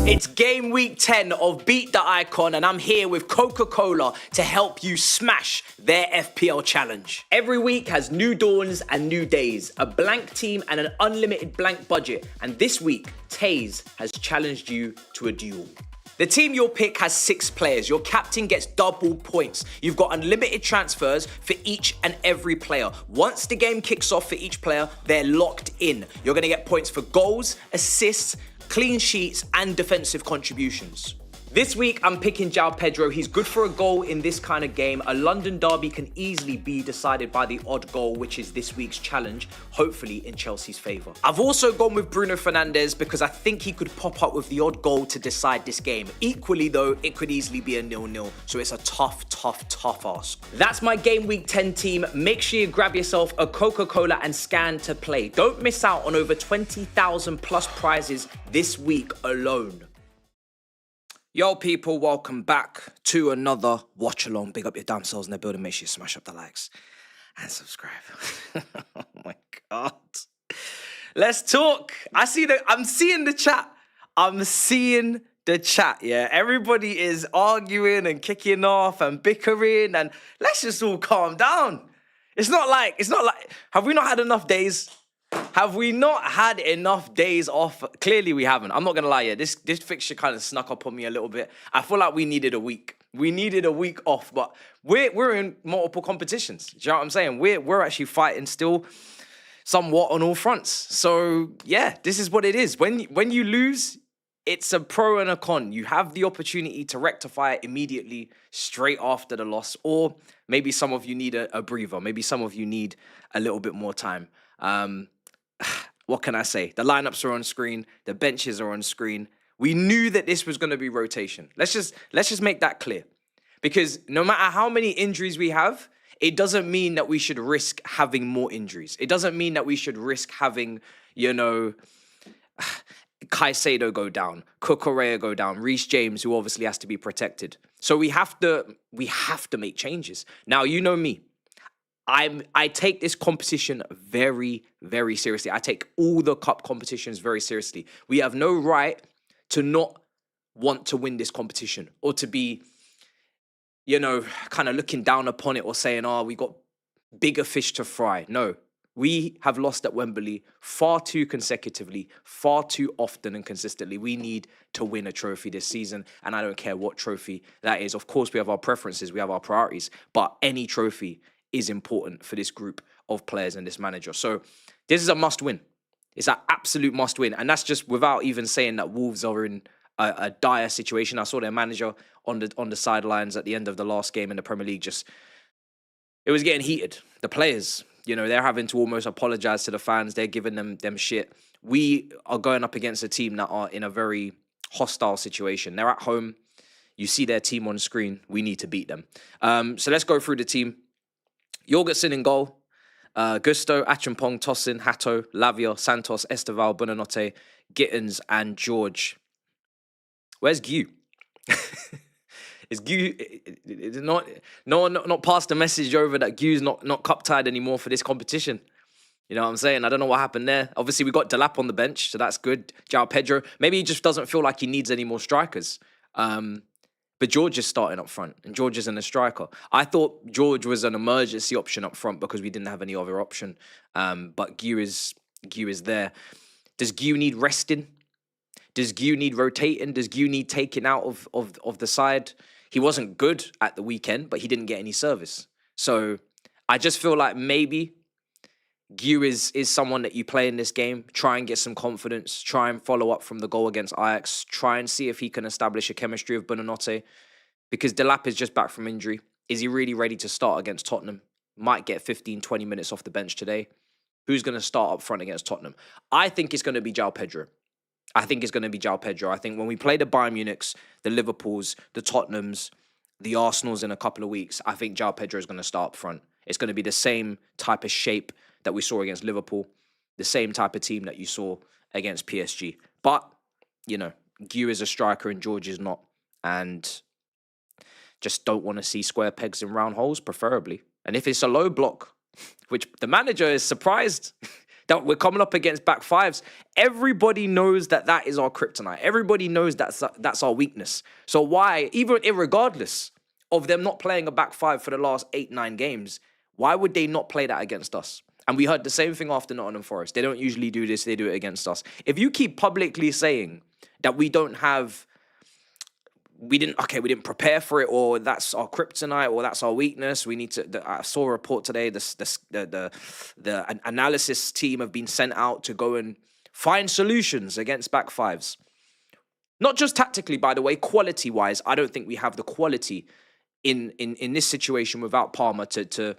It's game week 10 of Beat the Icon, and I'm here with Coca Cola to help you smash their FPL challenge. Every week has new dawns and new days, a blank team and an unlimited blank budget. And this week, Taze has challenged you to a duel. The team you'll pick has 6 players. Your captain gets double points. You've got unlimited transfers for each and every player. Once the game kicks off for each player, they're locked in. You're gonna get points for goals, assists, clean sheets, and defensive contributions. This week, I'm picking João Pedro. He's good for a goal in this kind of game. A London derby can easily be decided by the odd goal, which is this week's challenge, hopefully in Chelsea's favour. I've also gone with Bruno Fernandes because I think he could pop up with the odd goal to decide this game. Equally though, it could easily be a 0-0, so it's a tough ask. That's my game week 10 team. Make sure you grab yourself a Coca Cola and scan to play. Don't miss out on over 20,000 plus prizes this week alone. Yo people, welcome back to another watch along. Big up your damn selves in the building. Make sure you smash up the likes and subscribe. Oh my God. Let's talk. I'm seeing the chat. I'm seeing the chat, yeah. Everybody is arguing and kicking off and bickering, and let's just all calm down. It's not like, have we not had enough days? Have we not had enough days off? Clearly we haven't. I'm not going to lie, yeah, this fixture kind of snuck up on me a little bit. I feel like we needed a week. We needed a week off, but we're in multiple competitions. Do you know what I'm saying? We're actually fighting still somewhat on all fronts. So, yeah, this is what it is. When you lose, it's a pro and a con. You have the opportunity to rectify it immediately straight after the loss, or maybe some of you need a breather. Maybe some of you need a little bit more time. What can I say? The lineups are on screen. The benches are on screen. We knew that this was going to be rotation. Let's just make that clear. Because no matter how many injuries we have, it doesn't mean that we should risk having more injuries. It doesn't mean that we should risk having, you know, Caicedo go down, Cucurella go down, Reece James, who obviously has to be protected. So we have to make changes. Now, you know me. I take this competition very, very seriously. I take all the cup competitions very seriously. We have no right to not want to win this competition or to be, you know, kind of looking down upon it or saying, oh, we got bigger fish to fry. No, we have lost at Wembley far too consecutively, far too often and consistently. We need to win a trophy this season, and I don't care what trophy that is. Of course, we have our preferences, we have our priorities, but any trophy is important for this group of players and this manager. So this is a must-win. It's an absolute must-win. And that's just without even saying that Wolves are in a dire situation. I saw their manager on the sidelines at the end of the last game in the Premier League. It was getting heated. The players, you know, they're having to almost apologise to the fans. They're giving them shit. We are going up against a team that are in a very hostile situation. They're at home. You see their team on screen. We need to beat them. So let's go through the team. Jorgensen in goal, Gusto, Achampong, Tosin, Hato, Lavia, Santos, Esteval, Buonanotte, Gittins, and George. Where's Gu? Is Gu not passed the message over that Gu's not cup tied anymore for this competition? You know what I'm saying? I don't know what happened there. Obviously, we got Delap on the bench, so that's good. João Pedro, maybe he just doesn't feel like he needs any more strikers. But George is starting up front, and George isn't a striker. I thought George was an emergency option up front because we didn't have any other option. But Gu is there. Does Gu need resting? Does Gu need rotating? Does Gu need taking out of the side? He wasn't good at the weekend, but he didn't get any service. So I just feel like maybe Gu is someone that you play in this game, try and get some confidence, try and follow up from the goal against Ajax, try and see if he can establish a chemistry with Buonanotte, because Delap is just back from injury. Is he really ready to start against Tottenham? Might get 15, 20 minutes off the bench today. Who's going to start up front against Tottenham? I think it's going to be João Pedro. I think when we play the Bayern Munichs, the Liverpools, the Tottenhams, the Arsenals in a couple of weeks, I think João Pedro is going to start up front. It's going to be the same type of shape that we saw against Liverpool, the same type of team that you saw against PSG. But, you know, Gu is a striker and George is not. And just don't want to see square pegs in round holes, preferably. And if it's a low block, which the manager is surprised that we're coming up against back fives. Everybody knows that that is our kryptonite. Everybody knows that's our weakness. So why, even irregardless of them not playing a back five for the last 8-9 games, why would they not play that against us? And we heard the same thing after Nottingham Forest. They don't usually do this. They do it against us. If you keep publicly saying that we didn't prepare for it, or that's our kryptonite, or that's our weakness. We need to. I saw a report today. The analysis team have been sent out to go and find solutions against back fives. Not just tactically, by the way, quality wise. I don't think we have the quality in this situation without Palmer to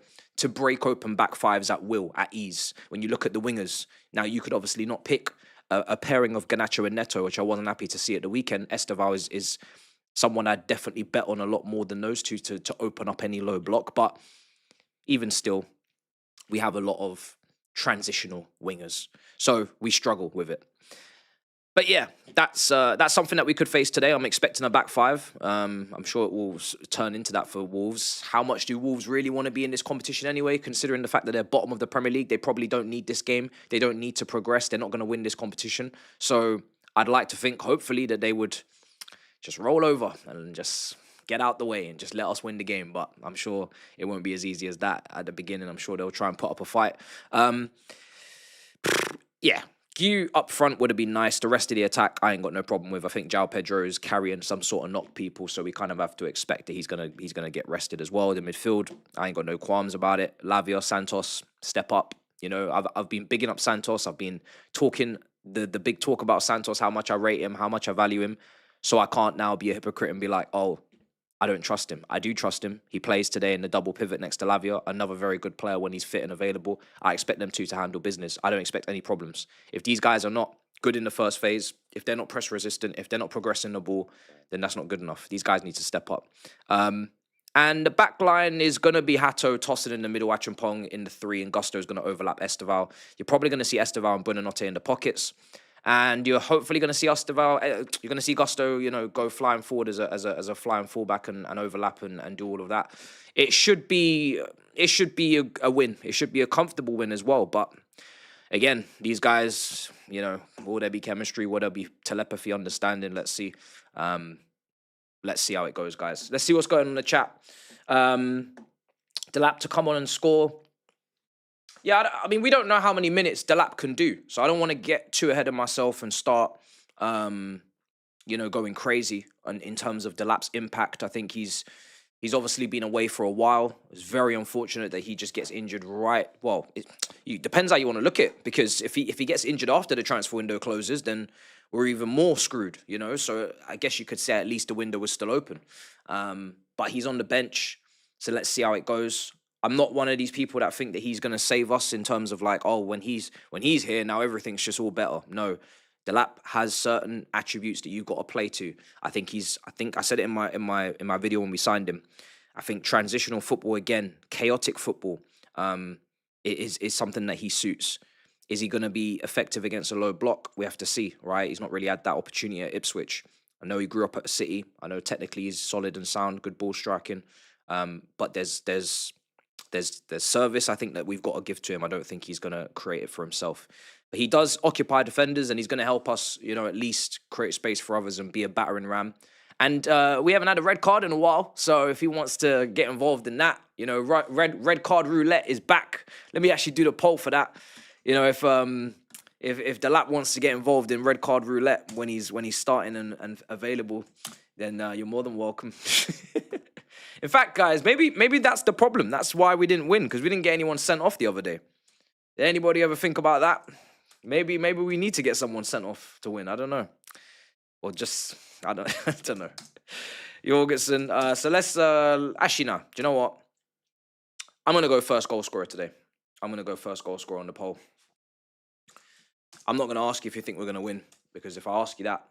break open back fives at will, at ease. When you look at the wingers, now you could obviously not pick a pairing of Garnacho and Neto, which I wasn't happy to see at the weekend. Esteval is someone I'd definitely bet on a lot more than those two to open up any low block. But even still, we have a lot of transitional wingers. So we struggle with it. But yeah, that's something that we could face today. I'm expecting a back five. I'm sure it will turn into that for Wolves. How much do Wolves really want to be in this competition anyway, considering the fact that they're bottom of the Premier League? They probably don't need this game. They don't need to progress. They're not going to win this competition. So I'd like to think, hopefully, that they would just roll over and just get out the way and just let us win the game. But I'm sure it won't be as easy as that at the beginning. I'm sure they'll try and put up a fight. Yeah. Gu up front would have been nice. The rest of the attack, I ain't got no problem with. I think João Pedro is carrying some sort of knock people, so we kind of have to expect that he's gonna get rested as well. The midfield, I ain't got no qualms about it. Lavia, Santos, step up. You know, I've been bigging up Santos. I've been talking the big talk about Santos, how much I rate him, how much I value him. So I can't now be a hypocrite and be like, oh, I don't trust him. I do trust him. He plays today in the double pivot next to Lavia, another very good player when he's fit and available. I expect them to handle business. I don't expect any problems. If these guys are not good in the first phase, if they're not press resistant, if they're not progressing the ball, then that's not good enough. These guys need to step up. And the back line is going to be Hato tossing in the middle, Achampong in the 3, and Gusto is going to overlap Esteval. You're probably going to see Esteval and Buonanotte in the pockets. And you're hopefully going to see Esteval, you're going to see Gusto, you know, go flying forward as a flying fullback and overlap and do all of that. It should be a win. It should be a comfortable win as well. But again, these guys, you know, will there be chemistry? Will there be telepathy, understanding? Let's see. Let's see how it goes, guys. Let's see what's going on in the chat. Delap to come on and score. Yeah, I mean, we don't know how many minutes Delap can do. So I don't want to get too ahead of myself and start, you know, going crazy in terms of Delap's impact. I think he's obviously been away for a while. It's very unfortunate that he just gets injured right. Well, it depends how you want to look at it. Because if he gets injured after the transfer window closes, then we're even more screwed, you know. So I guess you could say at least the window was still open. But he's on the bench. So let's see how it goes. I'm not one of these people that think that he's going to save us in terms of like, oh, when he's here, now everything's just all better. No, Delap has certain attributes that you've got to play to. I think I said it in my video when we signed him. I think transitional football again, chaotic football, is something that he suits. Is he going to be effective against a low block? We have to see, right? He's not really had that opportunity at Ipswich. I know he grew up at a City. I know technically he's solid and sound, good ball striking. But there's service, I think, that we've got to give to him. I don't think he's going to create it for himself. But he does occupy defenders, and he's going to help us, you know, at least create space for others and be a battering ram. And we haven't had a red card in a while, so if he wants to get involved in that, you know, red card roulette is back. Let me actually do the poll for that. You know, if Delap wants to get involved in red card roulette when he's starting and available, then you're more than welcome. In fact, guys, maybe that's the problem. That's why we didn't win, because we didn't get anyone sent off the other day. Did anybody ever think about that? Maybe we need to get someone sent off to win. I don't know. Or just, I don't know. Jorgensen. So let's, actually, no. Do you know what? I'm going to go first goal scorer today. I'm going to go first goal scorer on the poll. I'm not going to ask you if you think we're going to win, because if I ask you that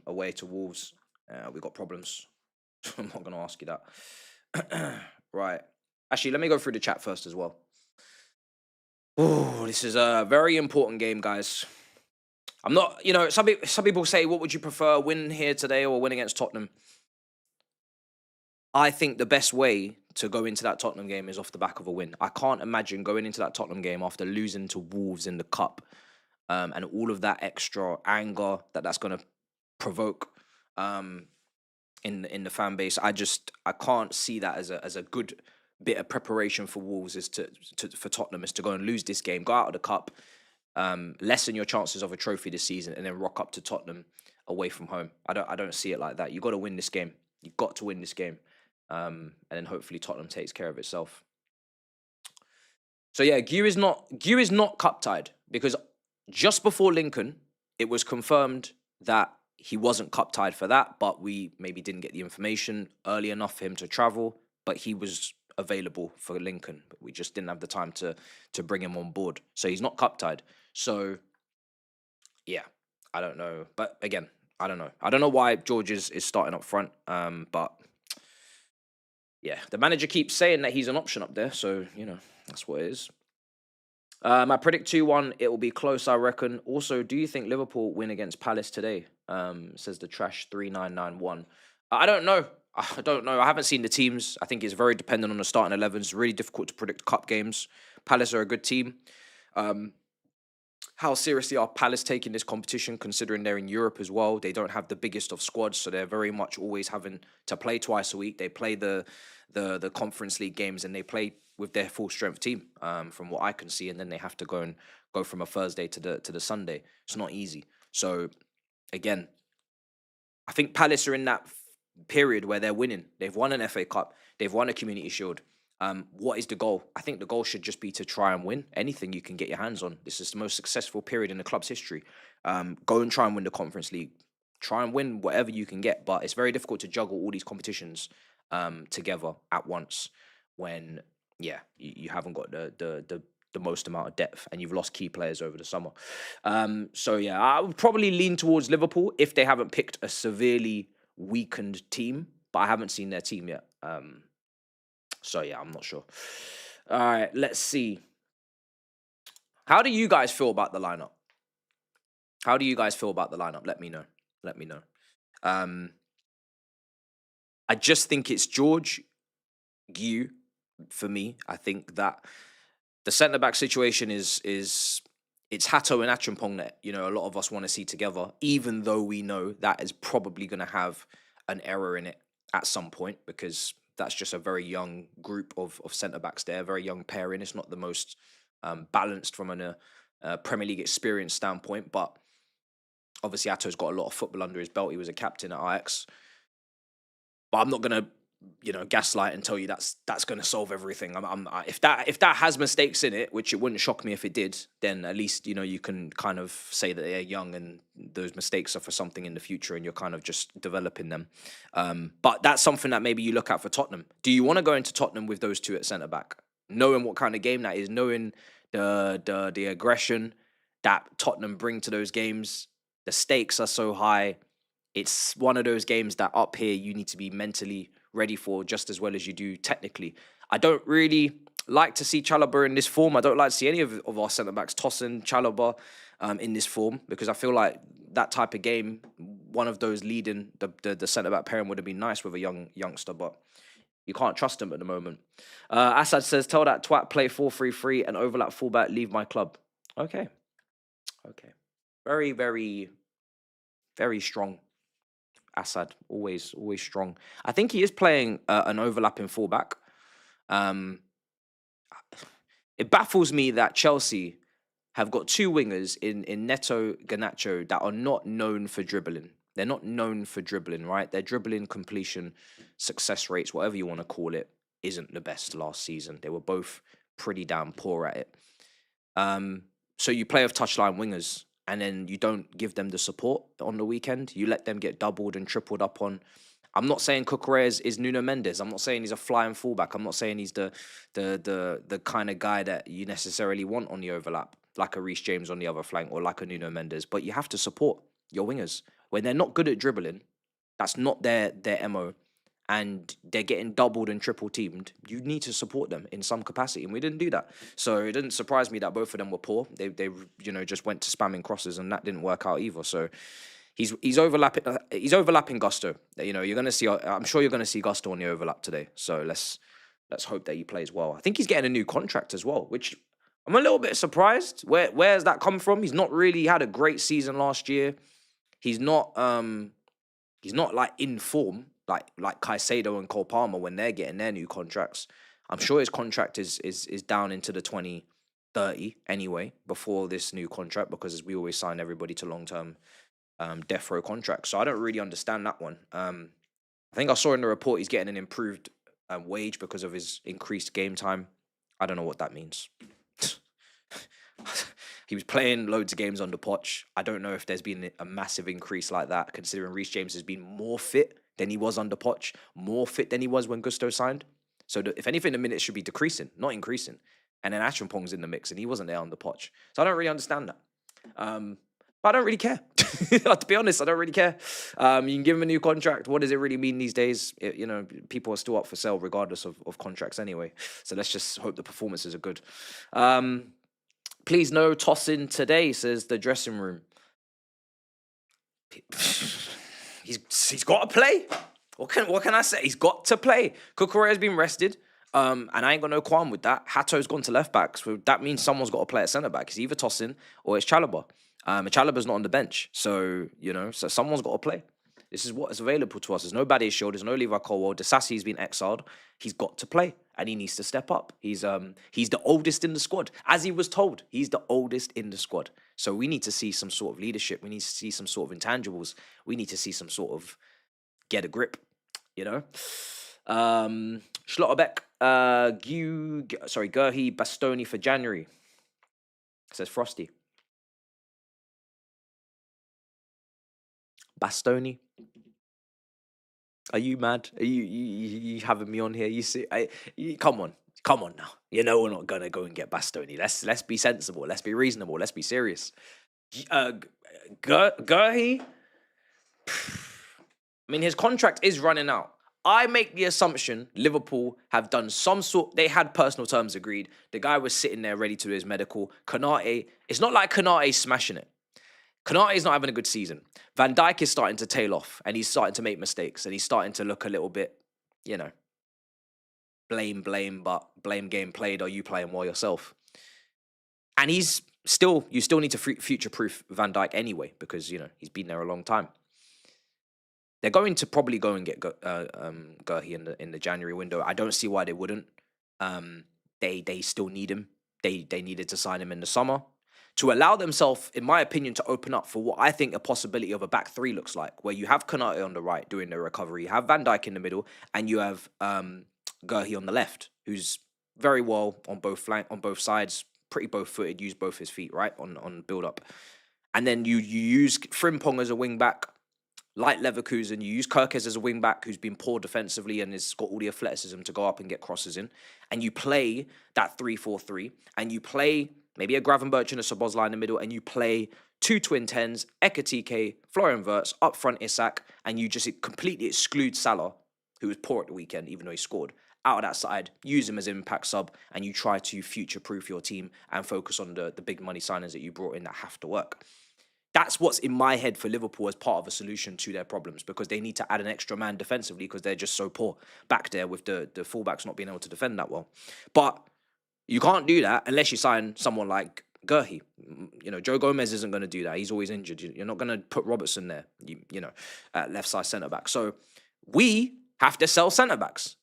away to Wolves, we've got problems. I'm not going to ask you that. Right. Actually, let me go through the chat first as well. Oh, this is a very important game, guys. I'm not, you know, some people say, what would you prefer, win here today or win against Tottenham? I think the best way to go into that Tottenham game is off the back of a win. I can't imagine going into that Tottenham game after losing to Wolves in the Cup, and all of that extra anger that's going to provoke in the fan base. I can't see that as a good bit of preparation for Wolves for Tottenham is to go and lose this game, go out of the Cup, lessen your chances of a trophy this season, and then rock up to Tottenham away from home. I don't see it like that. You got to win this game. You've got to win this game, and then hopefully Tottenham takes care of itself. So yeah, Gew is not cup tied, because just before Lincoln, it was confirmed that he wasn't cup tied for that, but we maybe didn't get the information early enough for him to travel. But he was available for Lincoln, but we just didn't have the time to bring him on board. So he's not cup tied. So yeah, I don't know. But again, I don't know. I don't know why George is starting up front. But yeah, the manager keeps saying that he's an option up there. So, that's what it is. I predict 2-1. It will be close, I reckon. Also, do you think Liverpool win against Palace today? Says the Trash 3991. I don't know. I haven't seen the teams. I think it's very dependent on the starting 11s. It's really difficult to predict cup games. Palace are a good team. How seriously are Palace taking this competition, considering they're in Europe as well? They don't have the biggest of squads, so they're very much always having to play twice a week. They play the Conference League games, and they play with their full strength team, from what I can see, and then they have to go from a Thursday to the Sunday. It's not easy. So again, I think Palace are in that period where they're winning. They've won an FA Cup. They've won a Community Shield. What is the goal? I think the goal should just be to try and win anything you can get your hands on. This is the most successful period in the club's history. Go and try and win the Conference League. Try and win whatever you can get. But it's very difficult to juggle all these competitions together at once when, you haven't got the most amount of depth and you've lost key players over the summer. So yeah, I would probably lean towards Liverpool if they haven't picked a severely weakened team, but I haven't seen their team yet. So yeah, I'm not sure. All right, let's see. How do you guys feel about the lineup? Let me know. I just think it's George, Gew for me. I think that the centre-back situation is it's Hato and Achampong that, a lot of us want to see together, even though we know that is probably going to have an error in it at some point, because that's just a very young group of centre-backs there, very young pairing. It's not the most balanced from a Premier League experience standpoint, but obviously Hato's got a lot of football under his belt. He was a captain at Ajax. But I'm not going to, gaslight and tell you that's going to solve everything. If that has mistakes in it, which it wouldn't shock me if it did, then at least, you can kind of say that they're young and those mistakes are for something in the future and you're kind of just developing them. But that's something that maybe you look at for Tottenham. Do you want to go into Tottenham with those two at centre-back? Knowing what kind of game that is, knowing the aggression that Tottenham bring to those games, the stakes are so high. It's one of those games that up here you need to be mentally ready for just as well as you do technically. I don't really like to see Chalobah in this form. I don't like to see any of our centre-backs, Tosin, Chalobah, in this form, because I feel like that type of game, one of those leading the centre-back pairing would have been nice with a youngster, but you can't trust him at the moment. Assad says, tell that twat play 4-3-3 and overlap fullback, leave my club. Okay. Very, very, very strong. Assad, always strong. I think he is playing an overlapping fullback. It baffles me that Chelsea have got two wingers in Neto, Garnacho that are not known for dribbling. They're not known for dribbling, right? Their dribbling completion success rates, whatever you want to call it, isn't the best last season. They were both pretty damn poor at it. So you play with touchline wingers, and then you don't give them the support on the weekend. You let them get doubled and tripled up on. I'm not saying Cucurella is Nuno Mendes. I'm not saying he's a flying fullback. I'm not saying he's the kind of guy that you necessarily want on the overlap, like a Reece James on the other flank or like a Nuno Mendes. But you have to support your wingers. When they're not good at dribbling, that's not their MO, and they're getting doubled and triple teamed, you need to support them in some capacity, and we didn't do that. So it didn't surprise me that both of them were poor. They just went to spamming crosses, and that didn't work out either. So He's overlapping Gusto. You know, you're gonna see. I'm sure you're gonna see Gusto on the overlap today. So let's hope that he plays well. I think he's getting a new contract as well, which I'm a little bit surprised. Where's that come from? He's not really had a great season last year. He's not like in form like Caicedo and Cole Palmer when they're getting their new contracts. I'm sure his contract is down into the 2030 anyway before this new contract, because we always sign everybody to long-term death row contracts. So I don't really understand that one. I think I saw in the report he's getting an improved wage because of his increased game time. I don't know what that means. He was playing loads of games under Poch. I don't know if there's been a massive increase like that, considering Reece James has been more fit than he was under Poch, more fit than he was when Gusto signed. So if anything, the minutes should be decreasing, not increasing. And then Acheampong's in the mix, and he wasn't there under Poch. So I don't really understand that. But I don't really care. To be honest, I don't really care. You can give him a new contract. What does it really mean these days? People are still up for sale regardless of contracts anyway. So let's just hope the performances are good. Please no tossing today, says the dressing room. He's got to play. What can I say? He's got to play. Cucurella has been rested. And I ain't got no qualm with that. Hato's gone to left back. So that means someone's got to play at centre back. It's either Tosin or it's Chalobah. And Chalobah's not on the bench. So, so someone's got to play. This is what is available to us. There's no Badiashile. There's no Levi Colwell. Desassi's been exiled. He's got to play. And he needs to step up. He's the oldest in the squad. As he was told, he's the oldest in the squad. So we need to see some sort of leadership. We need to see some sort of intangibles. We need to see some sort of get a grip, Schlotterbeck, Gurhi, Bastoni for January, says Frosty. Bastoni? Are you mad? Are you having me on here? You see, come on now. We're not gonna go and get Bastoni. Let's be sensible. Let's be reasonable. Let's be serious. Gurhi. I mean, his contract is running out. I make the assumption Liverpool have done they had personal terms agreed. The guy was sitting there ready to do his medical. Konate, it's not like Konate's smashing it. Konate's not having a good season. Van Dijk is starting to tail off, and he's starting to make mistakes, and he's starting to look a little bit, blame, but blame game played. Are you playing well yourself? And you still need to future-proof Van Dijk anyway, because, he's been there a long time. They're going to probably go and get Gurhi in the January window. I don't see why they wouldn't. They still need him. They needed to sign him in the summer to allow themselves, in my opinion, to open up for what I think a possibility of a back three looks like, where you have Konate on the right doing the recovery, you have Van Dijk in the middle, and you have Gurhi on the left, who's very well on both sides, pretty both-footed, use both his feet, right, on build-up. And then you use Frimpong as a wing-back, like Leverkusen, you use Kirkes as a wing-back who's been poor defensively and has got all the athleticism to go up and get crosses in. And you play that 3-4-3, and you play maybe a Gravenberch and a Szoboszlai in the middle, and you play two twin tens, Ekatike, Florian Wirtz, up front Isak, and you just completely exclude Salah, who was poor at the weekend, even though he scored, out of that side, use him as an impact sub, and you try to future-proof your team and focus on the big money signings that you brought in that have to work. That's what's in my head for Liverpool as part of a solution to their problems, because they need to add an extra man defensively because they're just so poor back there with the fullbacks not being able to defend that well. But you can't do that unless you sign someone like Gurhi. Joe Gomez isn't going to do that. He's always injured. You're not going to put Robertson there, at left side centre-back. So we have to sell centre-backs.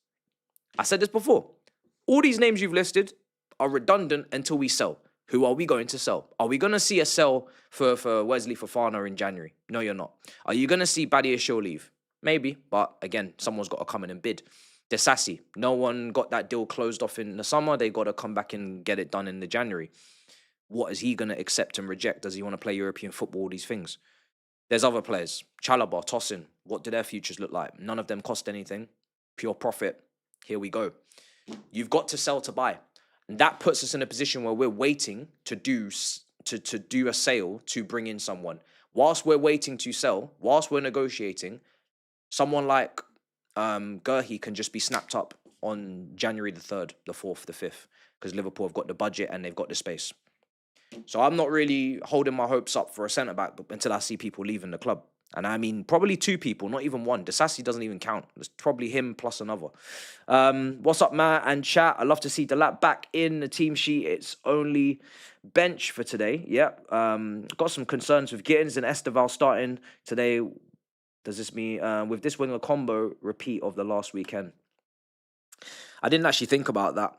I said this before. All these names you've listed are redundant until we sell. Who are we going to sell? Are we going to see a sell for Wesley Fofana in January? No, you're not. Are you going to see Badiashile leave? Maybe, but again, someone's got to come in and bid. Desassi, no one got that deal closed off in the summer. They got to come back and get it done in the January. What is he going to accept and reject? Does he want to play European football, all these things? There's other players. Chalobah, Tosin, what do their futures look like? None of them cost anything. Pure profit. Here we go. You've got to sell to buy. And that puts us in a position where we're waiting to do a sale to bring in someone. Whilst we're waiting to sell, whilst we're negotiating, someone like Gurhi can just be snapped up on January the 3rd, the 4th, the 5th, because Liverpool have got the budget and they've got the space. So I'm not really holding my hopes up for a centre-back until I see people leaving the club. And I mean, probably 2 people, not even one. Disassi doesn't even count. It's probably him plus another. What's up, Matt and chat? I'd love to see Delap back in the team sheet. It's only bench for today. Yep. Got some concerns with Gittins and Esteval starting today. Does this mean with this winger combo repeat of the last weekend? I didn't actually think about that.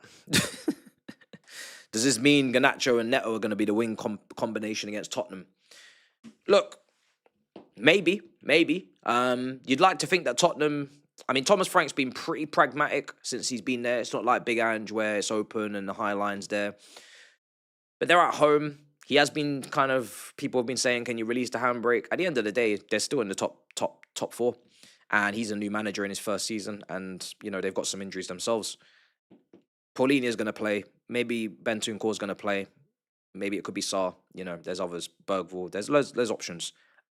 Does this mean Garnacho and Neto are going to be the wing combination against Tottenham? Look, maybe. You'd like to think that Tottenham... I mean, Thomas Frank's been pretty pragmatic since he's been there. It's not like Big Ange where it's open and the high line's there. But they're at home. He has been kind of... People have been saying, can you release the handbrake? At the end of the day, they're still in the top 4. And he's a new manager in his first season. And, you know, they've got some injuries themselves. Paulinia's going to play. Maybe Bentancur's going to play. Maybe it could be Sarr. You know, there's others. Bergvall. There's options.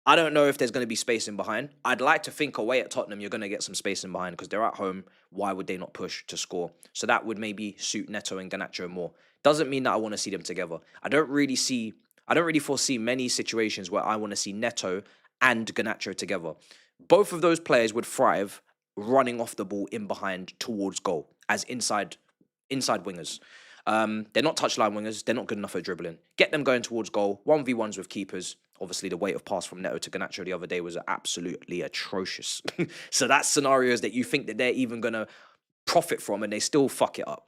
I don't know if there's going to be space in behind. I'd like to think away at Tottenham, you're going to get some space in behind because they're at home. Why would they not push to score? So that would maybe suit Neto and Garnacho more. Doesn't mean that I want to see them together. I don't really foresee many situations where I want to see Neto and Garnacho together. Both of those players would thrive running off the ball in behind towards goal as inside wingers. They're not touchline wingers. They're not good enough at dribbling. Get them going towards goal. 1v1s with keepers. Obviously, the weight of pass from Neto to Garnacho the other day was absolutely atrocious. So that's scenarios that you think that they're even going to profit from and they still fuck it up.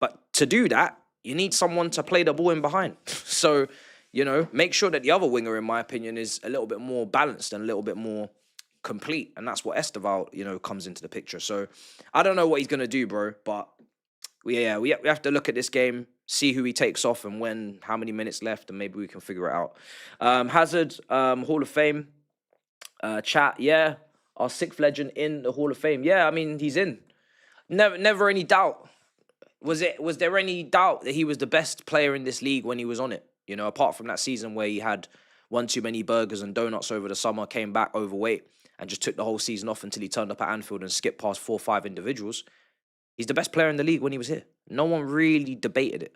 But to do that, you need someone to play the ball in behind. So, you know, make sure that the other winger, in my opinion, is a little bit more balanced and a little bit more complete. And that's what Esteval, you know, comes into the picture. So I don't know what he's going to do, bro, but... we have to look at this game, see who he takes off and when, how many minutes left, and maybe we can figure it out. Hazard, Hall of Fame, chat, yeah. Our 6th legend in the Hall of Fame. Yeah, I mean, he's in. Never any doubt. Was there any doubt that he was the best player in this league when he was on it? You know, apart from that season where he had one too many burgers and donuts over the summer, came back overweight, and just took the whole season off until he turned up at Anfield and skipped past 4 or 5 individuals. He's the best player in the league when he was here. No one really debated it.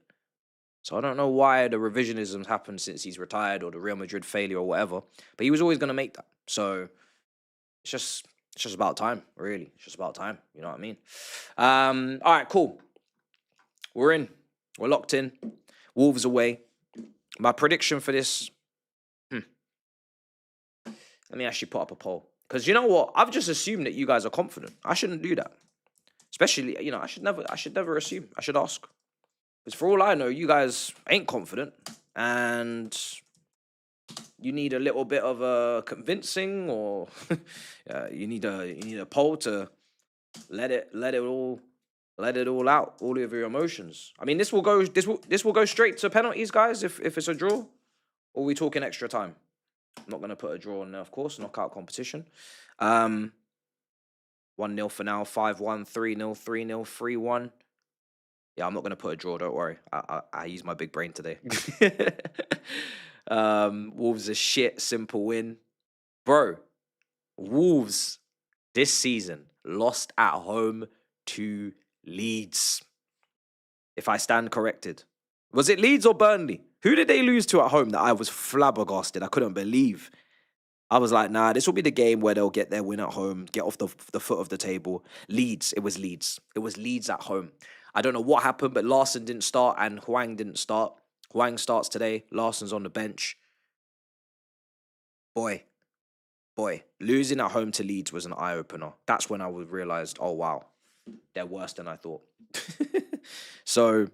So I don't know why the revisionism happened since he's retired or the Real Madrid failure or whatever. But he was always going to make that. So it's just about time, really. It's just about time. You know what I mean? All right, cool. We're in. We're locked in. Wolves away. My prediction for this... Let me actually put up a poll. Because you know what? I've just assumed that you guys are confident. I shouldn't do that. Especially, you know, I should never assume. I should ask. Because for all I know, you guys ain't confident. And you need a little bit of a convincing or you need a poll to let it all out, all of your emotions. I mean, this will go straight to penalties, guys, if it's a draw. Or are we talking extra time? I'm not going to put a draw in there, of course, knockout competition. 1-0 for now, 5-1, 3-0, 3-0, 3-1. Yeah, I'm not going to put a draw, don't worry. I use my big brain today. Wolves a shit, simple win. Bro, Wolves this season lost at home to Leeds. If I stand corrected. Was it Leeds or Burnley? Who did they lose to at home that I was flabbergasted? I couldn't believe. I was like, nah, this will be the game where they'll get their win at home, get off the foot of the table. Leeds, it was Leeds. It was Leeds at home. I don't know what happened, but Larson didn't start and Hwang didn't start. Hwang starts today. Larson's on the bench. Boy, losing at home to Leeds was an eye-opener. That's when I realised, oh, wow, they're worse than I thought. So,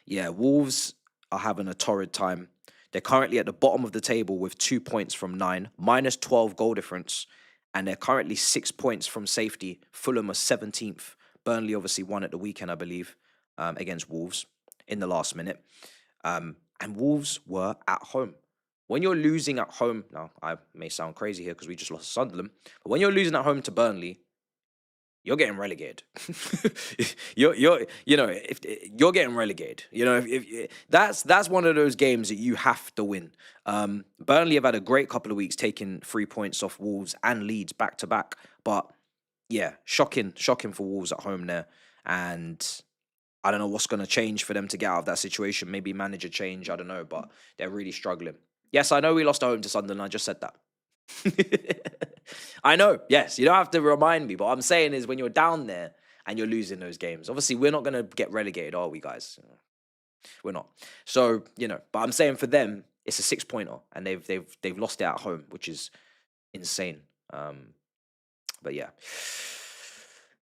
yeah, Wolves are having a torrid time. They're currently at the bottom of the table with 2 points from 9, minus 12 goal difference, and they're currently 6 points from safety. Fulham are 17th. Burnley obviously won at the weekend, I believe, against Wolves in the last minute. And Wolves were at home. When you're losing at home, now I may sound crazy here because we just lost to Sunderland, but when you're losing at home to Burnley, you're getting relegated. you're getting relegated. You know, if that's one of those games that you have to win. Burnley have had a great couple of weeks, taking 3 points off Wolves and Leeds back to back. But yeah, shocking for Wolves at home there. And I don't know what's going to change for them to get out of that situation. Maybe manager change. I don't know, but they're really struggling. Yes, I know we lost at home to Sunderland. I just said that. I know. Yes, you don't have to remind me. But what I'm saying is when you're down there and you're losing those games, obviously we're not going to get relegated, are we, guys? We're not. So, but I'm saying for them, it's a 6-pointer and they've lost it at home, which is insane. But yeah.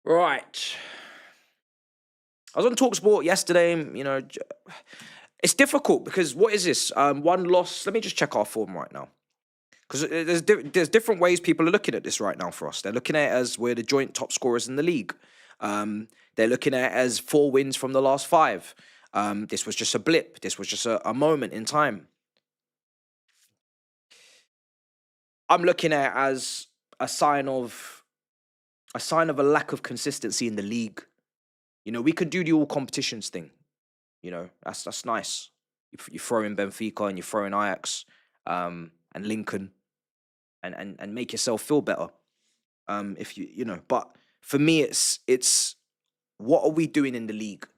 Right. I was on TalkSport yesterday, it's difficult because what is this? One loss. Let me just check our form right now. Because there's different ways people are looking at this right now for us. They're looking at it as we're the joint top scorers in the league. They're looking at it as 4 wins from the last 5. This was just a blip. This was just a moment in time. I'm looking at it as a sign of a lack of consistency in the league. We could do the all competitions thing. That's nice. You throw in Benfica and you throw in Ajax and Lincoln and make yourself feel better. But for me, it's what are we doing in the league?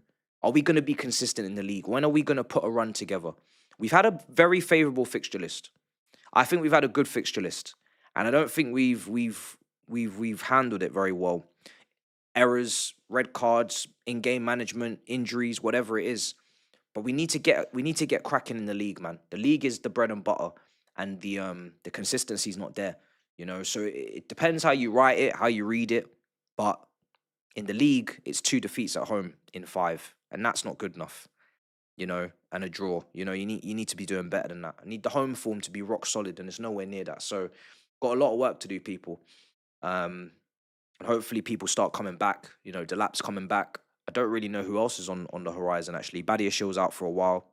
Are we going to be consistent in the league? When are we going to put a run together? We've had a very favourable fixture list. I think we've had a good fixture list, and I don't think we've handled it very well. Errors, red cards, in-game management, injuries, whatever it is. But we need to get cracking in the league, man. The league is the bread and butter, and the consistency is not there. So it depends how you write it, how you read it. But in the league, it's 2 defeats at home in 5, and that's not good enough. And a draw. You need to be doing better than that. I need the home form to be rock solid, and it's nowhere near that. So got a lot of work to do, people. And hopefully people start coming back. Delap's coming back. I don't really know who else is on the horizon, actually. Badiashil's out for a while.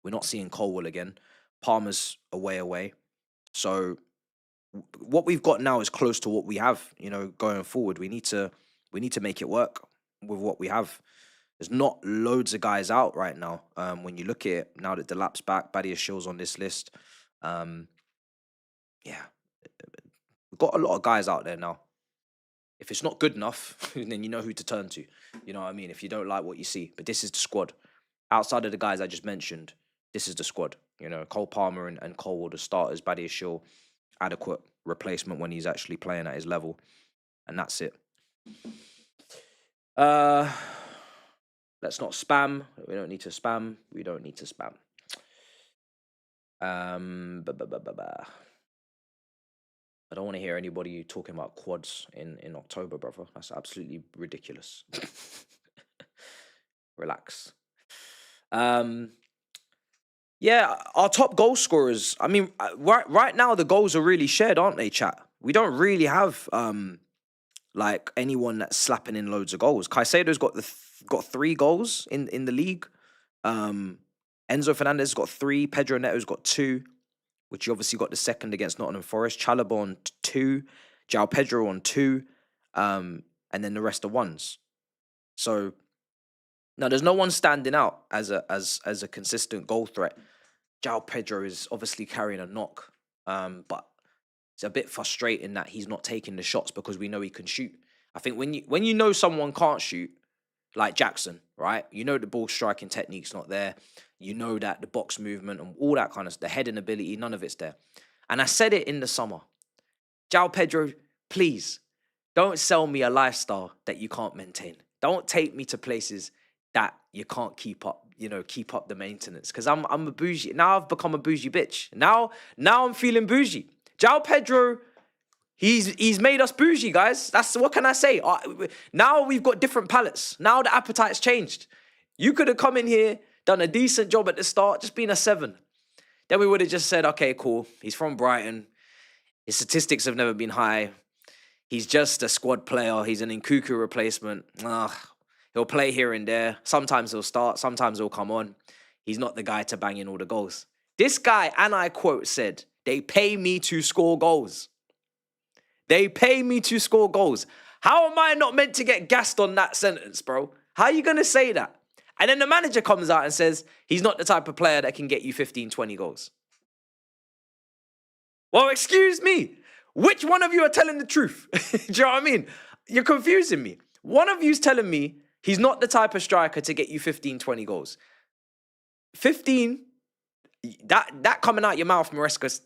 We're not seeing Colwell again. Palmer's away. So what we've got now is close to what we have, going forward. We need to make it work with what we have. There's not loads of guys out right now. When you look at it, now that Delap's back, Badiashil's on this list. We've got a lot of guys out there now. If it's not good enough, then you know who to turn to. You know what I mean? If you don't like what you see. But this is the squad. Outside of the guys I just mentioned, this is the squad. Cole Palmer and Colwell, the starters. Badiashil, adequate replacement when he's actually playing at his level. And that's it. Let's not spam. We don't need to spam. I don't want to hear anybody talking about quads in October, brother. That's absolutely ridiculous. Relax. Our top goal scorers. I mean, right now the goals are really shared, aren't they, chat? We don't really have anyone that's slapping in loads of goals. Caicedo's got 3 goals in the league. Enzo Fernandez has got 3. Pedro Neto's got 2. Which you obviously got the second against Nottingham Forest. Chalobah on 2, João Pedro on 2, and then the rest are 1s. So now there's no one standing out as a consistent goal threat. João Pedro is obviously carrying a knock, but it's a bit frustrating that he's not taking the shots because we know he can shoot. I think when you know someone can't shoot, like Jackson, right? The ball striking technique's not there. That the box movement and all that kind of stuff, the heading ability, none of it's there. And I said it in the summer. João Pedro, please, don't sell me a lifestyle that you can't maintain. Don't take me to places that you can't keep up, keep up the maintenance. Because I'm a bougie. Now I've become a bougie bitch. Now I'm feeling bougie. João Pedro, he's made us bougie, guys. What can I say? Now we've got different palates. Now the appetite's changed. You could have come in here, done a decent job at the start, just been a 7. Then we would have just said, okay, cool. He's from Brighton. His statistics have never been high. He's just a squad player. He's an Nkuku replacement. He'll play here and there. Sometimes he'll start. Sometimes he'll come on. He's not the guy to bang in all the goals. This guy, and I quote, said, they pay me to score goals. They pay me to score goals. How am I not meant to get gassed on that sentence, bro? How are you going to say that? And then the manager comes out and says, he's not the type of player that can get you 15, 20 goals. Well, excuse me. Which one of you are telling the truth? Do you know what I mean? You're confusing me. One of you's telling me he's not the type of striker to get you 15, 20 goals. 15 That coming out your mouth, Maresca,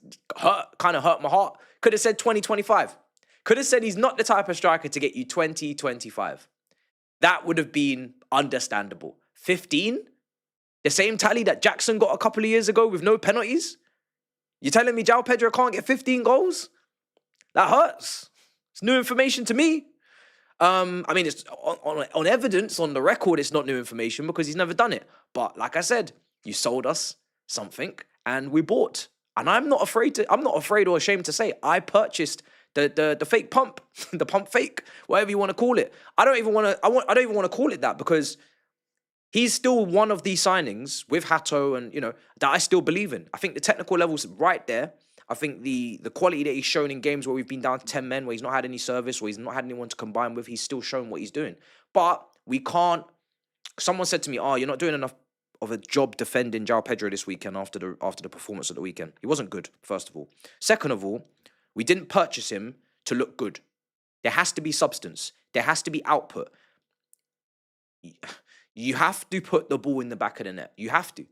kind of hurt my heart. Could have said 2025. Could have said he's not the type of striker to get you 2025. That would have been understandable. 15? The same tally that Jackson got a couple of years ago with no penalties? You're telling me João Pedro can't get 15 goals? That hurts. It's new information to me. I mean, it's on evidence, on the record, it's not new information because he's never done it. But like I said, you sold us something and we bought. And I'm not afraid or ashamed to say I purchased the fake pump, the pump fake, whatever you want to call it. I don't even want to call it that because he's still one of these signings with Hato and, that I still believe in. I think the technical level's right there. I think the quality that he's shown in games where we've been down to 10 men, where he's not had any service, where he's not had anyone to combine with, he's still shown what he's doing. But we can't... Someone said to me, you're not doing enough of a job defending João Pedro this weekend after the performance of the weekend. He wasn't good, first of all. Second of all, we didn't purchase him to look good. There has to be substance. There has to be output. You have to put the ball in the back of the net. You have to.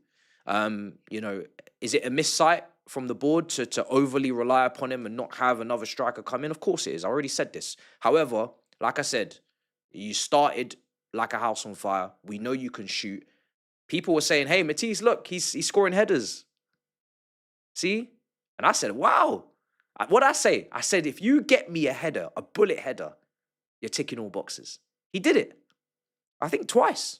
Is it a missight from the board to overly rely upon him and not have another striker come in? Of course it is. I already said this. However, like I said, you started like a house on fire. We know you can shoot. People were saying, hey, Matisse, look, he's scoring headers. See? And I said, wow. What'd I say? I said, if you get me a header, a bullet header, you're ticking all boxes. He did it. I think twice.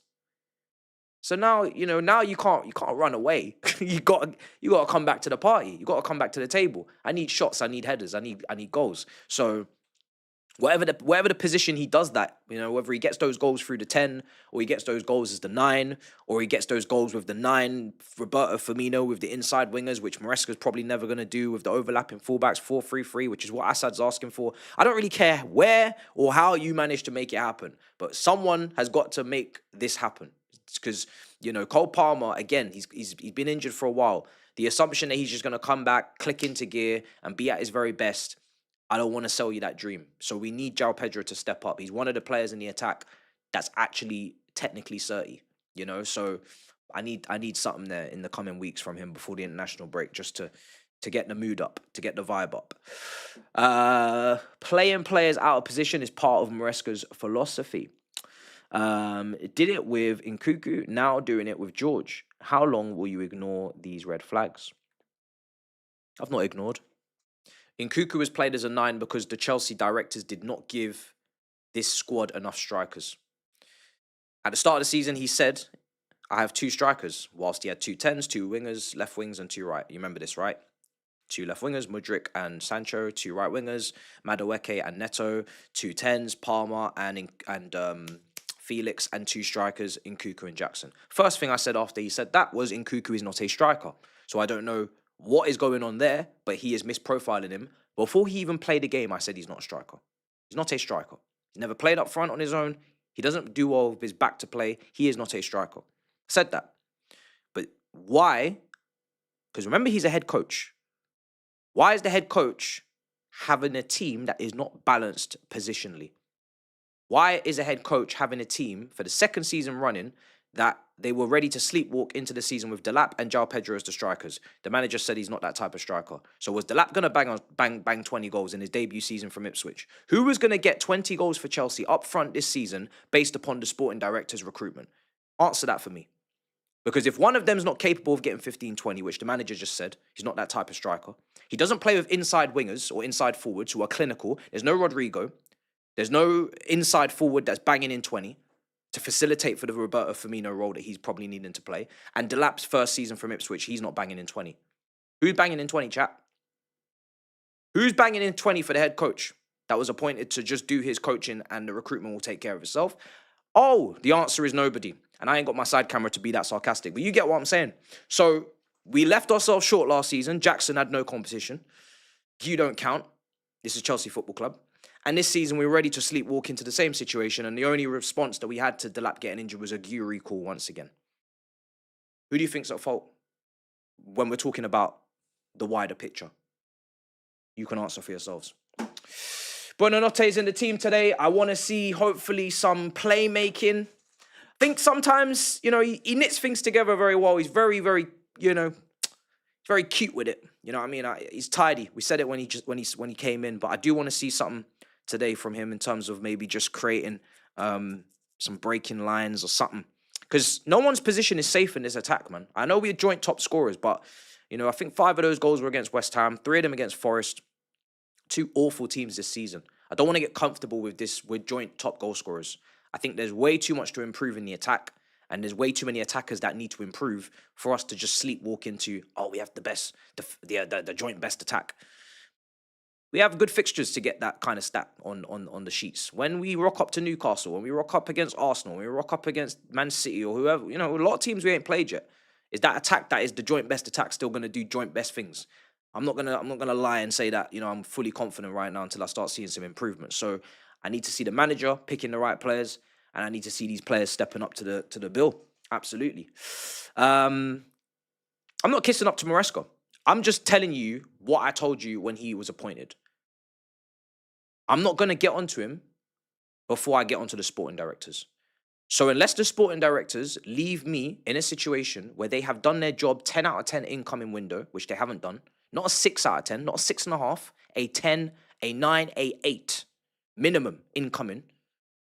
So now, now you can't run away. you got to come back to the party. You got to come back to the table. I need shots. I need headers. I need goals. So whatever the position he does that, whether he gets those goals through the 10 or he gets those goals as the 9 or he gets those goals with the 9, Roberto Firmino with the inside wingers, which Maresca's probably never going to do with the overlapping fullbacks, 4-3-3, which is what Assad's asking for. I don't really care where or how you manage to make it happen, but someone has got to make this happen. Because, Cole Palmer, again, he's been injured for a while. The assumption that he's just going to come back, click into gear, and be at his very best, I don't want to sell you that dream. So we need João Pedro to step up. He's one of the players in the attack that's actually technically 30, So I need something there in the coming weeks from him before the international break, just to get the mood up, to get the vibe up. Playing players out of position is part of Maresca's philosophy. Did it with Nkuku, now doing it with George. How long will you ignore these red flags? I've not ignored. Nkuku was played as a 9 because the Chelsea directors did not give this squad enough strikers. At the start of the season, he said, I have 2 strikers, whilst he had 2 10s, 2 wingers, left wings and 2 right. You remember this, right? 2 left wingers, Mudryk and Sancho, 2 right wingers, Madueke and Neto, 2 10s, Palmer and Felix, and 2 strikers, Nkuku and Jackson. First thing I said after he said that was Nkuku is not a striker. So I don't know what is going on there, but he is misprofiling him. Before he even played the game, I said he's not a striker. He's not a striker. He's never played up front on his own. He doesn't do well with his back to play. He is not a striker. Said that. But why? Because remember, he's a head coach. Why is the head coach having a team that is not balanced positionally? Why is a head coach having a team for the second season running that they were ready to sleepwalk into the season with Delap and João Pedro as the strikers? The manager said he's not that type of striker. So was Delap going to bang 20 goals in his debut season from Ipswich? Who was going to get 20 goals for Chelsea up front this season based upon the sporting director's recruitment? Answer that for me. Because if one of them's not capable of getting 15, 20, which the manager just said, he's not that type of striker. He doesn't play with inside wingers or inside forwards who are clinical. There's no Rodrigo. There's no inside forward that's banging in 20 to facilitate for the Roberto Firmino role that he's probably needing to play. And Delap's first season from Ipswich, he's not banging in 20. Who's banging in 20, chat? Who's banging in 20 for the head coach that was appointed to just do his coaching and the recruitment will take care of itself? Oh, the answer is nobody. And I ain't got my side camera to be that sarcastic, but you get what I'm saying. So we left ourselves short last season. Jackson had no competition. You don't count. This is Chelsea Football Club. And this season, we were ready to sleepwalk into the same situation, and the only response that we had to Delap getting injured was a Guy recall once again. Who do you think's at fault when we're talking about the wider picture? You can answer for yourselves. Buonanotte's in the team today. I want to see, hopefully, some playmaking. I think sometimes, he knits things together very well. He's very, very, very cute with it. You know what I mean? He's tidy. We said it when he came in, but I do want to see something today from him in terms of maybe just creating some breaking lines or something. Because no one's position is safe in this attack, man. I know we're joint top scorers, but you know, I think 5 of those goals were against West Ham, 3 of them against Forest. 2 awful teams this season. I don't want to get comfortable with this. We're joint top goal scorers. I think there's way too much to improve in the attack, and there's way too many attackers that need to improve for us to just sleepwalk into, oh, we have the best, the joint best attack. We have good fixtures to get that kind of stat on the sheets. When we rock up to Newcastle, when we rock up against Arsenal, when we rock up against Man City or whoever, you know, a lot of teams we ain't played yet. Is that attack that is the joint best attack still going to do joint best things? I'm not gonna lie and say that, you know, I'm fully confident right now until I start seeing some improvement. So I need to see the manager picking the right players, and I need to see these players stepping up to the bill. Absolutely. I'm not kissing up to Maresca. I'm just telling you what I told you when he was appointed. I'm not gonna get onto him before I get onto the sporting directors. So unless the sporting directors leave me in a situation where they have done their job 10 out of 10 incoming window, which they haven't done, not a 6 out of 10, not a 6.5, a 10, a 9, a 8 minimum incoming,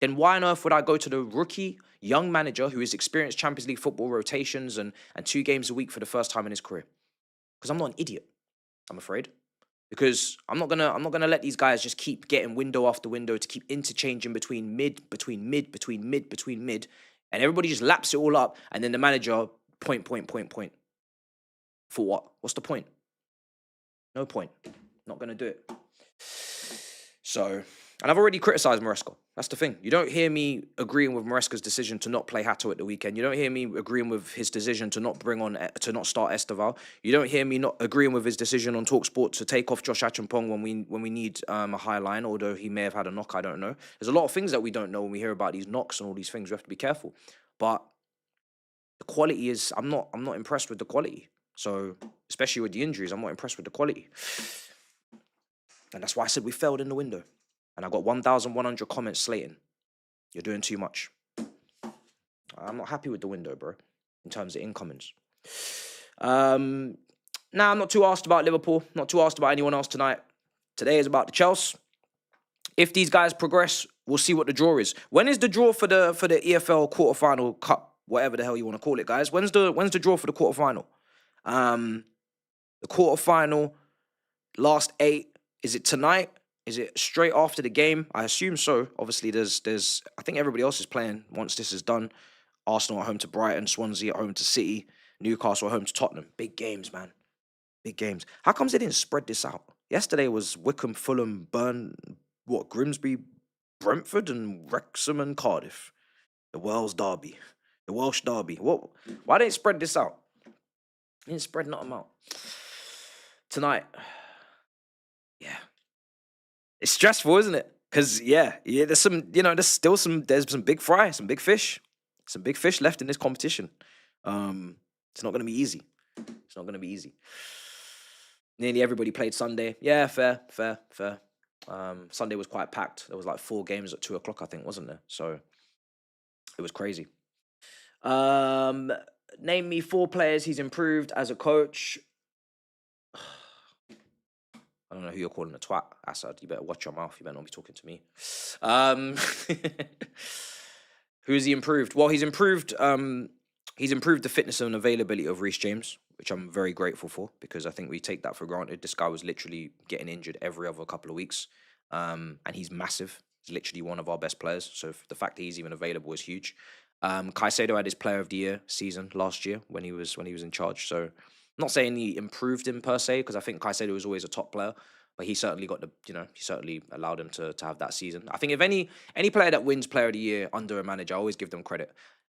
then why on earth would I go to the rookie young manager who has experienced Champions League football rotations and 2 games a week for the first time in his career? Because I'm not an idiot, I'm afraid. Because I'm not gonna let these guys just keep getting window after window to keep interchanging between mid, and everybody just laps it all up, and then the manager point. For what? What's the point? No point. Not gonna do it. So, and I've already criticised Maresca. That's the thing. You don't hear me agreeing with Maresca's decision to not play Hato at the weekend. You don't hear me agreeing with his decision to not start Esteval. You don't hear me not agreeing with his decision on TalkSport to take off Josh Achampong when we need a high line, although he may have had a knock, I don't know. There's a lot of things that we don't know when we hear about these knocks and all these things. We have to be careful. But the quality is, I'm not impressed with the quality. So, especially with the injuries, I'm not impressed with the quality. And that's why I said we failed in the window. And I got 1,100 comments slating. You're doing too much. I'm not happy with the window, bro, in terms of incomings. I'm not too asked about Liverpool. Not too asked about anyone else tonight. Today is about the Chelsea. If these guys progress, we'll see what the draw is. When is the draw for the EFL quarterfinal cup? Whatever the hell you want to call it, guys. When's the draw for the quarterfinal? The quarterfinal, last 8. Is it tonight? Is it straight after the game? I assume so. Obviously, there's. I think everybody else is playing once this is done. Arsenal at home to Brighton, Swansea at home to City, Newcastle at home to Tottenham. Big games, man. Big games. How comes they didn't spread this out? Yesterday was Wickham, Fulham, Grimsby, Brentford, and Wrexham and Cardiff. The Welsh derby. What? Why didn't they spread this out? They didn't spread nothing out. Tonight. Yeah. It's stressful, isn't it? Because, there's some big fry, some big fish. Some big fish left in this competition. It's not going to be easy. Nearly everybody played Sunday. Yeah, fair. Sunday was quite packed. There was like 4 games at 2 o'clock, I think, wasn't there? So, it was crazy. Name me 4 players he's improved as a coach. I don't know who you're calling a twat, Assad. You better watch your mouth. You better not be talking to me. Who has he improved? Well, he's improved the fitness and availability of Reece James, which I'm very grateful for because I think we take that for granted. This guy was literally getting injured every other couple of weeks, and he's massive. He's literally one of our best players. So the fact that he's even available is huge. Caicedo had his Player of the Year season last year when he was in charge. So I'm not saying he improved him per se, because I think Caicedo was always a top player, but he certainly got he certainly allowed him to have that season. I think if any player that wins Player of the Year under a manager, I always give them credit.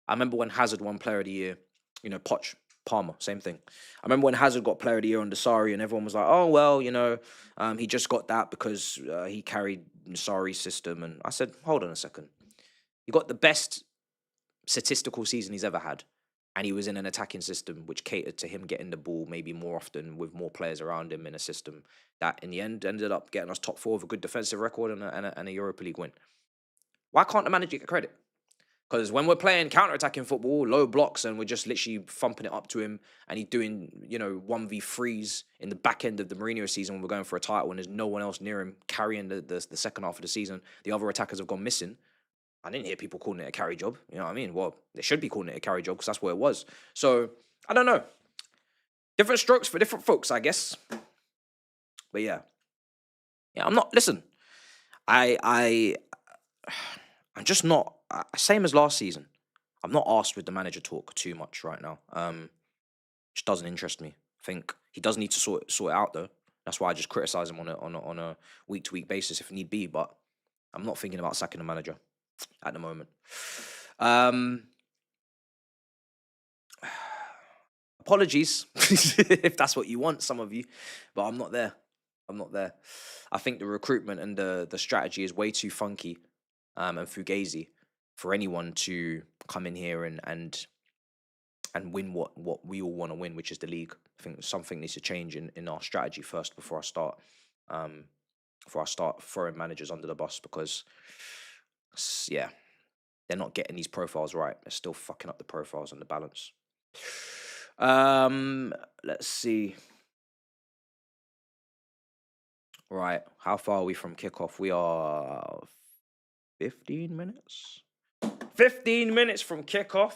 I remember when Hazard won Player of the Year, Poch, Palmer, same thing. I remember when Hazard got Player of the Year under Sarri, and everyone was like, oh, well, he just got that because he carried Sarri's system. And I said, hold on a second. You got the best statistical season he's ever had, and he was in an attacking system which catered to him getting the ball maybe more often with more players around him in a system that in the end ended up getting us top 4 with a good defensive record and a Europa League win. Why can't the manager get credit? Because when we're playing counter-attacking football, low blocks, and we're just literally thumping it up to him, and he's doing, 1v3s in the back end of the Mourinho season when we're going for a title and there's no one else near him carrying the second half of the season, the other attackers have gone missing. I didn't hear people calling it a carry job. You know what I mean? Well, they should be calling it a carry job because that's what it was. So, I don't know. Different strokes for different folks, I guess. But yeah. Yeah, I'm not... Listen, I'm just not... Same as last season. I'm not asked with the manager talk too much right now. Just doesn't interest me. I think he does need to sort it out though. That's why I just criticize him on a week-to-week basis if need be. But I'm not thinking about sacking the manager at the moment. Apologies if that's what you want, some of you, but I'm not there. I think the recruitment and the strategy is way too funky and fugazi for anyone to come in here and win what we all want to win, which is the league. I think something needs to change in our strategy first before I start throwing managers under the bus, because yeah, they're not getting these profiles right. They're still fucking up the profiles and the balance. Let's see. Right, how far are we from kickoff? We are 15 minutes. 15 minutes from kickoff.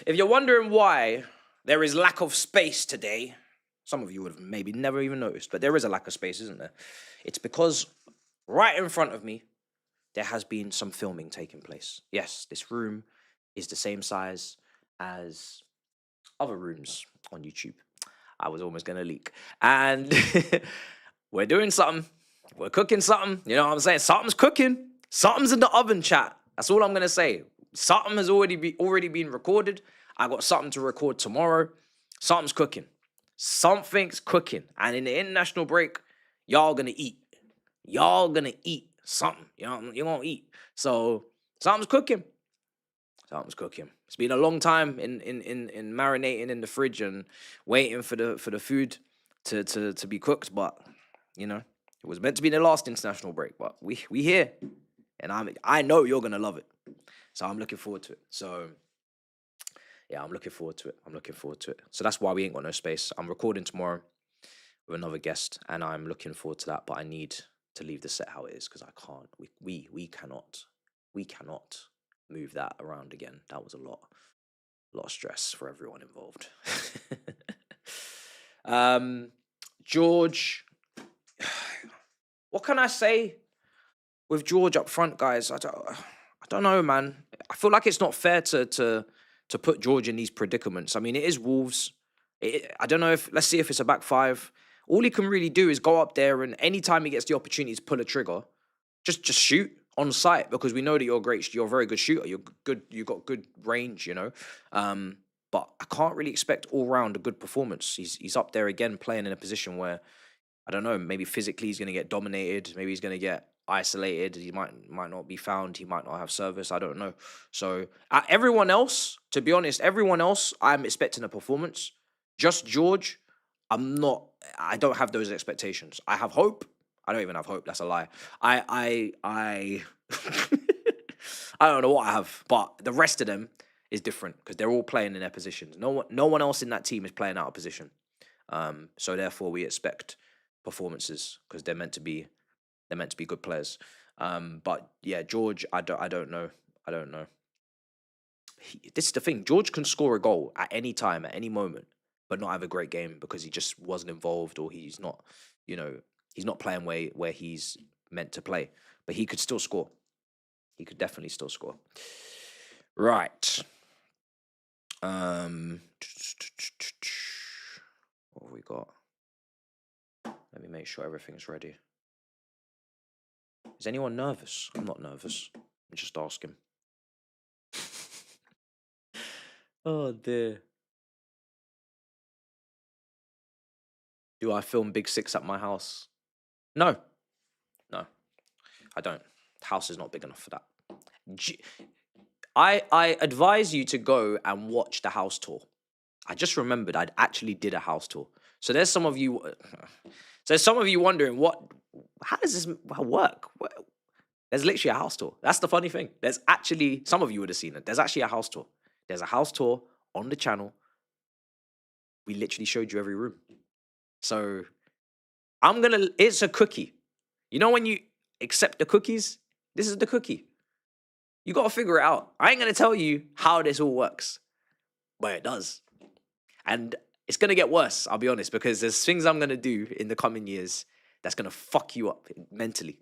If you're wondering why there is lack of space today, some of you would have maybe never even noticed, but there is a lack of space, isn't there? It's because right in front of me, there has been some filming taking place. Yes, this room is the same size as other rooms on YouTube. I was almost going to leak. And we're doing something. We're cooking something. You know what I'm saying? Something's cooking. Something's in the oven, chat. That's all I'm going to say. Something has already been recorded. I got something to record tomorrow. Something's cooking. Something's cooking. And in the international break, y'all going to eat. Y'all going to eat something. You know, you're going to eat. So something's cooking. Something's cooking. It's been a long time in marinating in the fridge and waiting for the food to be cooked, but you know, it was meant to be the last international break, but we here, and I know you're gonna love it, so I'm looking forward to it. So yeah, I'm looking forward to it. So that's why we ain't got no space. I'm recording tomorrow with another guest, and I'm looking forward to that. But I need to leave the set how it is because I can't. We cannot move that around again. That was a lot of stress for everyone involved. George, what can I say with George up front, guys? I don't know, man. I feel like it's not fair to put George in these predicaments. I mean, it is Wolves. I don't know if, let's see if it's a back five. All he can really do is go up there, and anytime he gets the opportunity to pull a trigger, just shoot on sight, because we know that you're a very good shooter. You've got good range, you know. But I can't really expect all round a good performance. He's up there again playing in a position where, I don't know, maybe physically he's going to get dominated. Maybe he's going to get isolated. He might not be found. He might not have service. I don't know. So everyone else, to be honest, I'm expecting a performance. Just George, I don't have those expectations. I have hope. I don't even have hope. That's a lie. I I don't know what I have, but the rest of them is different because they're all playing in their positions. No one else in that team is playing out of position. So therefore we expect performances because they're meant to be good players. But yeah, George, I don't know. This is the thing. George can score a goal at any time, at any moment, but not have a great game because he just wasn't involved, or he's not, he's not playing where he's meant to play. But he could still score. He could definitely still score. Right. What have we got? Let me make sure everything's ready. Is anyone nervous? I'm not nervous. I'm just asking. Oh dear. Do I film Big Six at my house? No, I don't. The house is not big enough for that. I advise you to go and watch the house tour. I just remembered I actually did a house tour. So there's some of you wondering how does this work? There's literally a house tour. That's the funny thing. There's actually, some of you would have seen it. There's actually a house tour. There's a house tour on the channel. We literally showed you every room. So it's a cookie. You know when you accept the cookies? This is the cookie. You got to figure it out. I ain't going to tell you how this all works, but it does. And it's going to get worse, I'll be honest, because there's things I'm going to do in the coming years that's going to fuck you up mentally.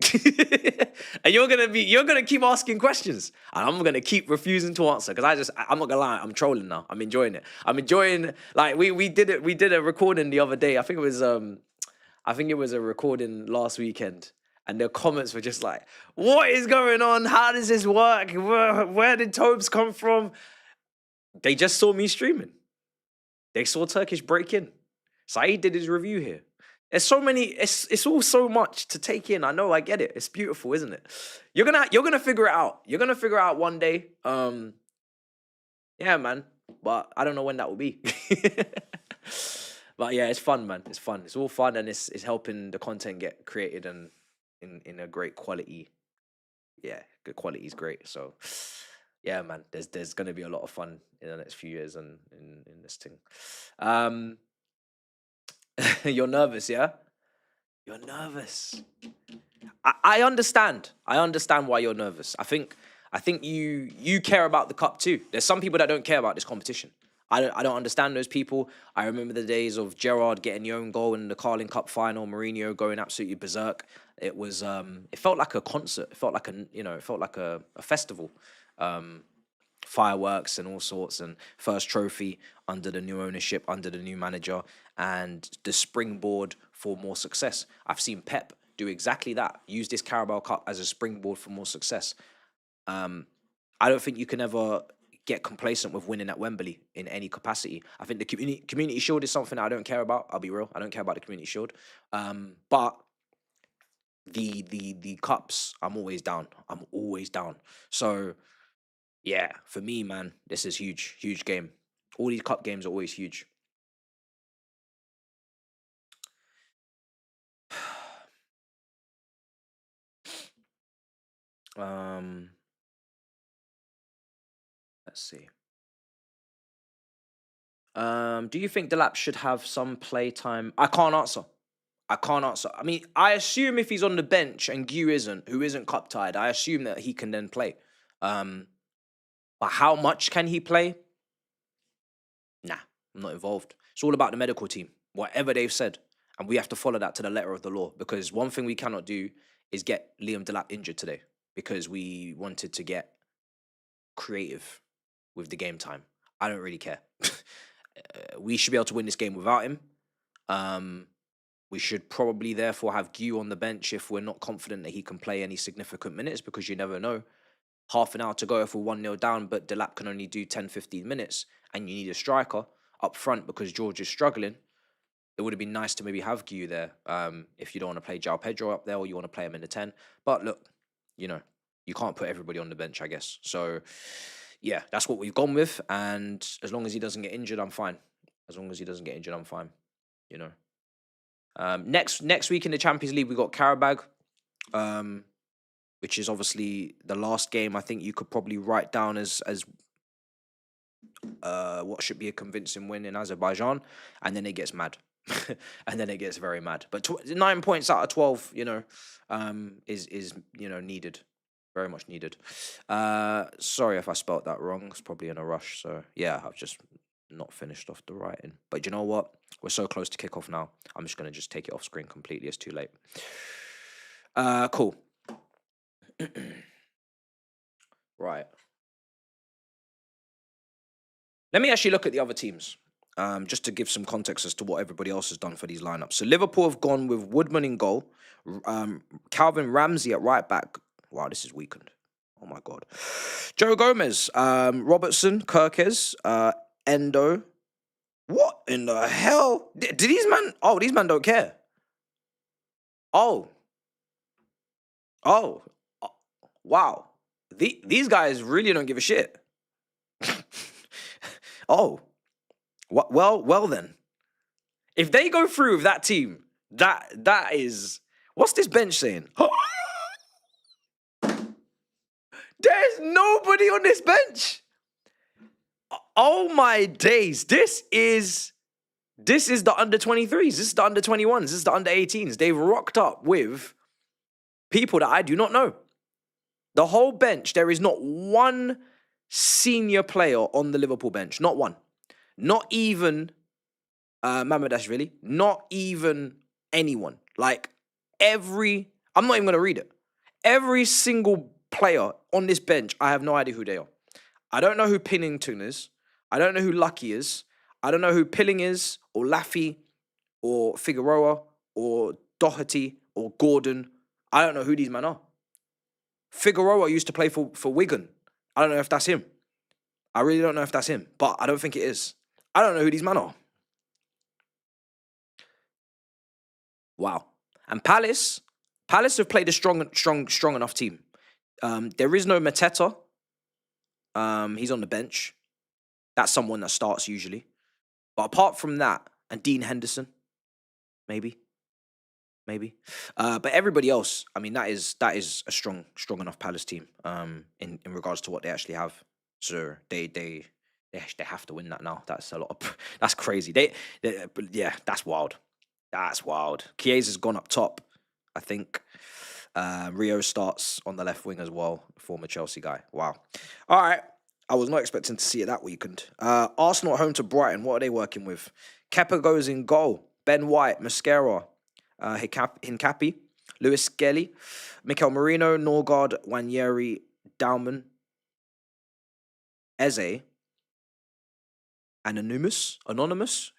And you're going to keep asking questions. And I'm going to keep refusing to answer because I'm not going to lie, I'm trolling now. I'm enjoying it. I'm enjoying, like, we did a recording the other day. I think it was a recording last weekend. And the comments were just like, what is going on? How does this work? Where did Tobes come from? They just saw me streaming. They saw Turkish break in. Saeed did his review here. There's so many, it's all so much to take in. I know, I get it. It's beautiful, isn't it? You're gonna figure it out. You're gonna figure it out one day. Yeah, man. But I don't know when that will be. But yeah, it's fun, man. It's fun. It's all fun, and it's helping the content get created and in a great quality. Yeah, good quality is great. So yeah, man, there's gonna be a lot of fun in the next few years and in this thing. You're nervous, yeah? You're nervous. I understand. I understand why you're nervous. I think you care about the cup too. There's some people that don't care about this competition. I don't understand those people. I remember the days of Gerrard getting the own goal in the Carling Cup final, Mourinho going absolutely berserk. It was it felt like a concert. It felt like a festival. Fireworks and all sorts, and first trophy under the new ownership, under the new manager, and the springboard for more success. I've seen Pep do exactly that. Use this Carabao Cup as a springboard for more success. I don't think you can ever get complacent with winning at Wembley in any capacity. I think the community shield is something I don't care about. I'll be real. I don't care about the community shield. But the cups, I'm always down. I'm always down. So yeah, for me, man, this is huge, huge game. All these cup games are always huge. Let's see. Do you think Delap should have some play time? I can't answer. I mean, I assume if he's on the bench and Gu who isn't cup tied, I assume that he can then play. But how much can he play? Nah, I'm not involved. It's all about the medical team, whatever they've said. And we have to follow that to the letter of the law, because one thing we cannot do is get Liam Delap injured today because we wanted to get creative with the game time. I don't really care. We should be able to win this game without him. We should probably therefore have Gu on the bench if we're not confident that he can play any significant minutes, because you never know. Half an hour to go if we're 1-0 down, but Delap can only do 10, 15 minutes, and you need a striker up front because George is struggling. It would have been nice to maybe have Gu there if you don't want to play João Pedro up there or you want to play him in the 10. But look, you can't put everybody on the bench, I guess. So, yeah, that's what we've gone with. And as long as he doesn't get injured, I'm fine. Next week in the Champions League, we got Karabag, which is obviously the last game. I think you could probably write down as what should be a convincing win in Azerbaijan, and then it gets mad. And then it gets very mad. But 9 points out of 12, is needed, very much needed. Sorry if I spelt that wrong. It's probably in a rush. So yeah, I've just not finished off the writing. But you know what? We're so close to kickoff now. I'm just gonna take it off screen completely. It's too late. Cool. Right. Let me actually look at the other teams. Just to give some context as to what everybody else has done for these lineups. So Liverpool have gone with Woodman in goal, Calvin Ramsey at right back. Wow, this is weakened. Oh my God. Joe Gomez, Robertson, Kirkes, Endo. What in the hell? Did these men? Oh, these men don't care. Oh. Wow. These guys really don't give a shit. Oh. Well then, if they go through with that team, that is, what's this bench saying? nobody on this bench. Oh my days. This is the under 23s. This is the under 21s. This is the under 18s. They've rocked up with people that I do not know. The whole bench, there is not one senior player on the Liverpool bench. Not one. Not even Mamadashvili. Not even anyone. Like I'm not even going to read it. Every single player on this bench, I have no idea who they are. I don't know who Pinnington is. I don't know who Lucky is. I don't know who Pilling is, or Laffy, or Figueroa, or Doherty, or Gordon. I don't know who these men are. Figueroa used to play for Wigan. I don't know if that's him. I really don't know if that's him, but I don't think it is. I don't know who these men are. Wow. And Palace have played a strong enough team. There is no Mateta. He's on the bench. That's someone that starts usually. But apart from that, and Dean Henderson, maybe. But everybody else, I mean, that is a strong enough Palace team. In regards to what they actually have. So they have to win that now. That's a lot of, that's crazy. Yeah, that's wild. That's wild. Chiesa's gone up top, I think. Rio starts on the left wing as well, former Chelsea guy. Wow. All right. I was not expecting to see it that weekend. Arsenal at home to Brighton. What are they working with? Kepa goes in goal. Ben White, Mascara, Hincapi, Lewis Skelly, Mikel Merino, Norgard, Wanyeri, Dauman, Eze, and Anonymous.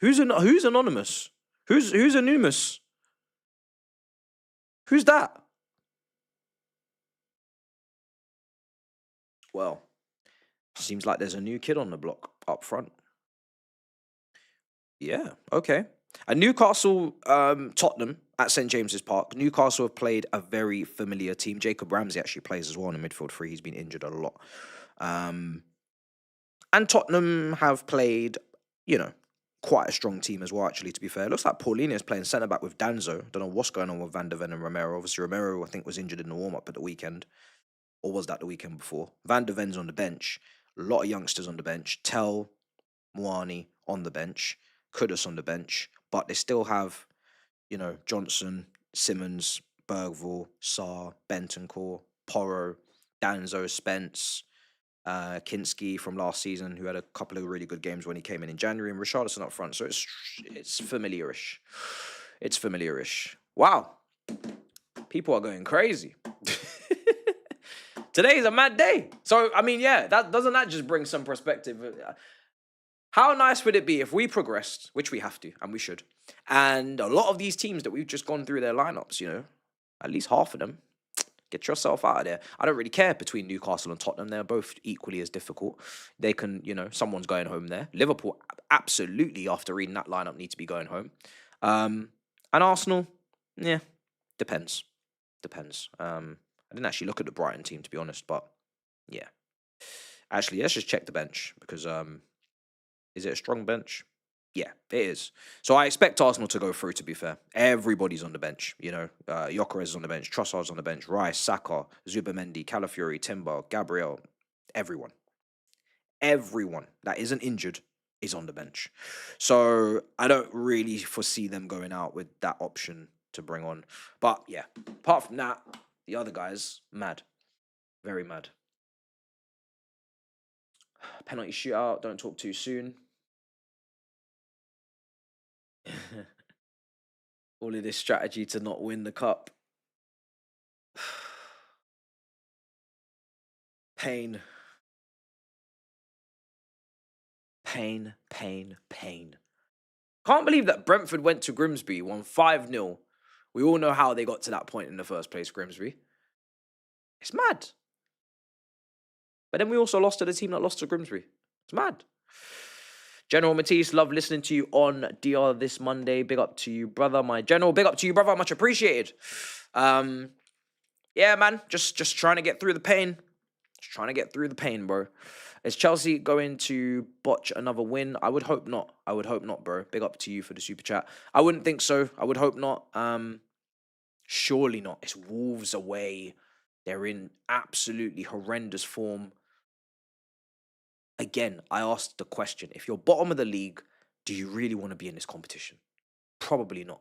Who's Anonymous? Who's Anonymous? Who's that? Well, seems like there's a new kid on the block up front. Yeah, okay. And Newcastle, Tottenham at St. James's Park. Newcastle have played a very familiar team. Jacob Ramsey actually plays as well in the midfield three. He's been injured a lot. And Tottenham have played, quite a strong team as well, actually, to be fair. It looks like Paulinho is playing centre-back with Danzo. Don't know what's going on with Van der Ven and Romero. Obviously, Romero, I think, was injured in the warm-up at the weekend. Or was that the weekend before? Van der Ven's on the bench. A lot of youngsters on the bench. Tell, Moani on the bench. Kudus on the bench. But they still have, Johnson, Simmons, Bergvall, Sarr, Bentancur, Porro, Danzo, Spence, Kinski from last season, who had a couple of really good games when he came in January, and Richarlison up front. So it's familiarish. It's familiarish. Wow. People are going crazy. Today is a mad day. So, I mean, yeah, doesn't that just bring some perspective? How nice would it be if we progressed, which we have to, and we should, and a lot of these teams that we've just gone through their lineups, at least half of them, get yourself out of there. I don't really care between Newcastle and Tottenham. They're both equally as difficult. They can, someone's going home there. Liverpool, absolutely, after reading that lineup, need to be going home. And Arsenal, yeah, depends. I didn't actually look at the Brighton team, to be honest, but yeah. Actually, let's just check the bench, because is it a strong bench? Yeah, it is. So I expect Arsenal to go through, to be fair. Everybody's on the bench, Gyökeres is on the bench, Trossard's on the bench, Rice, Saka, Zubamendi, Calafiori, Timber, Gabriel, everyone that isn't injured is on the bench. So I don't really foresee them going out with that option to bring on. But yeah, apart from that, the other guys, mad. Very mad. Penalty shootout, don't talk too soon. All of this strategy to not win the cup. Pain. Can't believe that Brentford went to Grimsby, won 5-0. We all know how they got to that point in the first place, Grimsby. It's mad. But then we also lost to the team that lost to Grimsby. It's mad. General Matisse, love listening to you on DR this Monday. Big up to you, brother. My General, big up to you, brother. Much appreciated. Yeah, man. Just trying to get through the pain. Just trying to get through the pain, bro. Is Chelsea going to botch another win? I would hope not. Bro. Big up to you for the super chat. I wouldn't think so. I would hope not. Surely not. It's Wolves away. They're in absolutely horrendous form. Again, I asked the question, if you're bottom of the league, do you really want to be in this competition? Probably not.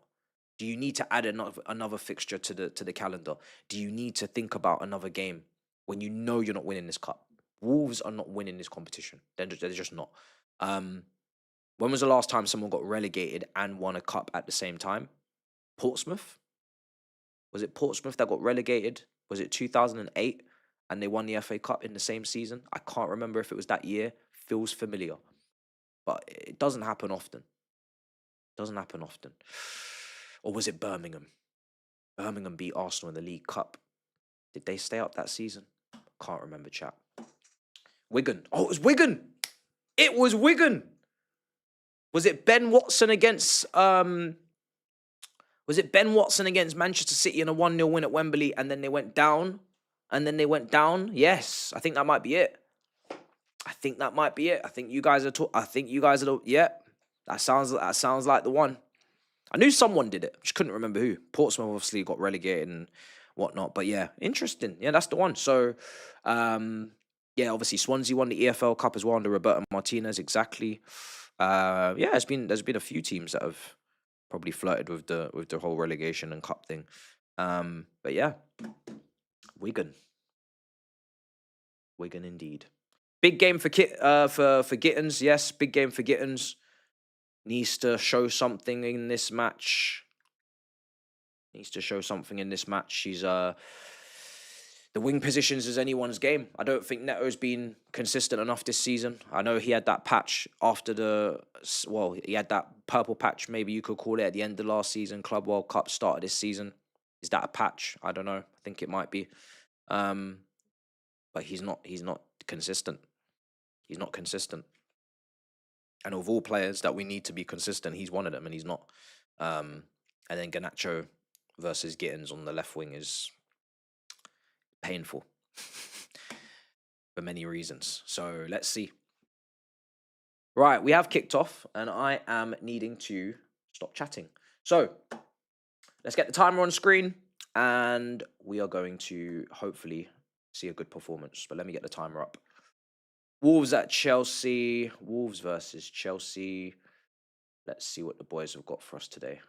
Do you need to add another fixture to the calendar? Do you need to think about another game when you know you're not winning this cup? Wolves are not winning this competition. They're just not. When was the last time someone got relegated and won a cup at the same time? Portsmouth? Was it Portsmouth that got relegated? Was it 2008 and they won the FA Cup in the same season? I can't remember if it was that year. Feels familiar, but it doesn't happen often. Doesn't happen often. Or was it Birmingham? Birmingham beat Arsenal in the League Cup. Did they stay up that season? Can't remember, chat. Wigan. Oh, it was Wigan. It was Wigan. Was it Ben Watson against Manchester City in a 1-0 win at Wembley and then they went down? Yes, I think that might be it. I think you guys are yeah. That sounds like the one. I knew someone did it. Just couldn't remember who. Portsmouth obviously got relegated and whatnot. But yeah, interesting. Yeah, that's the one. So yeah, obviously Swansea won the EFL Cup as well under Roberto Martinez, exactly. Yeah, there's been a few teams that have probably flirted with the whole relegation and cup thing. But yeah. Wigan indeed. Big game for Gittins, yes, big game for Gittins. Needs to show something in this match. She's the wing positions is anyone's game. I don't think Neto's been consistent enough this season. I know he had that patch after he had that purple patch, maybe you could call it, at the end of last season. Club World Cup started this season. Is that a patch? I don't know. I think it might be. But he's not consistent. He's not consistent. And of all players that we need to be consistent, he's one of them, and he's not. And then Garnacho versus Gittins on the left wing is painful for many reasons. So let's see. Right, we have kicked off, and I am needing to stop chatting. So let's get the timer on screen, and we are going to hopefully see a good performance. But let me get the timer up. Wolves at Chelsea. Wolves versus Chelsea. Let's see what the boys have got for us today.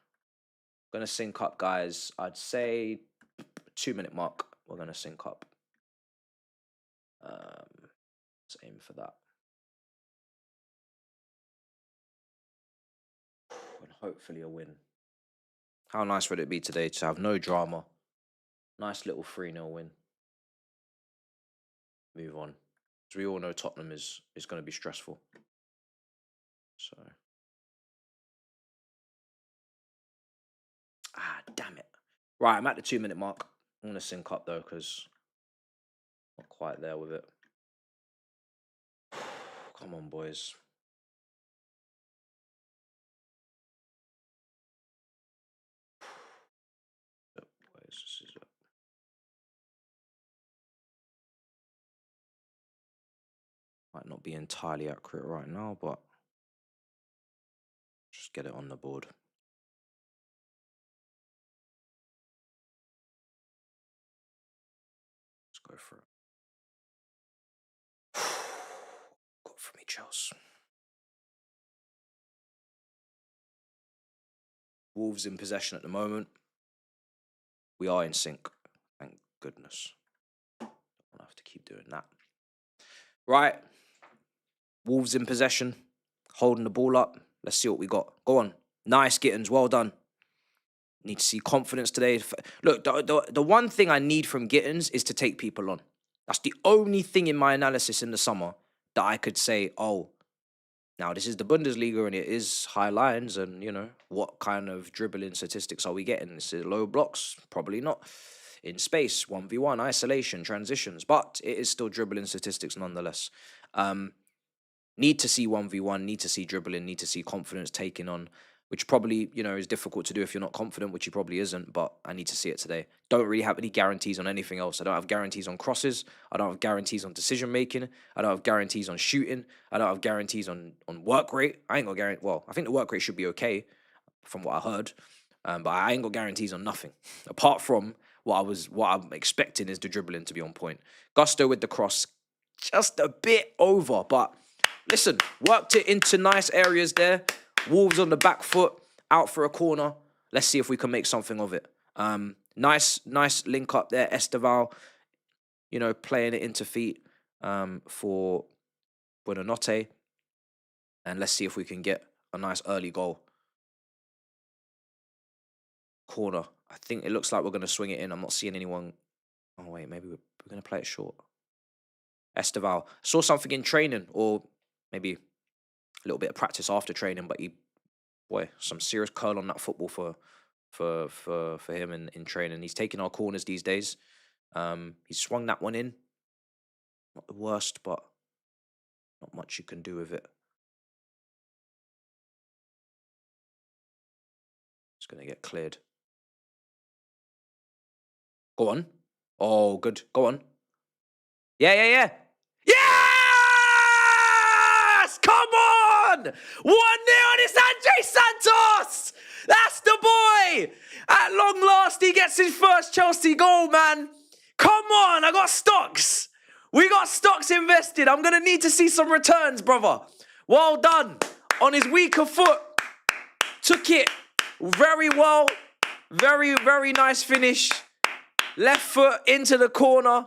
Going to sync up, guys. I'd say 2-minute mark. We're going to sync up. Let's aim for that. And hopefully a win. How nice would it be today to have no drama? Nice little 3-0 win. Move on. As we all know, Tottenham is going to be stressful. So. Damn it. Right, I'm at the 2-minute mark. I'm going to sync up, though, because I'm not quite there with it. Come on, boys. Might not be entirely accurate right now, but just get it on the board. Let's go for it. Got for me, Chelsea. Wolves in possession at the moment. We are in sync. Thank goodness. Don't have to keep doing that. Right. Wolves in possession. Holding the ball up. Let's see what we got. Go on. Nice, Gittins. Well done. Need to see confidence today. Look, the one thing I need from Gittins is to take people on. That's the only thing in my analysis in the summer that I could say, oh, now this is the Bundesliga and it is high lines and, what kind of dribbling statistics are we getting? Is it low blocks? Probably not. In space, 1v1, isolation, transitions, but it is still dribbling statistics nonetheless. Need to see 1v1, need to see dribbling, need to see confidence taking on, which probably, is difficult to do if you're not confident, which he probably isn't, but I need to see it today. Don't really have any guarantees on anything else. I don't have guarantees on crosses. I don't have guarantees on decision-making. I don't have guarantees on shooting. I don't have guarantees on work rate. I ain't got guarantee. Well, I think the work rate should be okay from what I heard, but I ain't got guarantees on nothing. Apart from what I'm expecting is the dribbling to be on point. Gusto with the cross, just a bit over, but listen, worked it into nice areas there. Wolves on the back foot, out for a corner. Let's see if we can make something of it. Nice link up there. Esteval, you know, playing it into feet for Buonanotte. And let's see if we can get a nice early goal. Corner. I think it looks like we're going to swing it in. I'm not seeing anyone. Oh, wait, maybe we're going to play it short. Esteval. Saw something in training, or maybe a little bit of practice after training, but some serious curl on that football for him in training. He's taking our corners these days. He's swung that one in. Not the worst, but not much you can do with it. It's going to get cleared. Go on. Oh, good. Go on. Yeah. Yes! Come on! 1-0, it's Andre Santos! That's the boy! At long last, he gets his first Chelsea goal, man. Come on, I got stocks. We got stocks invested. I'm going to need to see some returns, brother. Well done. On his weaker foot. Took it very well. Very, very nice finish. Left foot into the corner.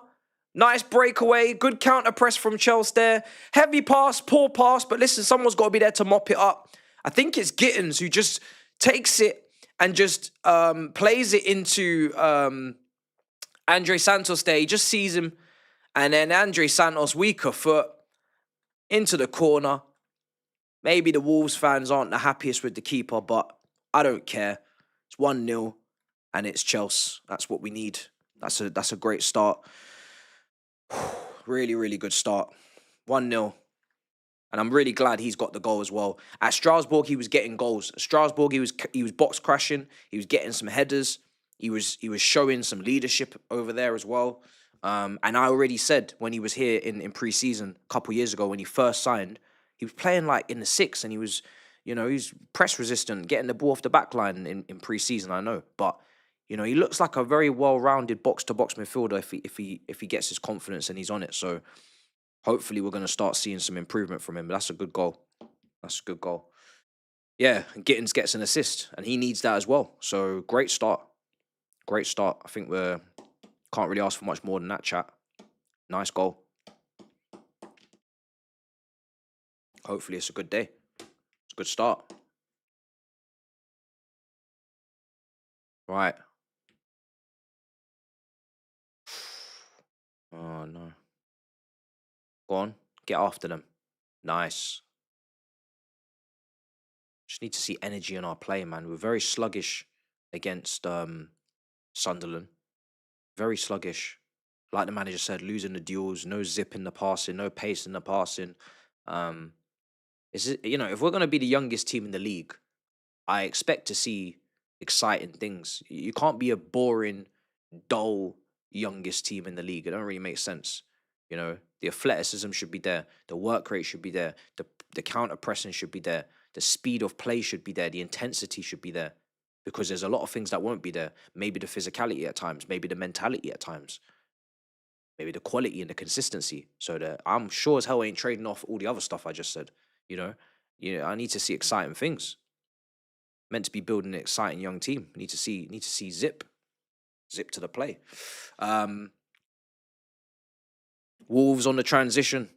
Nice breakaway. Good counter press from Chelsea there. Heavy pass, poor pass. But listen, someone's got to be there to mop it up. I think it's Gittins who just takes it and just plays it into Andre Santos there. He just sees him. And then Andre Santos, weaker foot, into the corner. Maybe the Wolves fans aren't the happiest with the keeper, but I don't care. It's 1-0 and it's Chelsea. That's what we need. That's a great start. Really, really good start. 1-0. And I'm really glad he's got the goal as well. At Strasbourg, he was getting goals. At Strasbourg, he was box crashing. He was getting some headers. He was showing some leadership over there as well. And I already said when he was here in pre-season a couple years ago when he first signed, he was playing like in the six and he was, you know, he's press resistant, getting the ball off the back line in pre-season, I know. But, you know, he looks like a very well-rounded box-to-box midfielder if he gets his confidence and he's on it. So hopefully we're going to start seeing some improvement from him. But that's a good goal. That's a good goal. Yeah, Gittins gets an assist and he needs that as well. So great start. Great start. I think we can't really ask for much more than that, chat. Nice goal. Hopefully it's a good day. It's a good start. Right. Oh, no. Go on. Get after them. Nice. Just need to see energy in our play, man. We're very sluggish against Sunderland. Very sluggish. Like the manager said, losing the duels, no zip in the passing, no pace in the passing. You know, if we're going to be the youngest team in the league, I expect to see exciting things. You can't be a boring, dull, youngest team in the league. It don't really make sense. You know, the athleticism should be there. The work rate should be there. The counter pressing should be there. The speed of play should be there. The intensity should be there. Because there's a lot of things that won't be there. Maybe the physicality at times. Maybe the mentality at times. Maybe the quality and the consistency. So that I'm sure as hell ain't trading off all the other stuff I just said. You know, I need to see exciting things. Meant to be building an exciting young team. Need to see zip to the play. Wolves on the transition.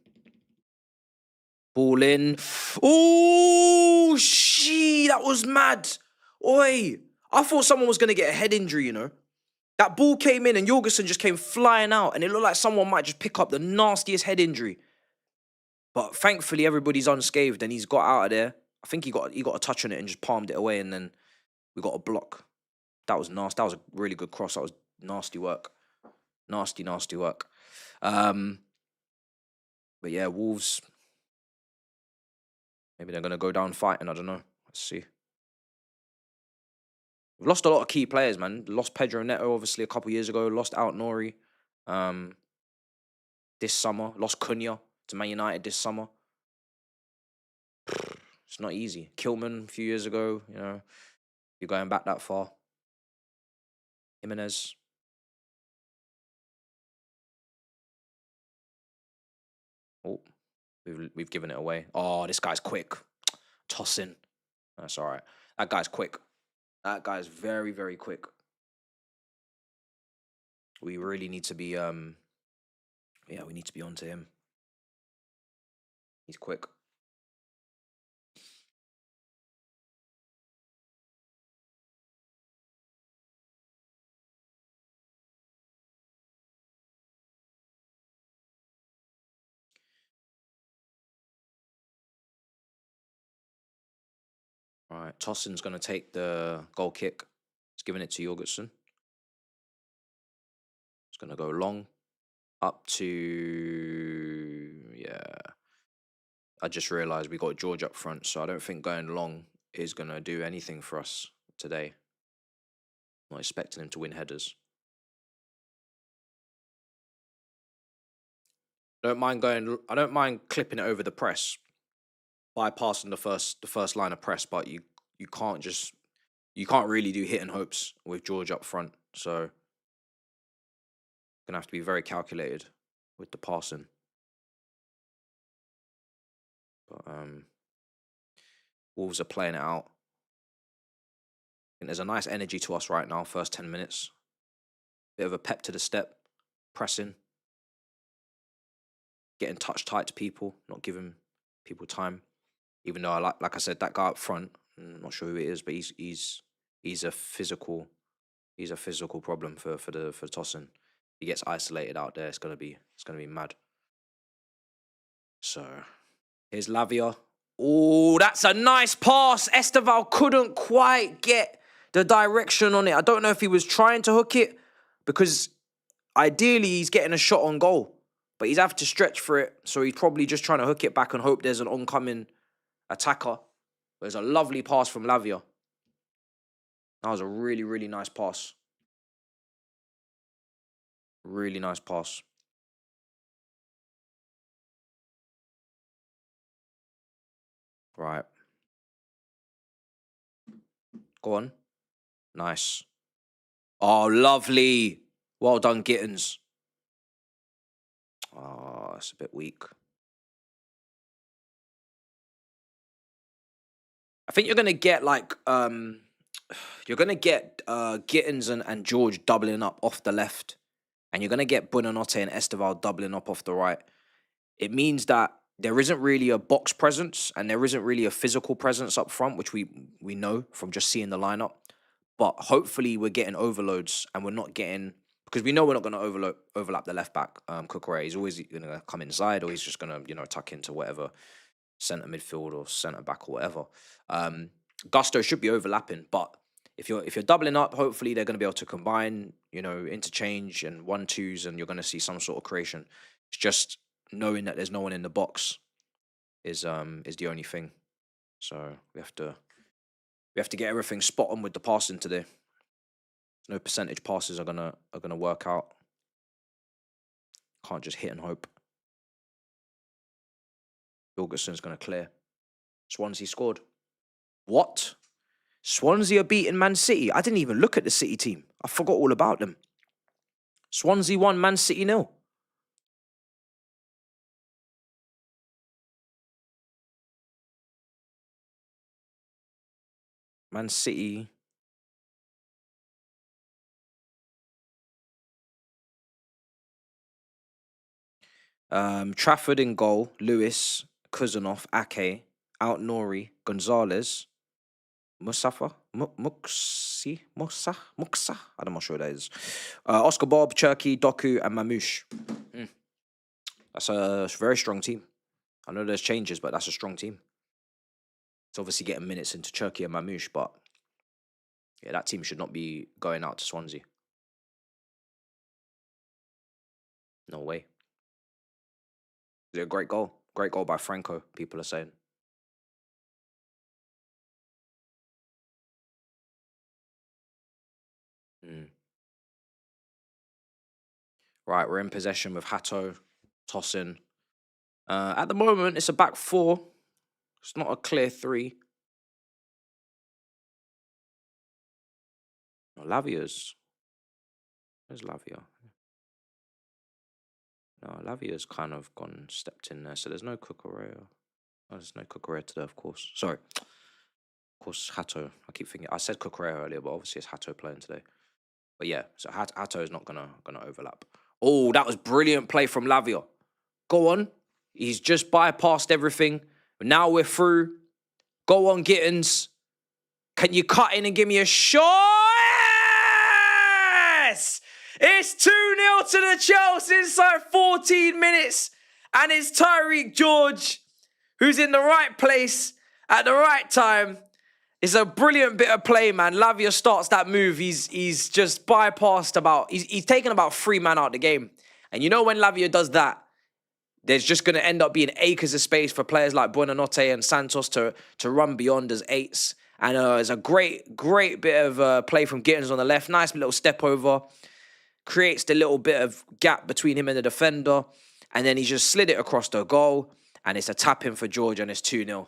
Ball in. Oh, that was mad. Oi, I thought someone was going to get a head injury, you know. That ball came in and Jorgensen just came flying out and it looked like someone might just pick up the nastiest head injury. But thankfully, everybody's unscathed and he's got out of there. I think he got a touch on it and just palmed it away and then we got a block. That was nasty. That was a really good cross. That was nasty work. Nasty work. But yeah, Wolves. Maybe they're going to go down fighting. I don't know. Let's see. We've lost a lot of key players, man. Lost Pedro Neto, obviously, a couple years ago. Lost Out Nori this summer. Lost Cunha to Man United this summer. It's not easy. Kilman a few years ago, you know. You're going back that far. Jimenez. Oh, we've given it away. Oh, this guy's quick. Tossing. That's all right. That guy's quick. That guy's very, very quick. We really need to be yeah, we need to be onto him. He's quick. All right, Tosson's going to take the goal kick. He's giving it to Jorgensen. It's going to go long up to, yeah. I just realised we got George up front, so I don't think going long is going to do anything for us today. Not expecting him to win headers. I don't mind clipping it over the press, bypassing the first line of press, but you can't really do hit and hopes with George up front. So gonna have to be very calculated with the passing. But Wolves are playing it out. And there's a nice energy to us right now, first 10 minutes. Bit of a pep to the step, pressing, getting touch tight to people, not giving people time. Even though like I said, that guy up front, I'm not sure who it is, but he's a physical problem for Tosin. He gets isolated out there, it's gonna be mad. So here's Lavia. Oh, that's a nice pass. Esteval couldn't quite get the direction on it. I don't know if he was trying to hook it, because ideally he's getting a shot on goal, but he's having to stretch for it. So he's probably just trying to hook it back and hope there's an oncoming attacker. There's a lovely pass from Lavia. That was a really, really nice pass. Really nice pass. Right. Go on. Nice. Oh, lovely. Well done, Gittins. Oh, it's a bit weak. I think you're going to get like, you're going to get Gittins and George doubling up off the left. And you're going to get Buonanotte and Esteval doubling up off the right. It means that there isn't really a box presence and there isn't really a physical presence up front, which we know from just seeing the lineup. But hopefully we're getting overloads and we're not getting, because we know we're not going to overlap the left back. Cucurella, he's always going to come inside, or he's just going to, tuck into whatever centre midfield or centre back or whatever. Gusto should be overlapping, but if you're doubling up, hopefully they're going to be able to combine, interchange and 1-2s, and you're going to see some sort of creation. It's just knowing that there's no one in the box is the only thing. So we have to get everything spot on with the passing today. No percentage passes are gonna work out. Can't just hit and hope. Jorgensen's gonna clear. Swansea scored. What? Swansea are beating Man City. I didn't even look at the City team. I forgot all about them. Swansea 1, Man City 0. Man City. Trafford in goal. Lewis, Kuzanov, Ake, Out Nori, Gonzalez, Musafa, Muksa. I'm not sure what that is. Oscar Bob, Cherky, Doku, and Mamouche. That's a very strong team. I know there's changes, but that's a strong team. It's obviously getting minutes into Cherky and Mamouche, but yeah, that team should not be going out to Swansea. No way. It's a great goal. Great goal by Franco, people are saying. Right, we're in possession with Hato, tossing. At the moment, it's a back four. It's not a clear three. No, Lavia's. Where's Lavia? No, Lavia's kind of stepped in there. So there's no Cucurella. Oh, there's no Cucurella today, of course. Sorry. Of course, Hato. I keep thinking I said Cucurella earlier, but obviously it's Hato playing today. But yeah, so Hato is not gonna overlap. Oh, that was brilliant play from Lavia. Go on. He's just bypassed everything. Now we're through. Go on, Gittins. Can you cut in and give me a shot? Yes! It's 2-0 to the Chelsea inside 14 minutes. And it's Tyreek George who's in the right place at the right time. It's a brilliant bit of play, man. Lavia starts that move. He's just bypassed he's taken about 3 men out of the game. And you know when Lavia does that, there's just going to end up being acres of space for players like Buonanotte and Santos to run beyond as eights. And it's a great bit of play from Gittins on the left. Nice little step over. Creates the little bit of gap between him and the defender. And then he just slid it across the goal. And it's a tap-in for George, and it's 2-0.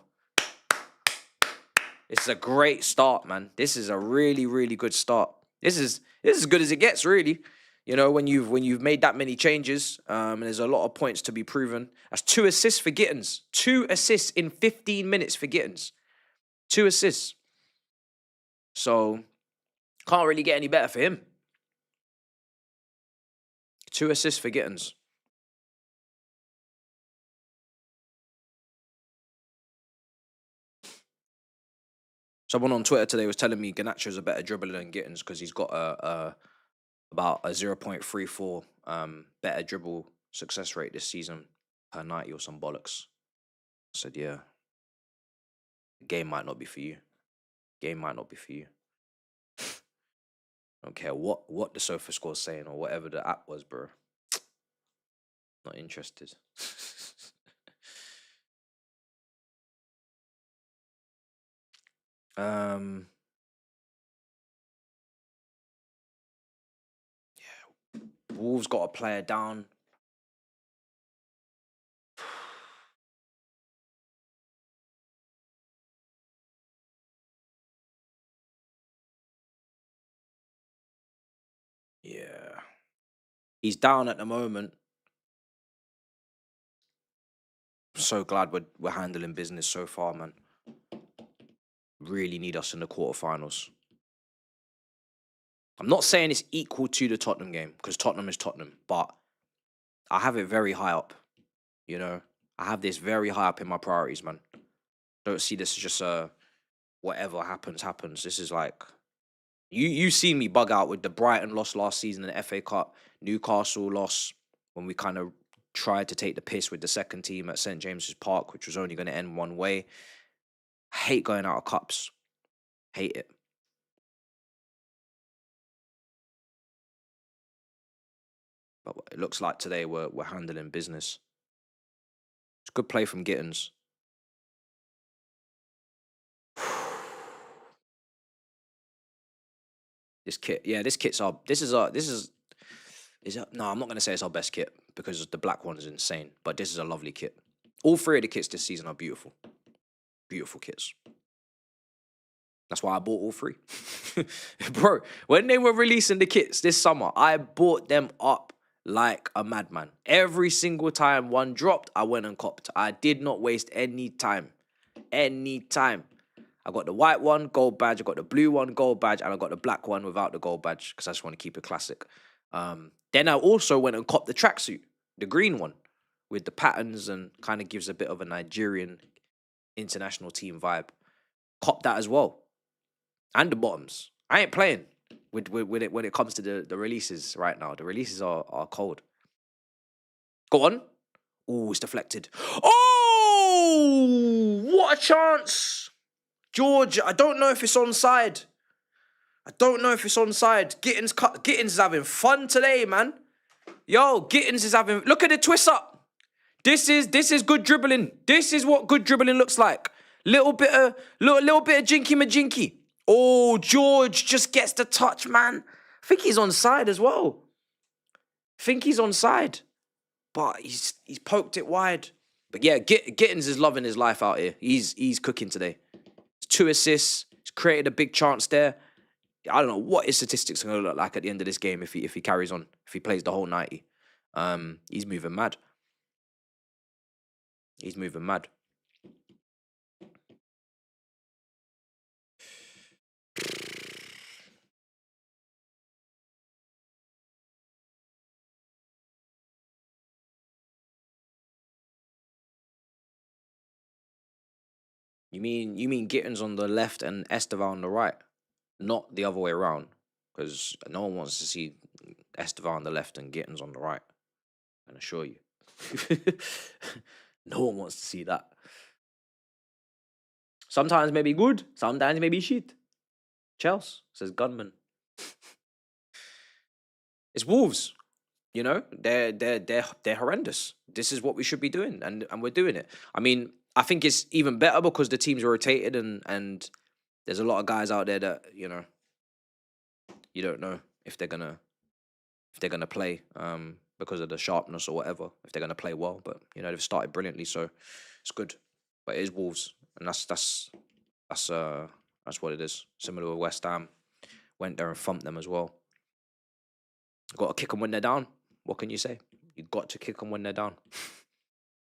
This is a great start, man. This is a really, really good start. This is as good as it gets, really. You know, when you've made that many changes, and there's a lot of points to be proven. That's 2 assists for Gittins. 2 assists in 15 minutes for Gittins. 2 assists. So, can't really get any better for him. 2 assists for Gittins. Someone on Twitter today was telling me Garnacho's a better dribbler than Gittins because he's got about a 0.34 better dribble success rate this season per 90 or some bollocks. I said, yeah. The game might not be for you. Game might not be for you. I don't care what the Sofa Score's saying or whatever the app was, bro. Not interested. Yeah. Wolves got a player down. Yeah. He's down at the moment. I'm so glad we're handling business so far, man. Really need us in the quarterfinals. I'm not saying it's equal to the Tottenham game, because Tottenham is Tottenham, but I have it very high up, you know? I have this very high up in my priorities, man. Don't see this as just whatever happens. This is like, you see me bug out with the Brighton loss last season in the FA Cup, Newcastle loss, when we kind of tried to take the piss with the second team at St. James's Park, which was only going to end one way. I hate going out of cups. Hate it. But it looks like today we're handling business. It's good play from Gittins. This kit, yeah, this kit's no, I'm not gonna say it's our best kit because the black one is insane. But this is a lovely kit. All 3 of the kits this season are beautiful. Beautiful kits. That's why I bought all 3. Bro, when they were releasing the kits this summer, I bought them up like a madman. Every single time one dropped, I went and copped. I did not waste any time. Any time. I got the white one, gold badge. I got the blue one, gold badge. And I got the black one without the gold badge because I just want to keep it classic. Then I also went and copped the tracksuit, the green one, with the patterns and kind of gives a bit of a Nigerian international team vibe. Copped that as well. And the bottoms. I ain't playing with it when it comes to the releases right now. The releases are cold. Go on. Oh, it's deflected. Oh, what a chance. George, I don't know if it's onside. Gittins is having fun today, man. Yo, Gittins is having... Look at the twist up. This is good dribbling. This is what good dribbling looks like. Little bit of jinky majinky. Oh, George just gets the touch, man. I think he's onside as well. But he's poked it wide. But yeah, Gittins is loving his life out here. He's cooking today. 2 assists. He's created a big chance there. I don't know what his statistics are going to look like at the end of this game if he carries on, if he plays the whole 90. He's moving mad. He's moving mad. You mean Gittins on the left and Esteval on the right, not the other way around? Because no one wants to see Esteval on the left and Gittins on the right. I can assure you, no one wants to see that. Sometimes maybe good, sometimes maybe shit. Chelsea says Gunman. It's Wolves. You know, they're horrendous. This is what we should be doing, and we're doing it. I mean, I think it's even better because the teams are rotated, and there's a lot of guys out there that, you know, you don't know if they're gonna play because of the sharpness or whatever, if they're gonna play well. But you know, they've started brilliantly, so it's good. But it is Wolves, and that's what it is. Similar with West Ham, went there and thumped them as well. Got to kick them when they're down. What can you say? You got to kick them when they're down.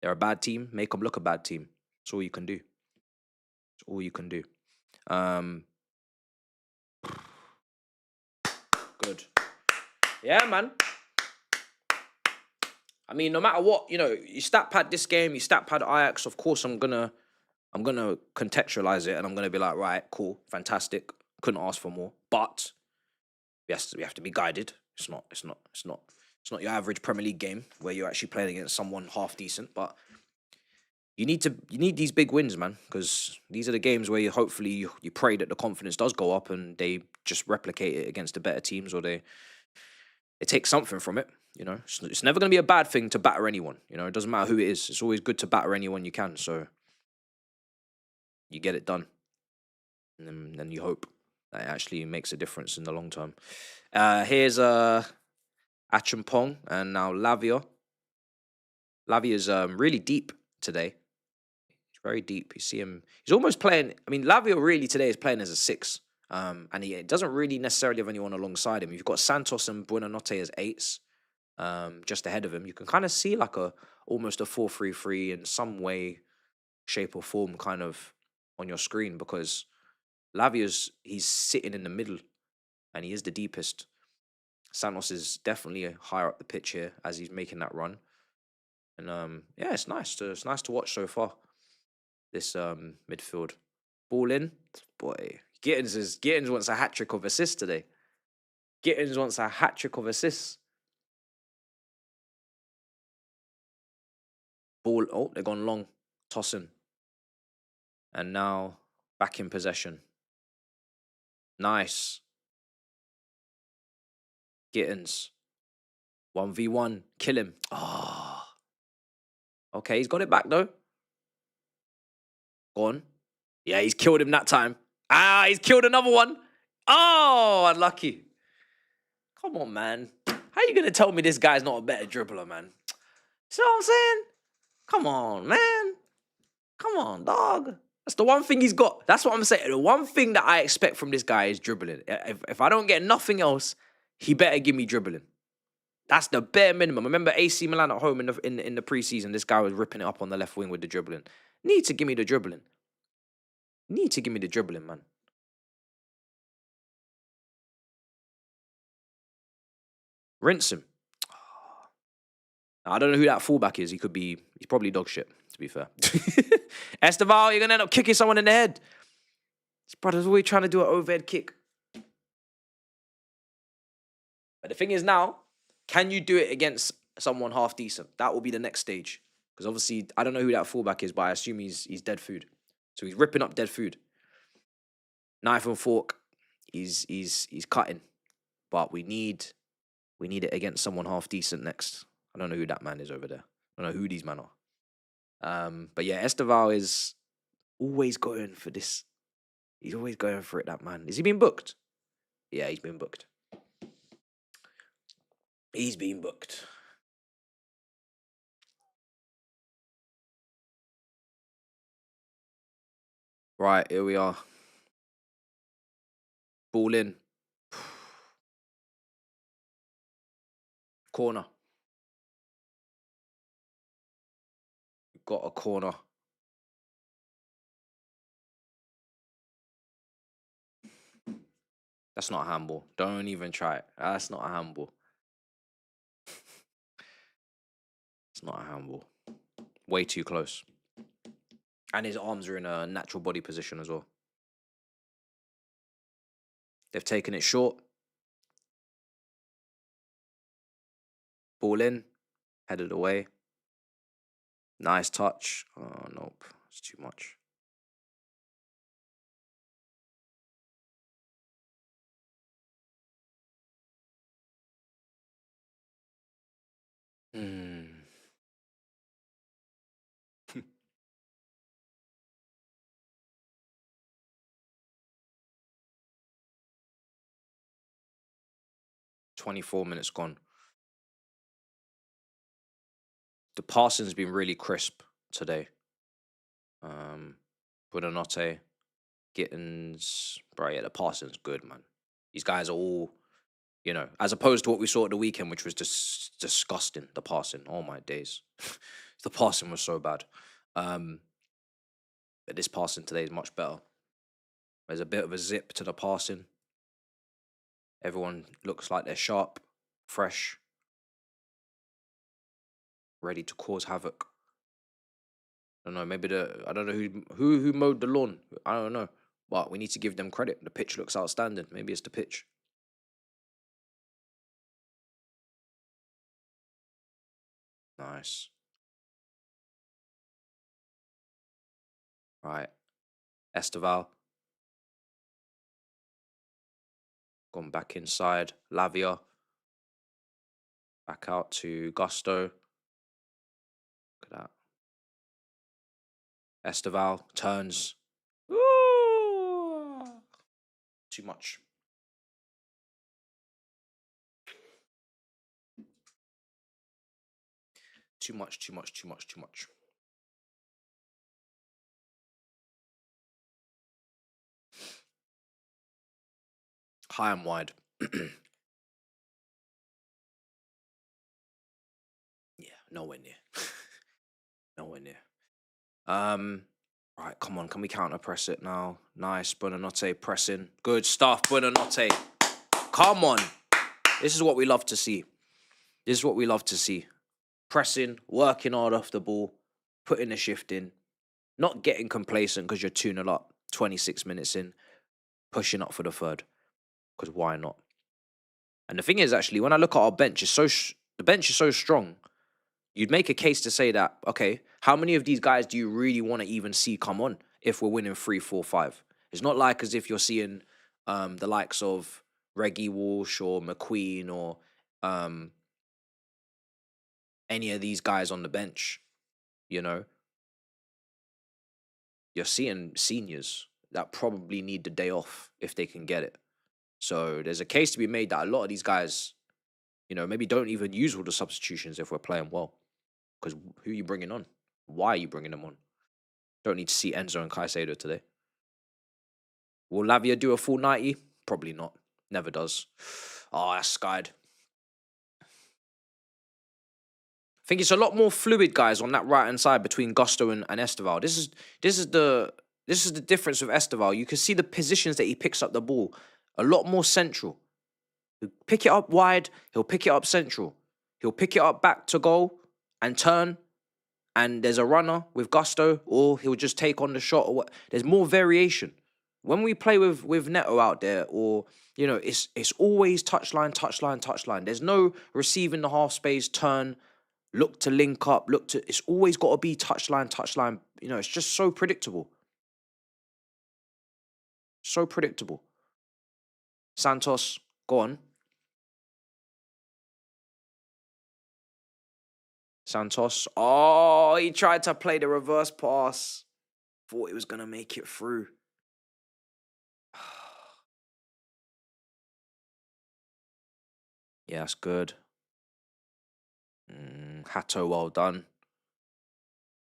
They're a bad team. Make them look a bad team. That's all you can do. That's all you can do. Good. Yeah, man. I mean, no matter what, you know, you stat pad this game, you stat pad Ajax. Of course, I'm gonna contextualize it, and I'm gonna be like, right, cool, fantastic. Couldn't ask for more, but yes, we have to be guided. It's not your average Premier League game where you're actually playing against someone half decent, but you need these big wins, man, because these are the games where you pray that the confidence does go up and they just replicate it against the better teams, or they take something from it. You know, it's never going to be a bad thing to batter anyone. You know, it doesn't matter who it is. It's always good to batter anyone you can. So you get it done, and then you hope that it actually makes a difference in the long term. Here's Achampong and now Lavia. Lavia's really deep today. He's very deep. You see him. He's almost playing. I mean, Lavia really today is playing as a 6. And he doesn't really necessarily have anyone alongside him. You've got Santos and Buonanotte as 8s, just ahead of him. You can kind of see like almost a 4-3-3 in some way, shape or form kind of on your screen, because he's sitting in the middle and he is the deepest. Santos is definitely higher up the pitch here as he's making that run. And yeah, it's nice to watch so far, this midfield. Ball in. Boy, Gittins wants a hat-trick of assists today. Gittins wants a hat-trick of assists. Ball, oh, they've gone long. Tossing. And now back in possession. Nice. Gittins. 1v1. Kill him. Oh. Okay, he's got it back though. Gone. Yeah, he's killed him that time. He's killed another one. Oh, unlucky. Come on, man. How you going to tell me this guy's not a better dribbler, man? See what I'm saying? Come on, man. Come on, dog. That's the one thing he's got. That's what I'm saying. The one thing that I expect from this guy is dribbling. If I don't get nothing else, he better give me dribbling. That's the bare minimum. Remember AC Milan at home in the preseason, this guy was ripping it up on the left wing with the dribbling. Need to give me the dribbling. Need to give me the dribbling, man. Rinse him. I don't know who that fullback is. He's probably dog shit, to be fair. Esteval, you're going to end up kicking someone in the head. This brother's always trying to do an overhead kick. But the thing is now, can you do it against someone half decent? That will be the next stage. Because obviously, I don't know who that fullback is, but I assume he's dead food. So he's ripping up dead food. Knife and fork, he's cutting. But we need it against someone half decent next. I don't know who that man is over there. I don't know who these men are. But yeah, Esteval is always going for this. He's always going for it, that man. Is he being booked? Yeah, he's been booked. He's been booked. Right, here we are. Ball in. Corner. got a corner. That's not a handball. Don't even try it. That's not a handball. It's not a handball. Way too close. And his arms are in a natural body position as well. They've taken it short. Ball in. Headed away. Nice touch. Oh, nope. It's too much. Hmm. 24 minutes gone. The passing's been really crisp today. Buonanotte, Gittins, bro, yeah, the passing's good, man. These guys are all, you know, as opposed to what we saw at the weekend, which was just disgusting, the passing. Oh, my days. The passing was so bad. But this passing today is much better. There's a bit of a zip to the passing. Everyone looks like they're sharp, fresh, ready to cause havoc. I don't know, maybe I don't know who mowed the lawn. I don't know. But we need to give them credit. The pitch looks outstanding. Maybe it's the pitch. Nice. Right. Esteval. Gone back inside. Lavia. Back out to Gusto. Look at that. Esteval turns. Ooh. Too much. Too much, too much, too much, too much. High and wide. Yeah, nowhere near. Nowhere near. Right, come on, can we counter press it now? Nice, Buonanotte pressing. Good stuff, Buonanotte. Come on. This is what we love to see. This is what we love to see. Pressing, working hard off the ball, putting the shift in, not getting complacent because you're 2-0 up, 26 minutes in, pushing up for the third. Because why not? And the thing is, actually, when I look at our bench, the bench is so strong. You'd make a case to say that, okay, how many of these guys do you really want to even see come on if we're winning 3-4-5? It's not like as if you're seeing the likes of Reggie Walsh or McQueen or any of these guys on the bench, you know. You're seeing seniors that probably need the day off if they can get it. So there's a case to be made that a lot of these guys, you know, maybe don't even use all the substitutions if we're playing well. Because who are you bringing on? Why are you bringing them on? Don't need to see Enzo and Caicedo today. Will Lavia do a full 90? Probably not. Never does. Oh, that's skied. I think it's a lot more fluid, guys, on that right-hand side between Gusto and Esteval. This is the difference with Esteval. You can see the positions that he picks up the ball. A lot more central. He'll pick it up wide. He'll pick it up central. He'll pick it up back to goal and turn. And there's a runner with Gusto, or he'll just take on the shot. Or what. There's more variation. When we play with Neto out there, or, you know, it's always touchline, touchline, touchline. There's no receiving the half space, turn, look to link up, it's always got to be touchline, touchline. You know, it's just so predictable. So predictable. Santos, go on. Santos. Oh, he tried to play the reverse pass. Thought he was going to make it through. Yeah, that's good. Hato, well done.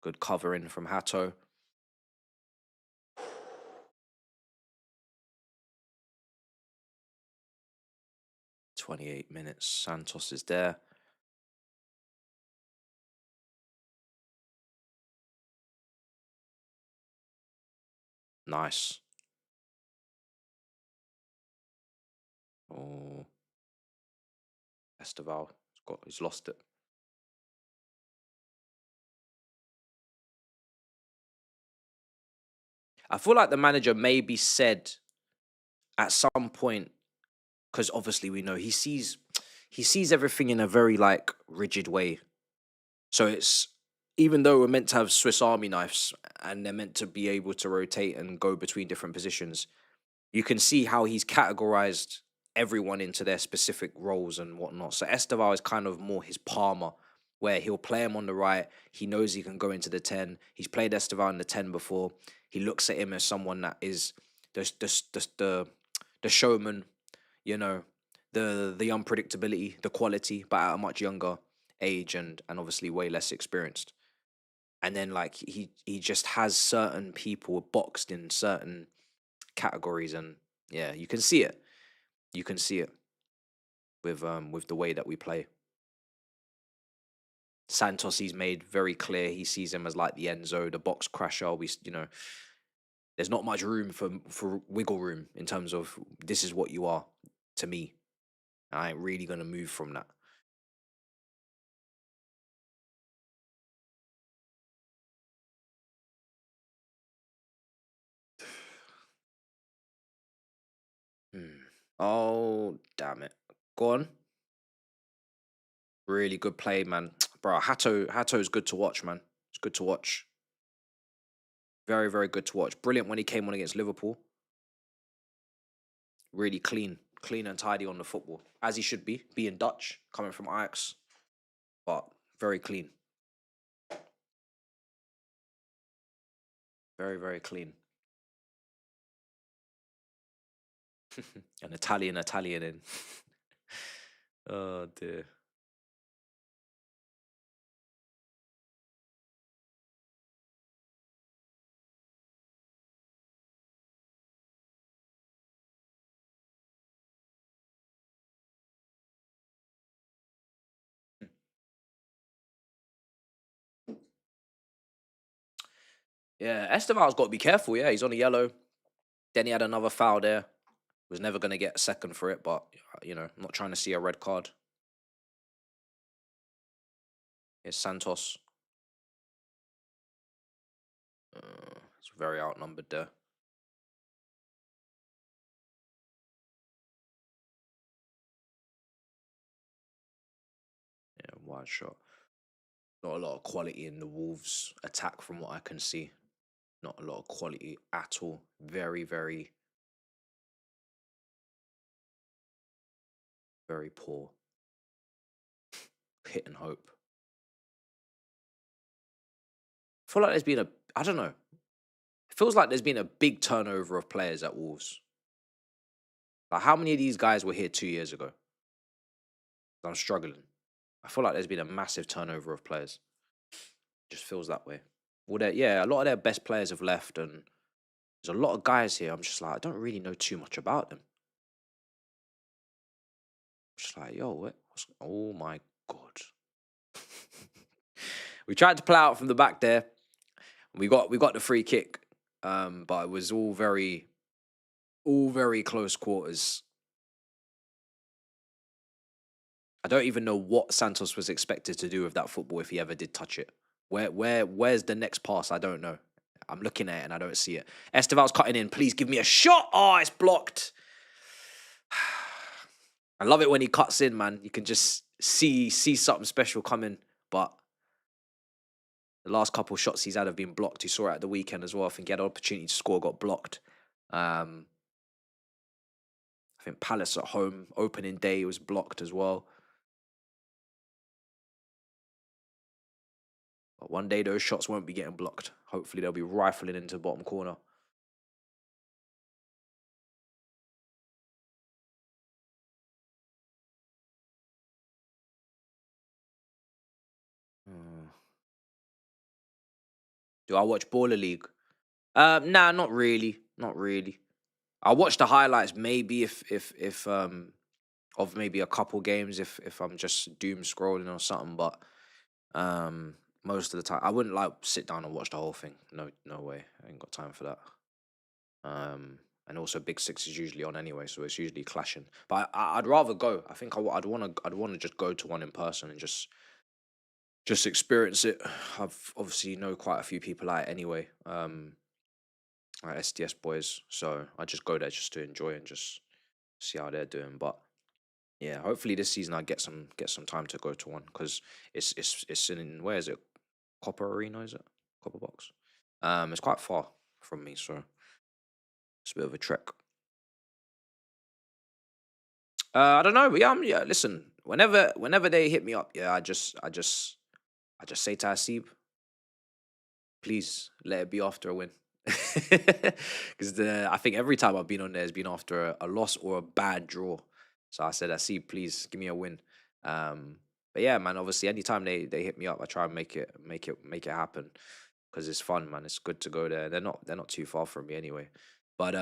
Good covering from Hato. "28 minutes. Santos is there. Nice. Oh, Esteval. He's lost it. I feel like the manager maybe said at some point, because obviously we know he sees everything in a very like rigid way. So it's, even though we're meant to have Swiss Army knives and they're meant to be able to rotate and go between different positions, you can see how he's categorized everyone into their specific roles and whatnot. So Esteval is kind of more his Palmer, where he'll play him on the right. He knows he can go into the 10. He's played Esteval in the 10 before. He looks at him as someone that is the showman, you know, the unpredictability, the quality, but at a much younger age and obviously way less experienced. And then like he just has certain people boxed in certain categories, and yeah, you can see it. You can see it with the way that we play. Santos, he's made very clear he sees him as like the Enzo, the box crasher. There's not much room for wiggle room in terms of this is what you are to me. I ain't really gonna move from that. Hmm. Oh damn it! Go on. Really good play, man. Bro, Hato's good to watch, man. It's good to watch. Very, very good to watch. Brilliant when he came on against Liverpool. Really clean and tidy on the football, as he should be, being Dutch, coming from Ajax, but very clean. Very, very clean. An Italian in. Oh dear. Yeah, Esteval's got to be careful. Yeah, he's on a yellow. Then he had another foul there. Was never going to get a second for it, but I'm not trying to see a red card. It's Santos. It's very outnumbered there. Yeah, wide shot. Not a lot of quality in the Wolves attack from what I can see. Not a lot of quality at all. Very, very, very poor. Hit and hope. I feel like there's been I don't know. It feels like there's been a big turnover of players at Wolves. Like, how many of these guys were here 2 years ago? I'm struggling. I feel like there's been a massive turnover of players. Just feels that way. Well, yeah, a lot of their best players have left, and there's a lot of guys here. I'm just like, I don't really know too much about them. Just like, yo, oh my god. We tried to play out from the back there. We got the free kick, but it was all very close quarters. I don't even know what Santos was expected to do with that football if he ever did touch it. Where's the next pass? I don't know. I'm looking at it and I don't see it. Esteval's cutting in. Please give me a shot. Oh, it's blocked. I love it when he cuts in, man. You can just see something special coming. But the last couple shots he's had have been blocked. You saw it at the weekend as well. I think he had an opportunity to score, got blocked. I think Palace at home, opening day, was blocked as well. But one day those shots won't be getting blocked. Hopefully they'll be rifling into the bottom corner. Do I watch Baller League? Nah, not really. Not really. I watch the highlights maybe if of maybe a couple games if I'm just doom scrolling or something, but most of the time I wouldn't like sit down and watch the whole thing. No way. I ain't got time for that. And also Big Six is usually on anyway, so it's usually clashing. But I'd rather go. I think I'd want to just go to one in person and just experience it. I've obviously know quite a few people at it anyway, like SDS boys, so I just go there just to enjoy and just see how they're doing. But yeah, hopefully this season I get some time to go to one because it's in, where is it? Copper Arena, is it? Copper Box. It's quite far from me, so it's a bit of a trek. I don't know, but yeah. Listen, whenever they hit me up, yeah, I just say to Asib, please let it be after a win, because I think every time I've been on there has been after a loss or a bad draw. So I said, Asib, please give me a win. But yeah, man. Obviously, anytime they hit me up, I try and make it happen because it's fun, man. It's good to go there. They're not too far from me anyway. But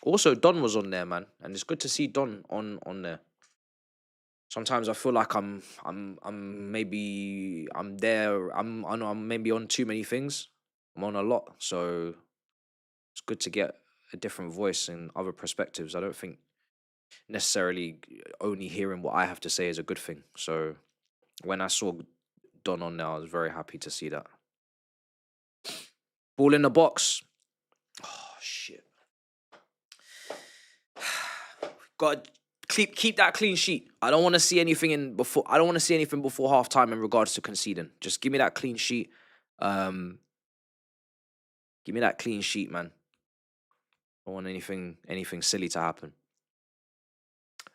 also Don was on there, man, and it's good to see Don on there. Sometimes I feel like I'm maybe I'm there. I'm maybe on too many things. I'm on a lot, so it's good to get a different voice and other perspectives. I don't think necessarily only hearing what I have to say is a good thing. So when I saw Don on there, I was very happy to see that. Ball in the box. Oh shit! Got keep that clean sheet. I don't want to see anything in before. I don't want to see anything before half time in regards to conceding. Just give me that clean sheet. Um, Give me that clean sheet, man. I don't want anything silly to happen.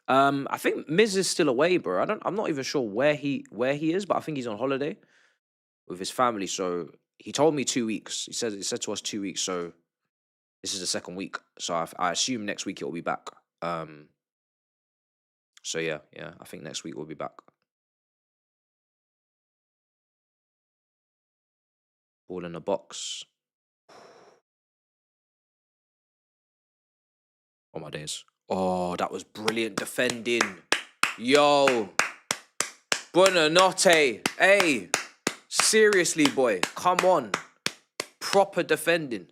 I think Miz is still away, bro. I'm not even sure where he is, but I think he's on holiday with his family. So he told me 2 weeks. He said to us 2 weeks. So this is the second week. So I assume next week it will be back. So yeah, I think next week we'll be back. Ball in the box. Oh my days. Oh, that was brilliant defending. Yo, Buonanotte. Hey, seriously, boy. Come on. Proper defending.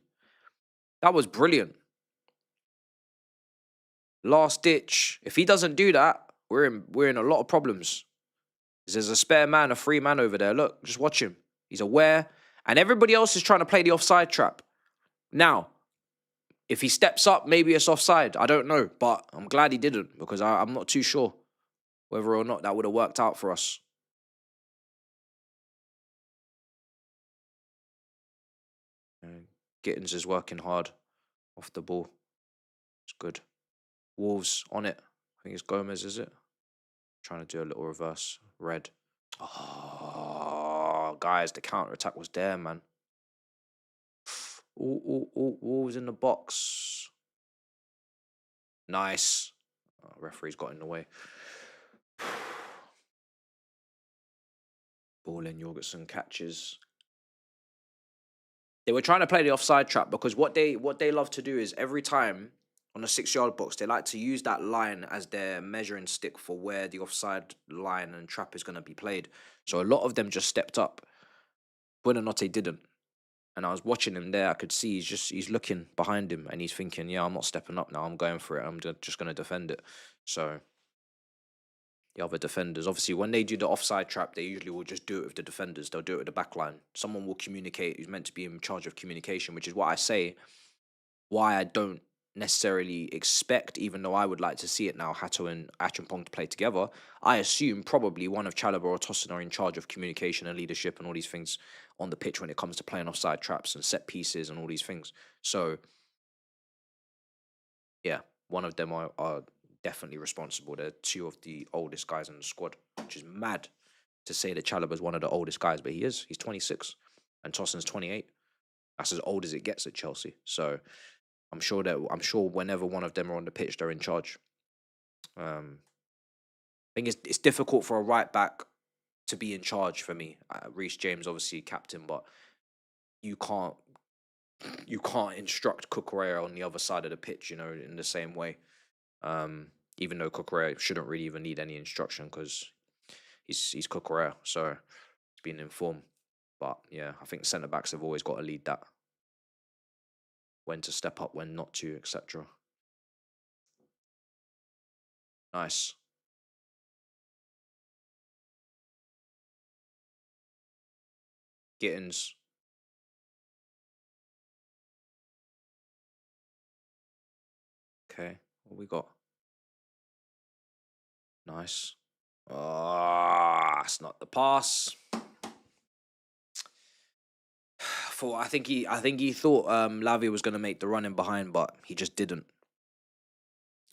That was brilliant. Last ditch. If he doesn't do that, we're in a lot of problems. There's a spare man, a free man over there. Look, just watch him. He's aware. And everybody else is trying to play the offside trap. Now, if he steps up, maybe it's offside. I don't know. But I'm glad he didn't because I'm not too sure whether or not that would have worked out for us. Gittins is working hard off the ball. It's good. Wolves on it. I think it's Gomez, is it? Trying to do a little reverse. Red. Oh, guys, the counter attack was there, man. Ooh, Wolves in the box. Nice. Oh, referee's got in the way. Ball in, Jorgensen catches. They were trying to play the offside trap because what they love to do is every time on a 6-yard box, they like to use that line as their measuring stick for where the offside line and trap is going to be played. So a lot of them just stepped up. Buonanotte didn't. And I was watching him there. I could see he's looking behind him and he's thinking, yeah, I'm not stepping up now. I'm going for it. I'm just going to defend it. So the other defenders, obviously, when they do the offside trap, they usually will just do it with the defenders. They'll do it with the back line. Someone will communicate who's meant to be in charge of communication, which is what I say, why I don't necessarily expect, even though I would like to see it now, Hato and Achampong to play together. I assume probably one of Chalobah or Tosin are in charge of communication and leadership and all these things on the pitch when it comes to playing offside traps and set pieces and all these things. So, yeah, one of them are definitely responsible. They're two of the oldest guys in the squad, which is mad to say that Chalobah is one of the oldest guys, but he is. He's 26 and Tosin's 28. That's as old as it gets at Chelsea. So I'm sure whenever one of them are on the pitch, they're in charge. I think it's difficult for a right back to be in charge for me. Reece James, obviously captain, but you can't instruct Cucurella on the other side of the pitch, in the same way. Even though Cucurella shouldn't really even need any instruction because he's Cucurella, so he's been informed. But yeah, I think centre backs have always got to lead that. when to step up, when not to, etc. Nice. Gittins. Okay, what we got? Nice. Ah, it's not the pass. I think he thought Lavia was going to make the run in behind, but he just didn't.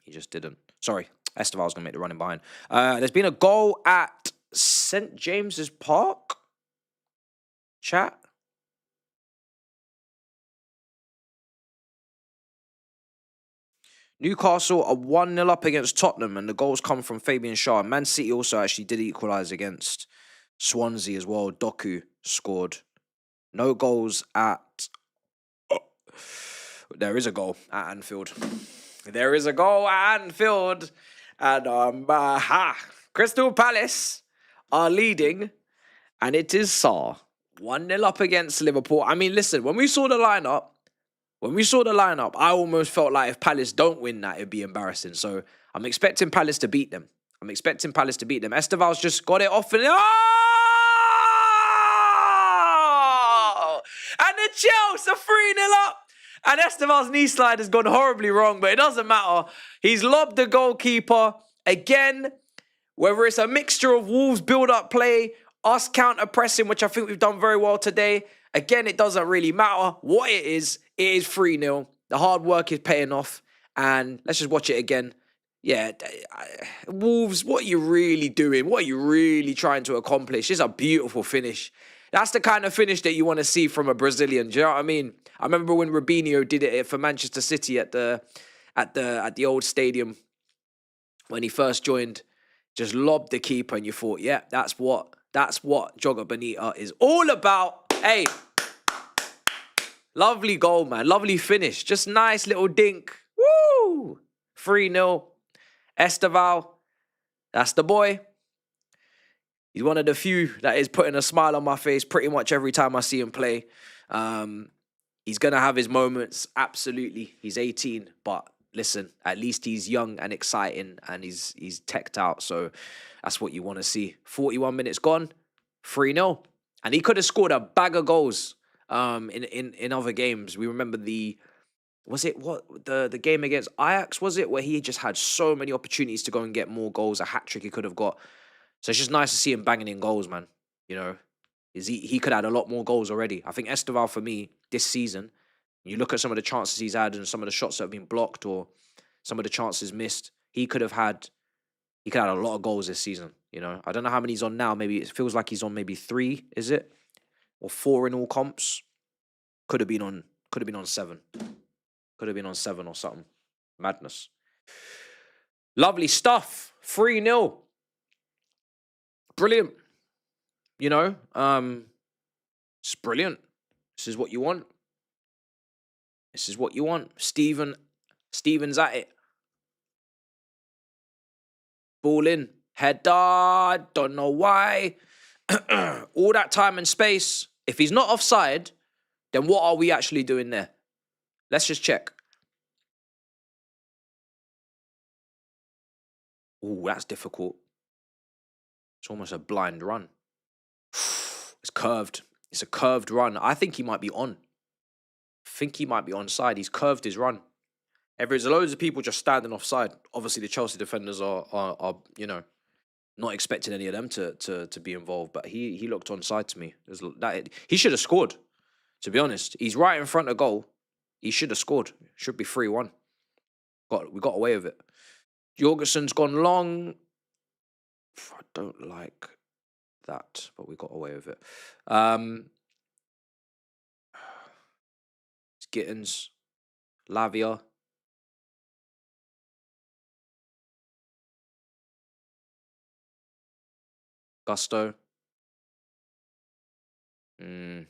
He just didn't. Sorry, Esteval was going to make the run in behind. There's been a goal at St. James's Park. Chat. Newcastle are 1-0 up against Tottenham, and the goals come from Fabian Schär. Man City also actually did equalise against Swansea as well. Doku scored. No goals at... Oh. There is a goal at Anfield. There is a goal at Anfield. And Crystal Palace are leading, and it is Sarr. 1-0 up against Liverpool. I mean, listen, when we saw the lineup, I almost felt like if Palace don't win that, it'd be embarrassing. So I'm expecting Palace to beat them. Esteval's just got it off and... Oh! And the Chelsea are 3-0 up. And Esteval's knee slide has gone horribly wrong, but it doesn't matter. He's lobbed the goalkeeper again. Whether it's a mixture of Wolves' build-up play, us counter-pressing, which I think we've done very well today. Again, it doesn't really matter what it is 3-0. The hard work is paying off. And let's just watch it again. Yeah, Wolves, what are you really doing? What are you really trying to accomplish? It's a beautiful finish. That's the kind of finish that you want to see from a Brazilian. Do you know what I mean? I remember when Robinho did it for Manchester City at the old stadium when he first joined. Just lobbed the keeper, and you thought, yeah, that's what Jogger Bonita is all about. Hey, lovely goal, man. Lovely finish. Just nice little dink. Woo! 3-0. Esteval, that's the boy. He's one of the few that is putting a smile on my face pretty much every time I see him play. He's going to have his moments, absolutely. He's 18, but listen, at least he's young and exciting and he's teched out, so that's what you want to see. 41 minutes gone, 3-0. And he could have scored a bag of goals in other games. We remember the game against Ajax, was it? Where he just had so many opportunities to go and get more goals, a hat-trick he could have got. So it's just nice to see him banging in goals, man. You know, he could add a lot more goals already. I think Esteval, for me, this season, you look at some of the chances he's had and some of the shots that have been blocked or some of the chances missed, he could add a lot of goals this season. You know, I don't know how many he's on now. Maybe it feels like he's on maybe 3, is it? Or 4 in all comps. Could have been on 7. Could have been on 7 or something. Madness. Lovely stuff. 3-0. Brilliant. You know, it's brilliant. This is what you want. Steven's at it. Ball in. Header. Don't know why. All that time and space. If he's not offside, then what are we actually doing there? Let's just check. Ooh, that's difficult. It's almost a blind run. It's curved. It's a curved run. I think he might be on. Onside. He's curved his run. There's loads of people just standing offside. Obviously, the Chelsea defenders are you know, not expecting any of them to be involved. But he looked onside to me. He should have scored. To be honest, he's right in front of goal. He should have scored. Should be 3-1. We got away with it. Jorgensen's gone long. I don't like that, but we got away with it. It's Gittins, Lavia. Gusto. Not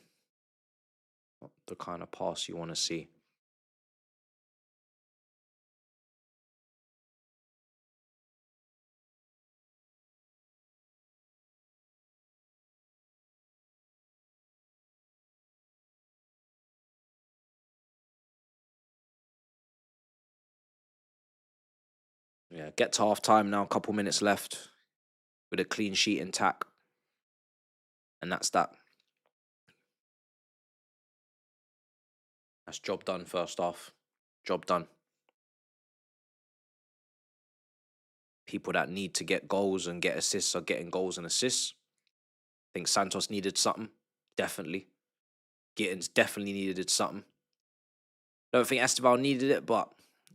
the kind of pass you want to see. Yeah, get to half time now, a couple minutes left with a clean sheet intact. And that's that. That's job done first half. Job done. People that need to get goals and get assists are getting goals and assists. I think Santos needed something. Definitely. Gittins definitely needed something. Don't think Esteval needed it, but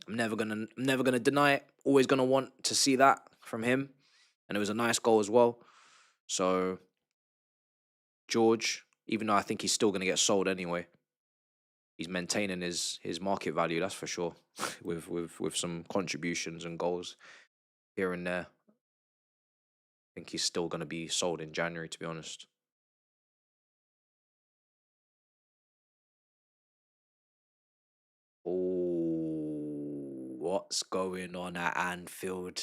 I'm never gonna deny it. Always gonna want to see that from him. And it was a nice goal as well. So George, even though I think he's still gonna get sold anyway, he's maintaining his market value, that's for sure. with some contributions and goals here and there. I think he's still gonna be sold in January, to be honest. Oh, what's going on at Anfield?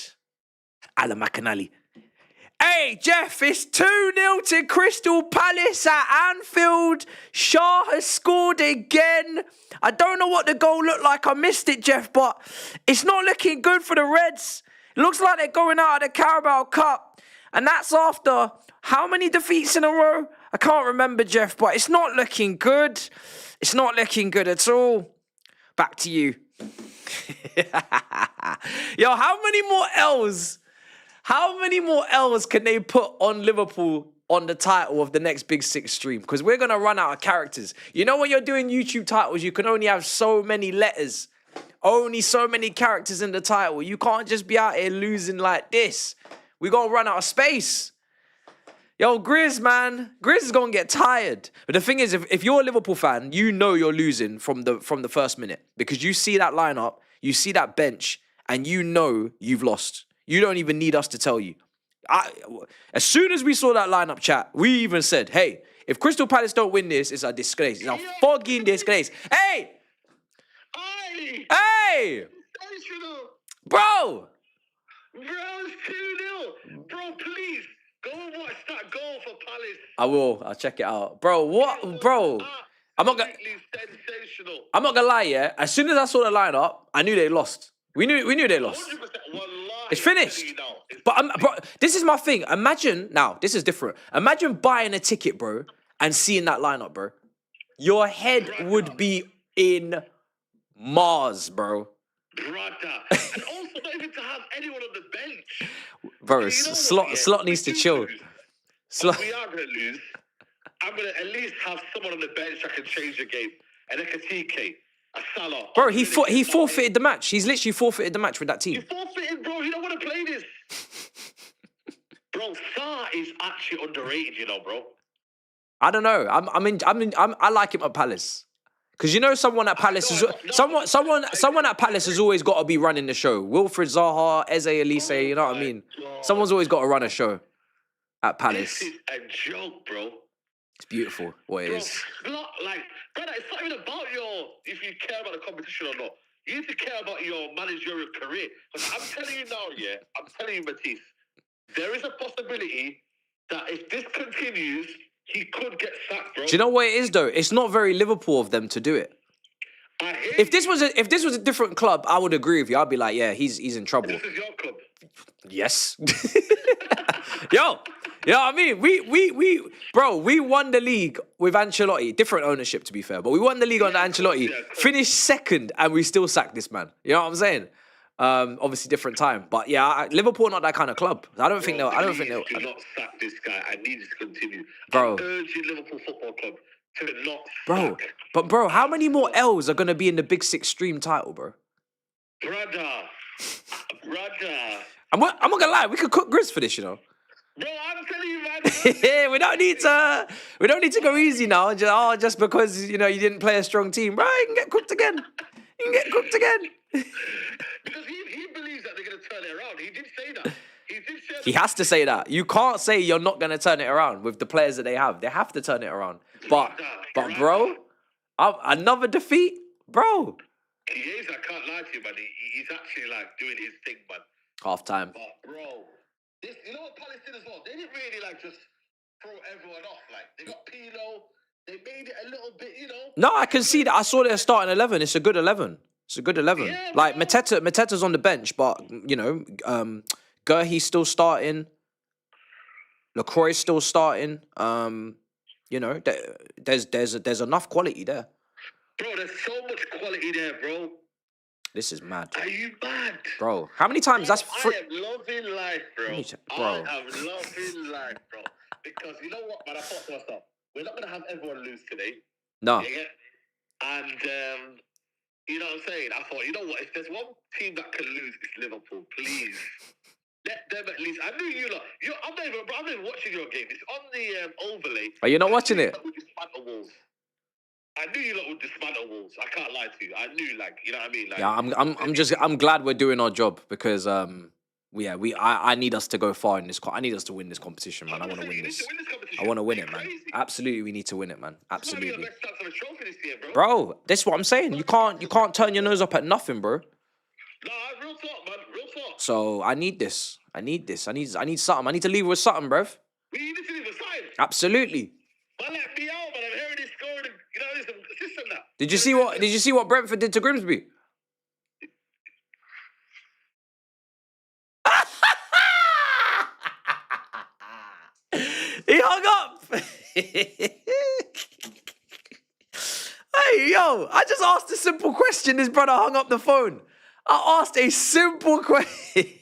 Alan McAnally. Hey, Jeff, it's 2-0 to Crystal Palace at Anfield. Shah has scored again. I don't know what the goal looked like. I missed it, Jeff, but it's not looking good for the Reds. It looks like they're going out of the Carabao Cup. And that's after how many defeats in a row? I can't remember, Jeff, but it's not looking good. It's not looking good at all. Back to you. Yo, how many more L's? How many more L's can they put on Liverpool on the title of the next Big Six stream? Because we're going to run out of characters. You know when you're doing YouTube titles, you can only have so many letters. Only so many characters in the title. You can't just be out here losing like this. We're going to run out of space. Yo, Grizz, man. Grizz is going to get tired. But the thing is, if you're a Liverpool fan, you know you're losing from the first minute. Because you see that lineup, you see that bench, and you know you've lost. You don't even need us to tell you. As soon as we saw that lineup chat, we even said, hey, if Crystal Palace don't win this, it's a disgrace. It's a fucking disgrace. Hey! Hey! Bro! Bro, it's 2-0. Bro, please, go and watch that goal for Palace. I will. I'll check it out. Bro, what? Bro, I'm not gonna lie, yeah? As soon as I saw the lineup, I knew they lost. We knew they lost. It's finished. Bro, this is my thing. Imagine, now, this is different. Imagine buying a ticket, bro, and seeing that lineup, bro. Your head would be in Mars, bro. Brother. And also not even to have anyone on the bench. Bro, Slot needs to chill. Slot. We are going to lose. I'm going to at least have someone on the bench that can change the game. And like a TK, a Salah. Bro, he forfeited the match. He's literally forfeited the match with that team. You forfeited, bro. You don't want to play this. Bro, Salah is actually underrated, you know, bro. I don't know. I like him at Palace. Because you know someone at Palace someone at Palace has always got to be running the show. Wilfred Zaha, Eze Elise, you know what I mean? God. Someone's always got to run a show at Palace. This is a joke, bro. It's beautiful what it is. It's not like, brother, it's not even about if you care about the competition or not. You need to care about your managerial career. Because I'm telling you now, yeah, I'm telling you, Matisse, there is a possibility that if this continues, he could get sacked, bro. Do you know what it is though? It's not very Liverpool of them to do it. If this was a different club, I would agree with you. I'd be like, yeah, he's in trouble. This is your club. Yes. Yo, I mean, we won the league with Ancelotti. Different ownership, to be fair, but we won the league under Ancelotti. Finished second, and we still sacked this man. You know what I'm saying? Obviously different time, but yeah, Liverpool are not that kind of club. I don't think they'll. Do not sack this guy. I need it to continue. Bro. I'm urging Liverpool Football Club to not sack. Bro, how many more L's are gonna be in the Big Six stream title, bro? Brother. I'm not gonna lie. We could cook Grizz for this, you know. Bro, I'm telling you, man. we don't need to go easy now. Just because you didn't play a strong team, bro. You can get cooked again. Because he believes that they're going to turn it around. He did say that. He has to say that. You can't say you're not going to turn it around with the players that they have. They have to turn it around. But bro, another defeat, bro. He is. I can't lie to you, man. He's actually like doing his thing, man. Half time. But bro, you know what Palace did as well? They didn't really like just throw everyone off. Like they got Pino. They made it a little bit, No, I can see that. I saw their starting 11. It's a good 11. It's a good 11. Yeah, Like, bro. Mateta's on the bench, but, you know, Gurhi's still starting. LaCroix's still starting. You know, there's enough quality there. Bro, there's so much quality there, bro. This is mad. Are you mad? Bro, how many times? Bro, That's free. I am loving life, bro. Bro. I am loving life, bro. Because you know what, man? I thought to myself, we're not going to have everyone lose today. No. Yeah? And, you know what I'm saying? I thought, you know what? If there's one team that can lose, it's Liverpool. Please. Let them at least. I knew you lot. I'm not even watching your game. It's on the overlay. Are you not watching it? I knew you lot would dismantle Wolves. I can't lie to you. I knew, like, you know what I mean? Like, yeah, I'm glad we're doing our job because I need us to go far in this. I need us to win this competition, man. I want to win this. I want to win it, man. Absolutely, we need to win it, man. Absolutely. Best chance of a trophy this year, bro. Bro, that's what I'm saying. You can't turn your nose up at nothing, bro. No, real talk, man. Real talk. So I need this. I need something. I need to leave with something, bruv. We need to leave with something. Absolutely. Man, like me out, man. I'm hearing this scoring. You know, there's a system now. Did you see what Brentford did to Grimsby? He hung up. Hey, yo, I just asked a simple question. This brother hung up the phone. I asked a simple question.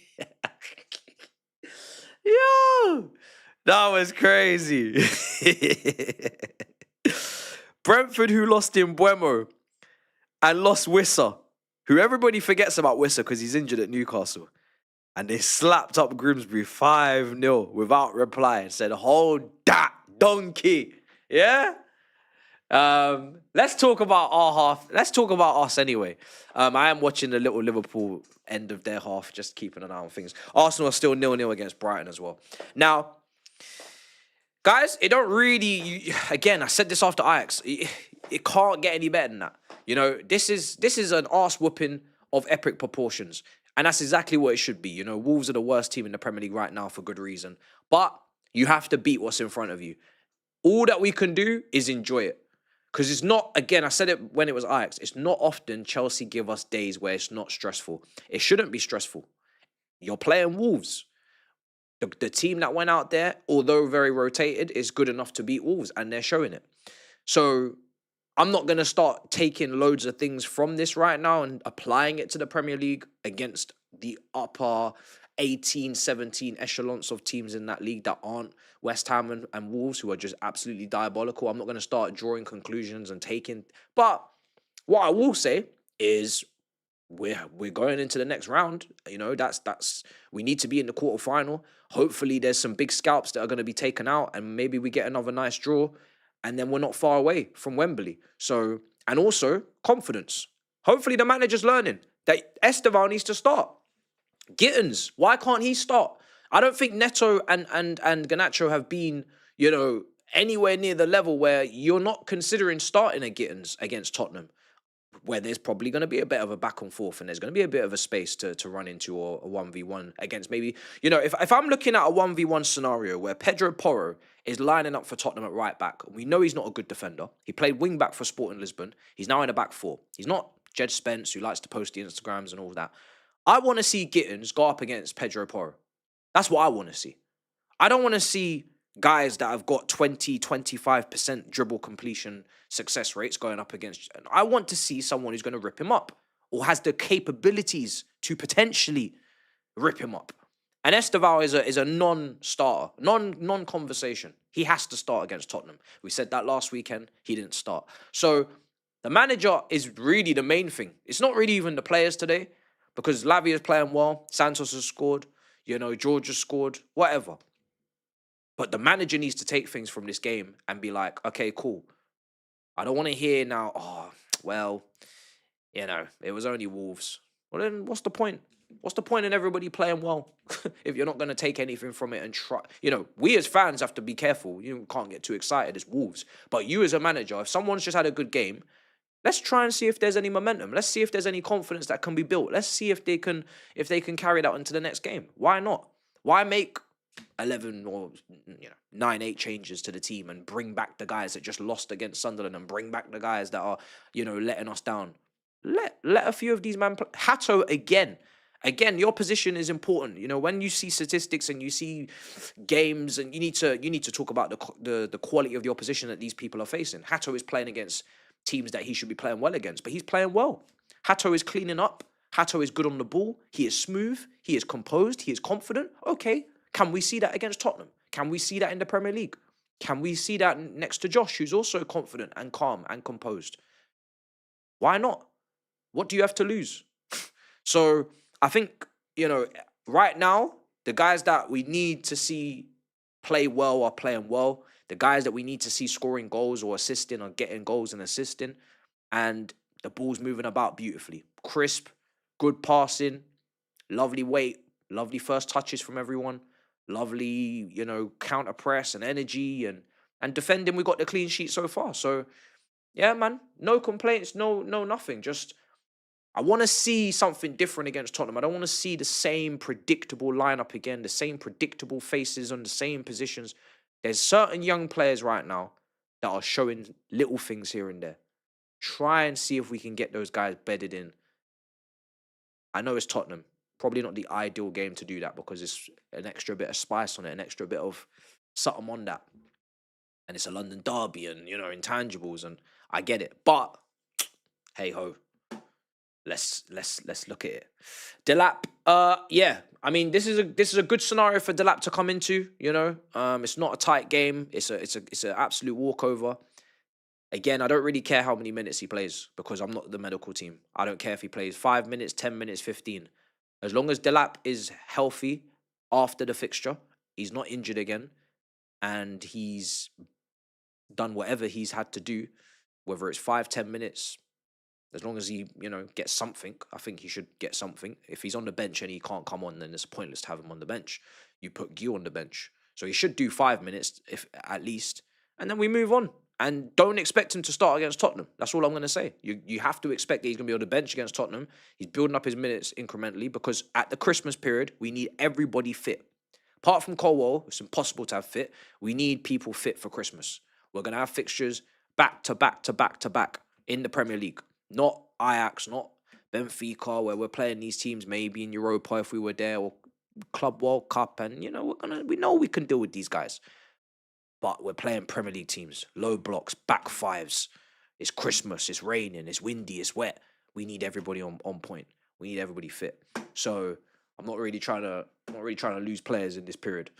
Yo, that was crazy. Brentford, who lost in Buemo and lost Wissa, who everybody forgets about Wissa because he's injured at Newcastle. And they slapped up Grimsby 5-0 without reply and said, hold that donkey. Yeah? Let's talk about our half. Let's talk about us anyway. I am watching the little Liverpool end of their half, just keeping an eye on things. Arsenal are still 0-0 against Brighton as well. Now, guys, it don't really... again, I said this after Ajax. It can't get any better than that. You know, this is an arse whooping of epic proportions. And that's exactly what it should be. You know, Wolves are the worst team in the Premier League right now for good reason. But you have to beat what's in front of you. All that we can do is enjoy it. Because it's not, again, I said it when it was Ajax, it's not often Chelsea give us days where it's not stressful. It shouldn't be stressful. You're playing Wolves. The team that went out there, although very rotated, is good enough to beat Wolves, and they're showing it. So I'm not going to start taking loads of things from this right now and applying it to the Premier League against the upper 18, 17 echelons of teams in that league that aren't West Ham and Wolves, who are just absolutely diabolical. I'm not going to start drawing conclusions and taking... But what I will say is we're going into the next round. You know, that's we need to be in the quarterfinal. Hopefully there's some big scalps that are going to be taken out and maybe we get another nice draw. And then we're not far away from Wembley. So, and also, confidence. Hopefully the manager's learning that Esteval needs to start. Gittins, why can't he start? I don't think Neto and Garnacho have been, you know, anywhere near the level where you're not considering starting a Gittins against Tottenham, where there's probably going to be a bit of a back and forth and there's going to be a bit of a space to run into or a 1v1 against maybe, you know, if I'm looking at a 1v1 scenario where Pedro Porro is lining up for Tottenham at right back, we know he's not a good defender. He played wing back for Sporting Lisbon. He's now in a back four. He's not Jed Spence, who likes to post the Instagrams and all that. I want to see Gittins go up against Pedro Porro. That's what I want to see. I don't want to see guys that have got 20, 25% dribble completion success rates going up against... I want to see someone who's going to rip him up or has the capabilities to potentially rip him up. And Esteval is a non-starter, non-conversation. He has to start against Tottenham. We said that last weekend. He didn't start. So the manager is really the main thing. It's not really even the players today because Lavia is playing well. Santos has scored. You know, George has scored. Whatever. But the manager needs to take things from this game and be like, okay, cool. I don't want to hear now, oh, well, you know, it was only Wolves. Well, then what's the point? What's the point in everybody playing well if you're not going to take anything from it and try? You know, we as fans have to be careful. You can't get too excited. It's Wolves. But you as a manager, if someone's just had a good game, let's try and see if there's any momentum. Let's see if there's any confidence that can be built. Let's see if they can carry that into the next game. Why not? Why make 11 or 9-8 changes to the team and bring back the guys that just lost against Sunderland and bring back the guys that are, you know, letting us down? let a few of these men play. Hato again. Again, your position is important. You know, when you see statistics and you see games, and you need to talk about the quality of the opposition that these people are facing. Hato is playing against teams that he should be playing well against, but he's playing well. Hato is cleaning up. Hato is good on the ball. He is smooth. He is composed. He is confident. Okay, can we see that against Tottenham? Can we see that in the Premier League? Can we see that next to Josh, who's also confident and calm and composed? Why not? What do you have to lose? So I think, you know, right now, the guys that we need to see play well are playing well. The guys that we need to see scoring goals or assisting or getting goals and assisting. And the ball's moving about beautifully. Crisp, good passing, lovely weight, lovely first touches from everyone. Lovely, you know, counter press and energy and defending. We got the clean sheet so far. So, yeah, man, no complaints, no nothing. Just I want to see something different against Tottenham. I don't want to see the same predictable lineup again, the same predictable faces on the same positions. There's certain young players right now that are showing little things here and there. Try and see if we can get those guys bedded in. I know it's Tottenham. Probably not the ideal game to do that because it's an extra bit of spice on it, an extra bit of something on that. And it's a London derby and, you know, intangibles, and I get it. But, hey ho. Let's look at it. Delap, yeah. I mean, this is a good scenario for Delap to come into. You know, it's not a tight game. It's an absolute walkover. Again, I don't really care how many minutes he plays because I'm not the medical team. I don't care if he plays 5 minutes, 10 minutes, 15. As long as Delap is healthy after the fixture, he's not injured again, and he's done whatever he's had to do, whether it's 5, 10 minutes. As long as he, you know, gets something, I think he should get something. If he's on the bench and he can't come on, then it's pointless to have him on the bench. You put Gil on the bench. So he should do 5 minutes, if at least. And then we move on. And don't expect him to start against Tottenham. That's all I'm going to say. You have to expect that he's going to be on the bench against Tottenham. He's building up his minutes incrementally because at the Christmas period, we need everybody fit. Apart from Colwell, it's impossible to have fit. We need people fit for Christmas. We're going to have fixtures back to back to back to back in the Premier League. Not Ajax, not Benfica, where we're playing these teams maybe in Europa if we were there, or Club World Cup, and you know we know we can deal with these guys. But we're playing Premier League teams, low blocks, back fives. It's Christmas, it's raining, it's windy, it's wet. We need everybody on point. We need everybody fit. So I'm not really trying to lose players in this period.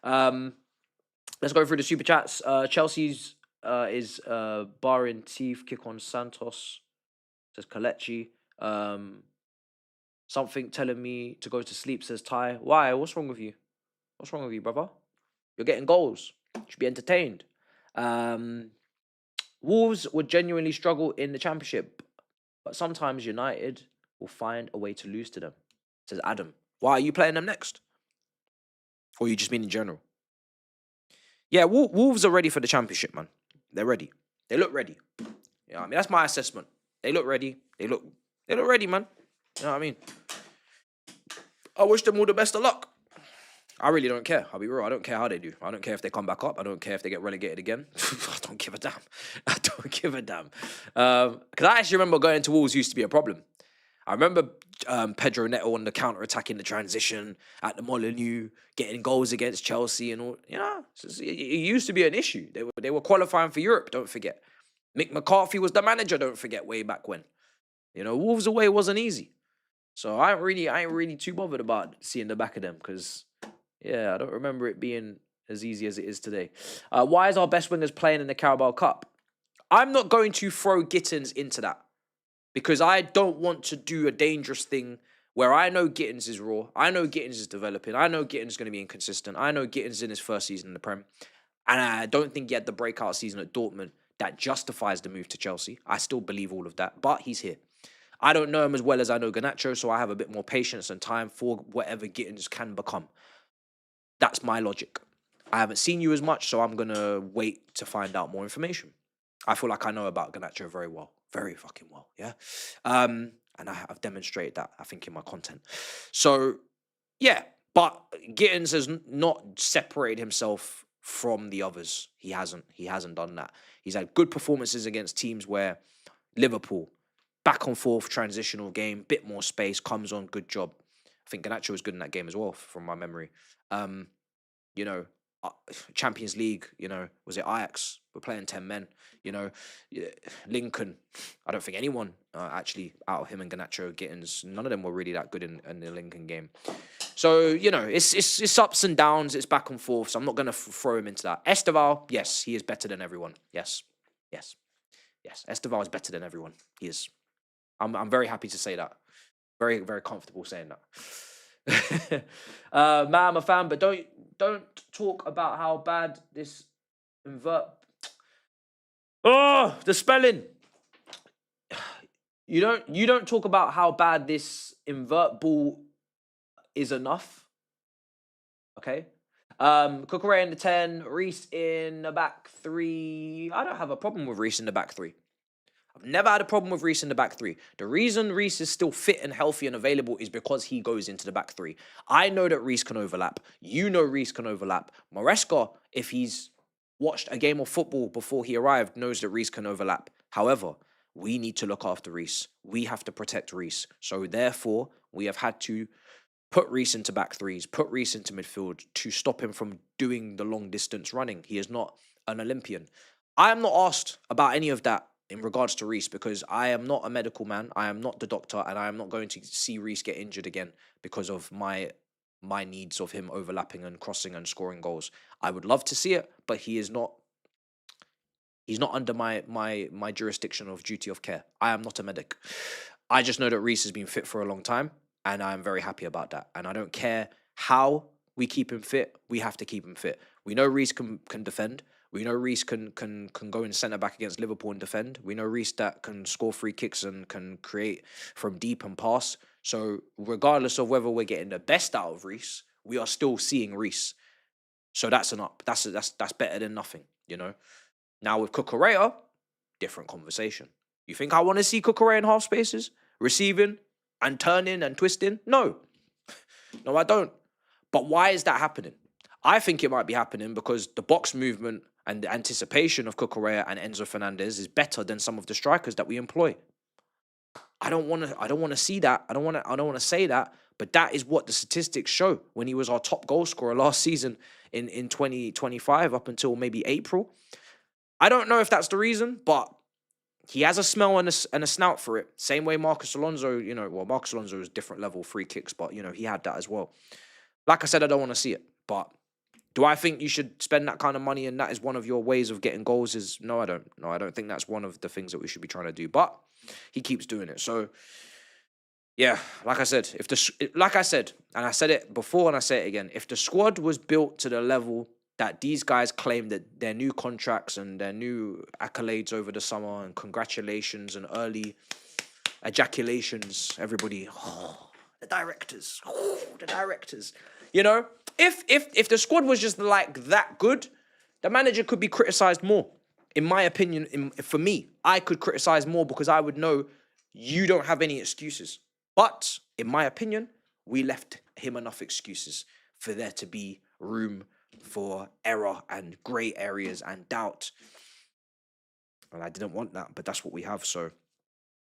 Let's go through the super chats. Chelsea's is barring teeth kick on Santos. Says Kalechi. Something telling me to go to sleep, says Ty. Why? What's wrong with you? What's wrong with you, brother? You're getting goals. You should be entertained. Wolves would genuinely struggle in the Championship, but sometimes United will find a way to lose to them, says Adam. Why are you playing them next? Or you just mean in general? Yeah, Wolves are ready for the Championship, man. They're ready. They look ready. You know what I mean? That's my assessment. They look ready. They look ready, man. You know what I mean? I wish them all the best of luck. I really don't care. I'll be real. I don't care how they do. I don't care if they come back up. I don't care if they get relegated again. I don't give a damn. I don't give a damn. Because I actually remember going to Wolves used to be a problem. I remember Pedro Neto on the counter-attack in the transition at the Molineux, getting goals against Chelsea and all. You know, it used to be an issue. They were qualifying for Europe, don't forget. Mick McCarthy was the manager, don't forget, way back when. You know, Wolves away wasn't easy. So I ain't really too bothered about seeing the back of them because, yeah, I don't remember it being as easy as it is today. Why is our best wingers playing in the Carabao Cup? I'm not going to throw Gittins into that because I don't want to do a dangerous thing where I know Gittins is raw. I know Gittins is developing. I know Gittins is going to be inconsistent. I know Gittins is in his first season in the Prem. And I don't think he had the breakout season at Dortmund that justifies the move to Chelsea. I still believe all of that, but he's here. I don't know him as well as I know Garnacho, so I have a bit more patience and time for whatever Gittins can become. That's my logic. I haven't seen you as much, so I'm going to wait to find out more information. I feel like I know about Garnacho very well. Very fucking well, yeah? And I've demonstrated that, I think, in my content. So, yeah, but Gittins has not separated himself from the others. He hasn't done that. He's had good performances against teams where Liverpool, back and forth transitional game, bit more space, comes on, good job. I think Garnacho was good in that game as well, from my memory. You know, Champions League, you know, was it Ajax? We're playing 10 men, you know, Lincoln. I don't think anyone actually out of him and Garnacho, Gittins, none of them were really that good in the Lincoln game. So, you know, it's ups and downs, it's back and forth. So I'm not going to throw him into that. Esteval, yes, he is better than everyone. Yes. Esteval is better than everyone. He is. I'm very happy to say that. Very, very comfortable saying that. Man, I'm a fan, but don't talk about how bad this invert. Oh, the spelling. You don't talk about how bad this invert ball is enough. Okay. Cucurella in the 10, Reece in the back 3. I don't have a problem with Reece in the back 3. I've never had a problem with Reece in the back 3. The reason Reece is still fit and healthy and available is because he goes into the back 3. I know that Reece can overlap. You know Reece can overlap. Maresca, if he's watched a game of football before he arrived, knows that Reece can overlap. However, we need to look after Reece. We have to protect Reece. So therefore, we have had to put Reece into back 3s, put Reece into midfield to stop him from doing the long distance running. He is not an Olympian. I am not asked about any of that in regards to Reece because I am not a medical man. I am not the doctor, and I am not going to see Reece get injured again because of my needs of him overlapping and crossing and scoring goals. I would love to see it, but he's not under my jurisdiction of duty of care. I am not a medic. I just know that Reece has been fit for a long time, and I'm very happy about that. And I don't care how we keep him fit. We have to keep him fit. We know Reece can defend. We know Reece can go in centre back against Liverpool and defend. We know Reece that can score free kicks and can create from deep and pass. So regardless of whether we're getting the best out of Reece, we are still seeing Reece. So that's an up. That's better than nothing, you know. Now with Cucurella, different conversation. You think I want to see Cucurella in half spaces, receiving and turning and twisting? No, I don't. But why is that happening? I think it might be happening because the box movement and the anticipation of Cucurella and Enzo Fernandez is better than some of the strikers that we employ. I don't want to see that. I don't want to say that, but that is what the statistics show when he was our top goal scorer last season in 2025 up until maybe April. I don't know if that's the reason, but he has a smell and a snout for it. Same way Marcus Alonso, Marcus Alonso is different level free kicks, but he had that as well. Like I said, I don't want to see it, but do I think you should spend that kind of money and that is one of your ways of getting goals? No, I don't. No, I don't think that's one of the things that we should be trying to do. But he keeps doing it. So, yeah, like I said, and I said it before and I say it again, if the squad was built to the level that these guys claim that their new contracts and their new accolades over the summer and congratulations and early ejaculations, everybody, the directors. If the squad was just like that good, the manager could be criticised more. In my opinion, for me, I could criticise more because I would know you don't have any excuses. But in my opinion, we left him enough excuses for there to be room for error and grey areas and doubt. And I didn't want that, but that's what we have. So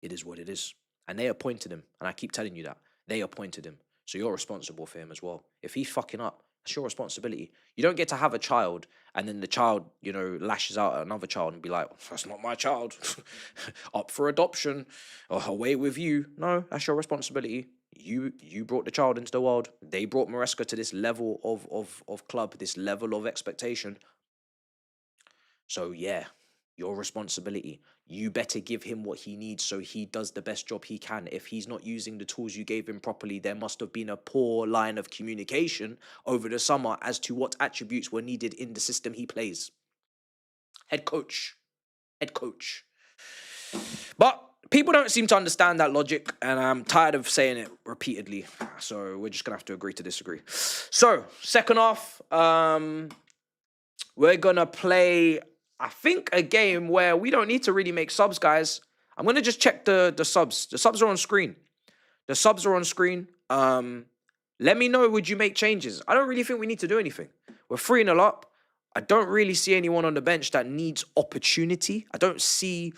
it is what it is. And they appointed him. And I keep telling you that. They appointed him. So you're responsible for him as well. If he's fucking up, that's your responsibility. You don't get to have a child and then the child, lashes out at another child and be like, that's not my child. Up for adoption or away with you. No, that's your responsibility. You brought the child into the world. They brought Maresca to this level of club, this level of expectation. So yeah, your responsibility. You better give him what he needs so he does the best job he can. If he's not using the tools you gave him properly, there must have been a poor line of communication over the summer as to what attributes were needed in the system he plays. Head coach. But people don't seem to understand that logic, and I'm tired of saying it repeatedly. So we're just going to have to agree to disagree. So, second half, we're going to play, I think, a game where we don't need to really make subs, guys. I'm going to just check the subs. The subs are on screen. Let me know, would you make changes? I don't really think we need to do anything. We're 3-0 up. I don't really see anyone on the bench that needs opportunity. I don't see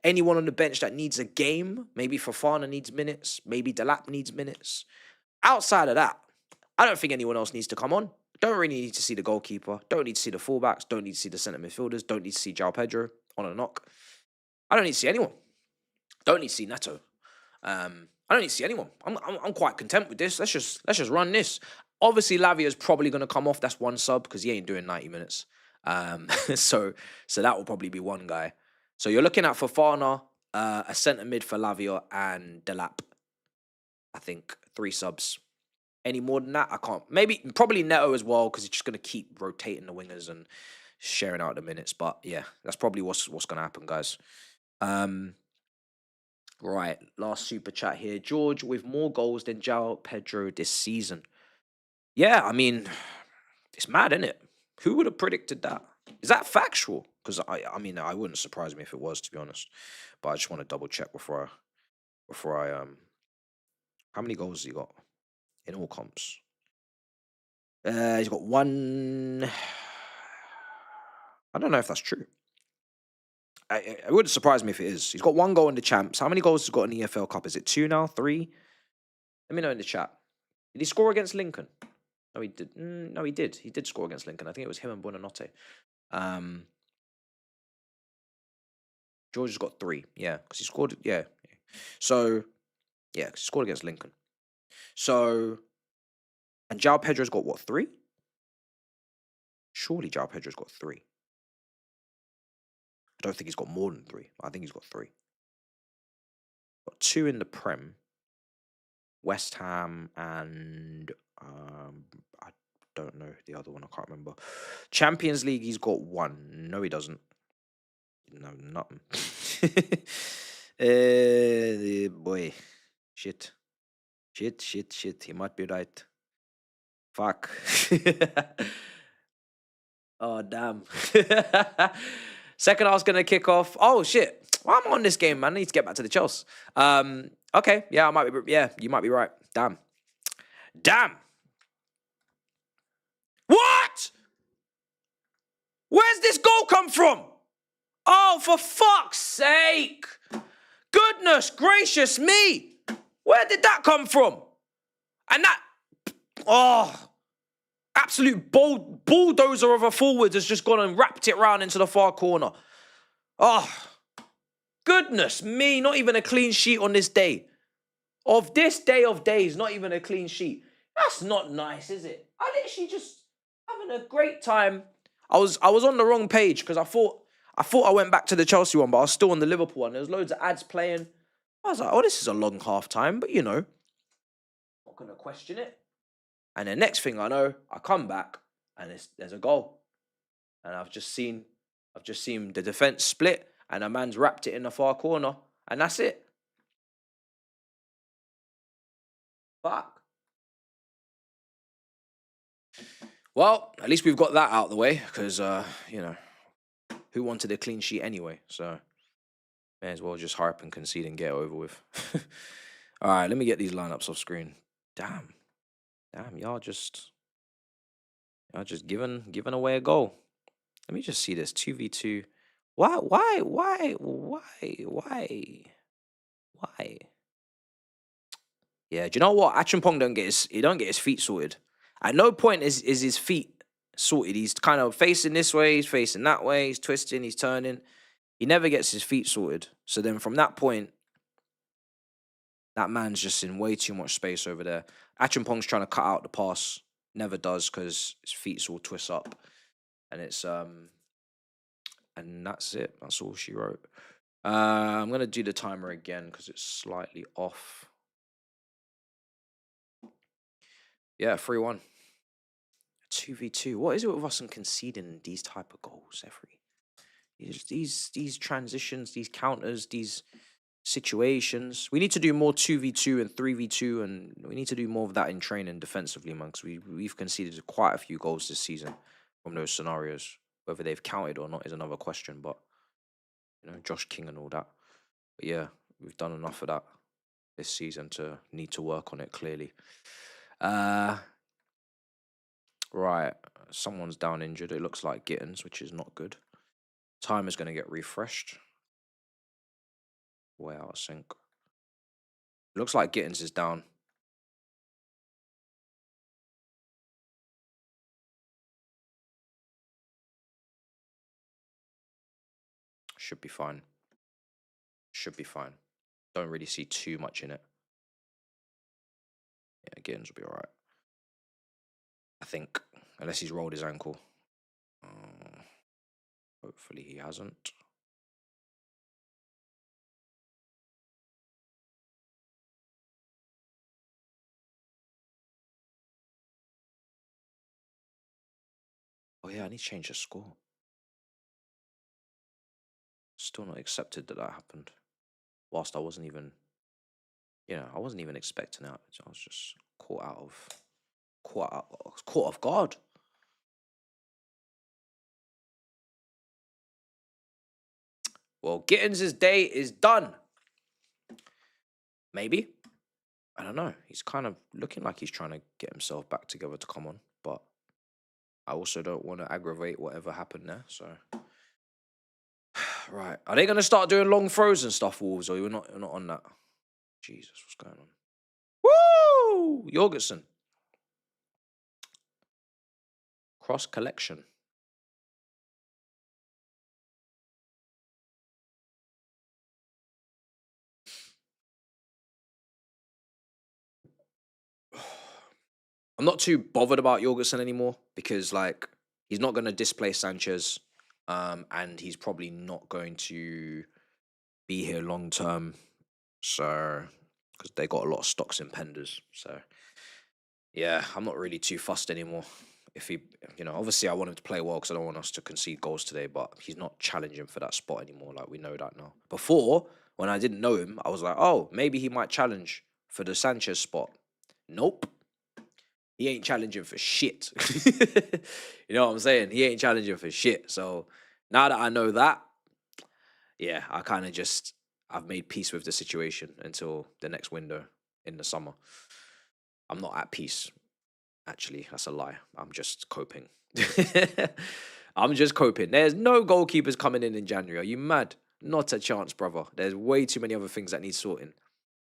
Anyone on the bench that needs a game, maybe Fofana needs minutes, maybe Delap needs minutes. Outside of that, I don't think anyone else needs to come on. Don't really need to see the goalkeeper. Don't need to see the fullbacks. Don't need to see the centre midfielders. Don't need to see João Pedro on a knock. I don't need to see anyone. Don't need to see Neto. I don't need to see anyone. I'm quite content with this. Let's just run this. Obviously, Lavia's probably going to come off. That's one sub because he ain't doing 90 minutes. So that will probably be one guy. So you're looking at Fofana, a centre mid for Lavia, and Delap. I think 3 subs. Any more than that, I can't. Probably Neto as well, because he's just going to keep rotating the wingers and sharing out the minutes. But yeah, that's probably what's going to happen, guys. Right, last super chat here. George, with more goals than João Pedro this season. Yeah, I mean, it's mad, isn't it? Who would have predicted that? Is that factual? Because I mean, I wouldn't surprise me if it was, to be honest. But I just want to double check before I how many goals has he got in all comps? He's got 1. I don't know if that's true. It wouldn't surprise me if it is. He's got 1 goal in the champs. How many goals has he got in the EFL Cup? Is it 2 now? 3? Let me know in the chat. Did he score against Lincoln? No, he did. No, he did. He did score against Lincoln. I think it was him and Buonanotte. George has got 3. Yeah, because he scored. Yeah. So, yeah, because he scored against Lincoln. So, and João Pedro's got what, 3? Surely João Pedro's got 3. I don't think he's got more than 3. I think he's got 3. Got 2 in the Prem. West Ham and I don't know the other one. I can't remember. Champions League, he's got 1. No, he doesn't. No, nothing. Boy. Shit. He might be right. Fuck. Oh, damn. Second half's going to kick off. Oh, shit. Well, I'm on this game, man. I need to get back to the Chelsea. Okay. Yeah, you might be right. Damn. What? Where's this goal come from? Oh, for fuck's sake. Goodness gracious me. Where did that come from? And that... Oh... Absolute bulldozer of a forward has just gone and wrapped it round into the far corner. Oh, goodness me. Not even a clean sheet on this day. Of this day of days, not even a clean sheet. That's not nice, is it? I literally just having a great time. I was on the wrong page because I thought I went back to the Chelsea one, but I was still on the Liverpool one. There was loads of ads playing. I was like, oh, this is a long half time, but you know, not going to question it. And the next thing I know, I come back and there's a goal. And I've just seen the defense split and a man's wrapped it in the far corner. And that's it. Fuck. Well, at least we've got that out of the way because, you know, who wanted a clean sheet anyway? So may as well just hurry up and concede and get it over with. All right, let me get these lineups off screen. Damn, y'all just giving away a goal. Let me just see this 2v2. Why? Yeah, do you know what? Acheampong don't get his feet sorted. At no point is his feet sorted. He's kind of facing this way, he's facing that way, he's twisting, he's turning. He never gets his feet sorted. So then from that point, that man's just in way too much space over there. Acheampong's trying to cut out the pass. Never does because his feet's all twist up. And it's and that's it. That's all she wrote. I'm gonna do the timer again because it's slightly off. Yeah, 3-1. 2v2. What is it with us and conceding these type of goals every? These transitions, these counters, these situations. We need to do more 2v2 and 3v2, and we need to do more of that in training defensively, man, because we've conceded quite a few goals this season from those scenarios. Whether they've counted or not is another question, but, you know, Josh King and all that. But yeah, we've done enough of that this season to need to work on it, clearly. Right, someone's down injured. It looks like Gittins, which is not good. Time is going to get refreshed. Way out of sync. Looks like Gittins is down. Should be fine. Should be fine. Don't really see too much in it. Yeah, Gittins will be alright. I think. Unless he's rolled his ankle. Hopefully he hasn't. Oh yeah, I need to change the score. Still not accepted that happened. Whilst I wasn't even, I wasn't even expecting that. I was just caught off guard. Well, Gittins' day is done. Maybe. I don't know. He's kind of looking like he's trying to get himself back together to come on, but I also don't want to aggravate whatever happened there, so. Right. Are they going to start doing long throws and stuff, Wolves, or you're not on that? Jesus, what's going on? Woo! Jorgensen. Cross collection. I'm not too bothered about Jorgensen anymore because, like, he's not going to displace Sanchez, and he's probably not going to be here long term. So, because they got a lot of stocks in Penders. So, yeah, I'm not really too fussed anymore. If he, obviously I want him to play well because I don't want us to concede goals today, but he's not challenging for that spot anymore. Like, we know that now. Before, when I didn't know him, I was like, oh, maybe he might challenge for the Sanchez spot. Nope. He ain't challenging for shit. You know what I'm saying? He ain't challenging for shit. So now that I know that, yeah, I've made peace with the situation until the next window in the summer. I'm not at peace. Actually, that's a lie. I'm just coping. I'm just coping. There's no goalkeepers coming in January. Are you mad? Not a chance, brother. There's way too many other things that need sorting.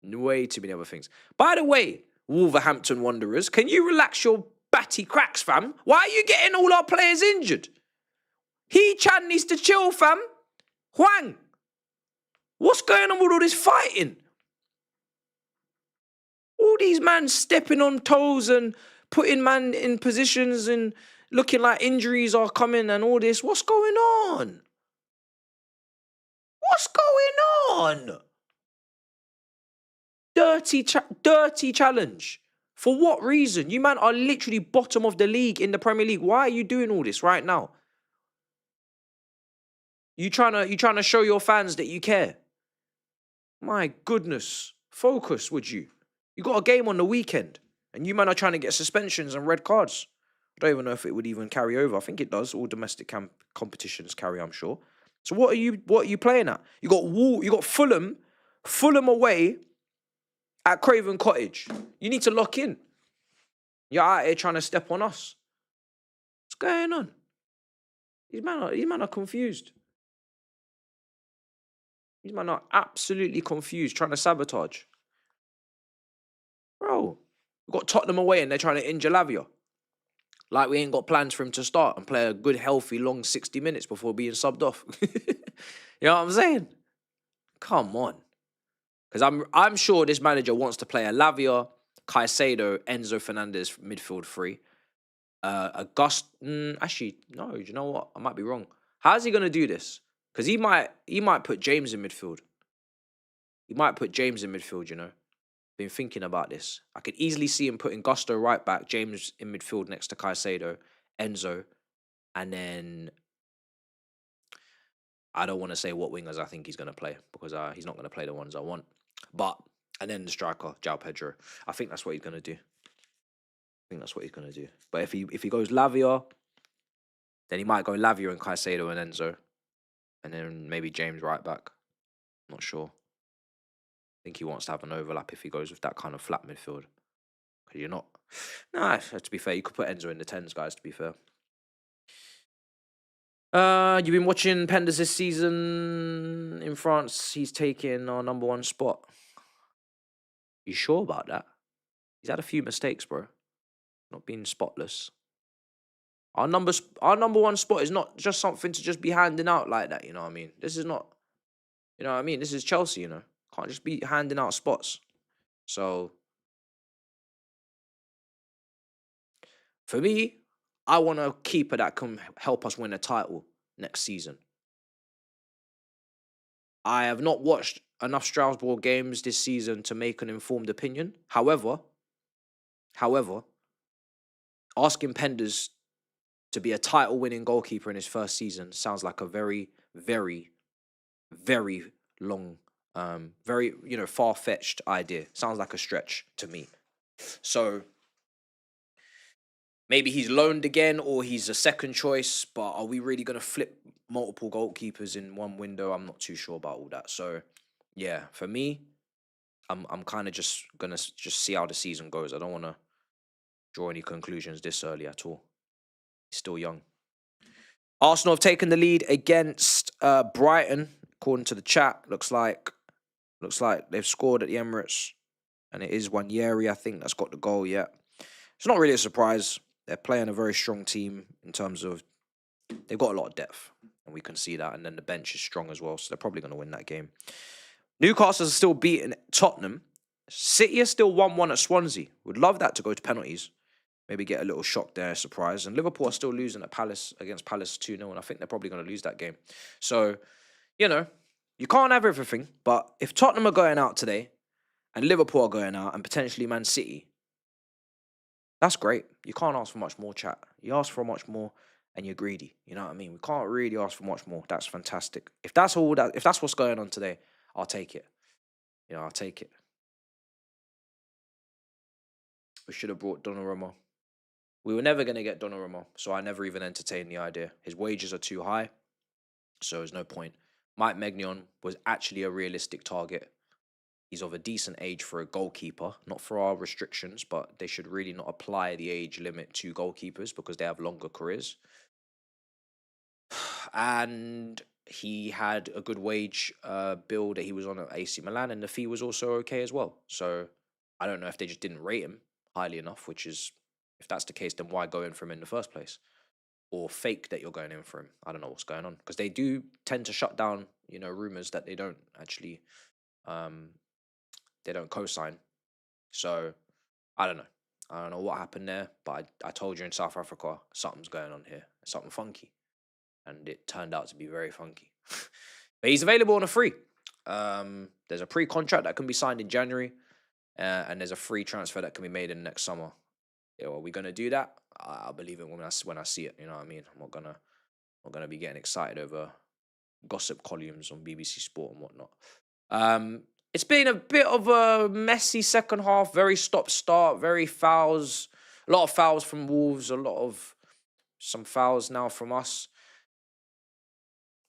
Way too many other things. By the way, Wolverhampton Wanderers, can you relax your batty cracks, fam? Why are you getting all our players injured? Chan needs to chill, fam. Huang, what's going on with all this fighting? All these man stepping on toes and putting man in positions and looking like injuries are coming and all this. What's going on? What's going on? Dirty challenge. For what reason? You man are literally bottom of the league in the Premier League. Why are you doing all this right now? You trying to show your fans that you care? My goodness. Focus, would you? You got a game on the weekend, and you man are trying to get suspensions and red cards. I don't even know if it would even carry over. I think it does. All domestic competitions carry, I'm sure. So what are you playing at? You got Fulham away at Craven Cottage. You need to lock in. You're out here trying to step on us. What's going on? These men are confused. These men are absolutely confused, trying to sabotage. Bro, we've got Tottenham away and they're trying to injure Lavia. Like we ain't got plans for him to start and play a good, healthy, long 60 minutes before being subbed off. You know what I'm saying? Come on. Because I'm sure this manager wants to play a Lavia, Caicedo, Enzo Fernandez midfield free. Actually, no, do you know what? I might be wrong. How's he going to do this? Because he might put James in midfield. He might put James in midfield, Been thinking about this. I could easily see him putting Gusto right back, James in midfield next to Caicedo, Enzo, and then I don't want to say what wingers I think he's going to play because he's not going to play the ones I want. And then the striker, João Pedro. I think that's what he's going to do. But if he goes Lavia, then he might go Lavia and Caicedo and Enzo, and then maybe James right back. Not sure. I think he wants to have an overlap if he goes with that kind of flat midfield. Because you're not... Nah, to be fair, you could put Enzo in the 10s, guys, to be fair. You've been watching Penders this season in France. He's taking our #1 spot. You sure about that? He's had a few mistakes, bro. Not being spotless. Our #1 spot is not just something to just be handing out like that. You know what I mean? This is not. You know what I mean? This is Chelsea. You know, can't just be handing out spots. So for me, I want a keeper that can help us win a title next season. I have not watched enough Strasbourg games this season to make an informed opinion. However, asking Penders to be a title-winning goalkeeper in his first season sounds like a very, very, very long, very far-fetched idea. Sounds like a stretch to me. So maybe he's loaned again or he's a second choice, but are we really going to flip multiple goalkeepers in one window? I'm not too sure about all that. So yeah, for me, I'm kind of just going to just see how the season goes. I don't want to draw any conclusions this early at all. He's still young. Arsenal have taken the lead against Brighton, according to the chat. Looks like they've scored at the Emirates, and it is Wanyeri, I think, that's got the goal. Yeah, it's not really a surprise. They're playing a very strong team in terms of they've got a lot of depth, and we can see that. And then the bench is strong as well, so they're probably going to win that game. Newcastle is still beating Tottenham. City is still 1-1 at Swansea. Would love that to go to penalties. Maybe get a little shock there, surprise. And Liverpool are still losing at Palace against Palace 2-0, and I think they're probably going to lose that game. So, you can't have everything. But if Tottenham are going out today, and Liverpool are going out, and potentially Man City, that's great. You can't ask for much more, chat. You ask for much more, and you're greedy. You know what I mean? We can't really ask for much more. That's fantastic. If that's what's going on today, I'll take it. I'll take it. We should have brought Donnarumma. We were never going to get Donnarumma, so I never even entertained the idea. His wages are too high, so there's no point. Mike Maignan was actually a realistic target. He's of a decent age for a goalkeeper, not for our restrictions, but they should really not apply the age limit to goalkeepers because they have longer careers. And he had a good wage bill that he was on at AC Milan, and the fee was also okay as well. So I don't know if they just didn't rate him highly enough, which is, if that's the case, then why go in for him in the first place? Or fake that you're going in for him. I don't know what's going on. Because they do tend to shut down, rumours that they don't actually, they don't co-sign. So, I don't know. I don't know what happened there, but I told you in South Africa, something's going on here. Something funky. And it turned out to be very funky. But he's available on a free. There's a pre-contract that can be signed in January. And there's a free transfer that can be made in next summer. Are we gonna do that? I believe it when I see it. You know what I mean? I'm not gonna be getting excited over gossip columns on BBC Sport and whatnot. It's been a bit of a messy second half. Very stop-start. Very fouls. A lot of fouls from Wolves. Some fouls now from us.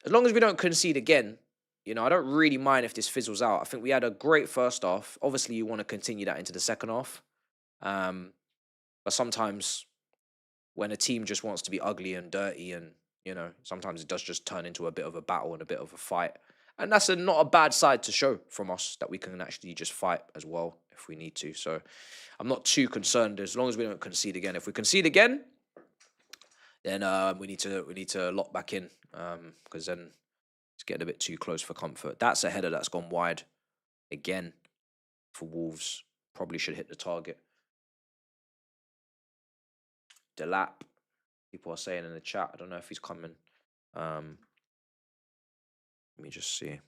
As long as we don't concede again, I don't really mind if this fizzles out. I think we had a great first half. Obviously, you want to continue that into the second half. But sometimes when a team just wants to be ugly and dirty and, sometimes it does just turn into a bit of a battle and a bit of a fight. And that's not a bad side to show from us, that we can actually just fight as well if we need to. So I'm not too concerned as long as we don't concede again. If we concede again, then we need to lock back in because then it's getting a bit too close for comfort. That's a header that's gone wide again for Wolves. Probably should hit the target. Delap, people are saying in the chat. I don't know if he's coming. Let me just see.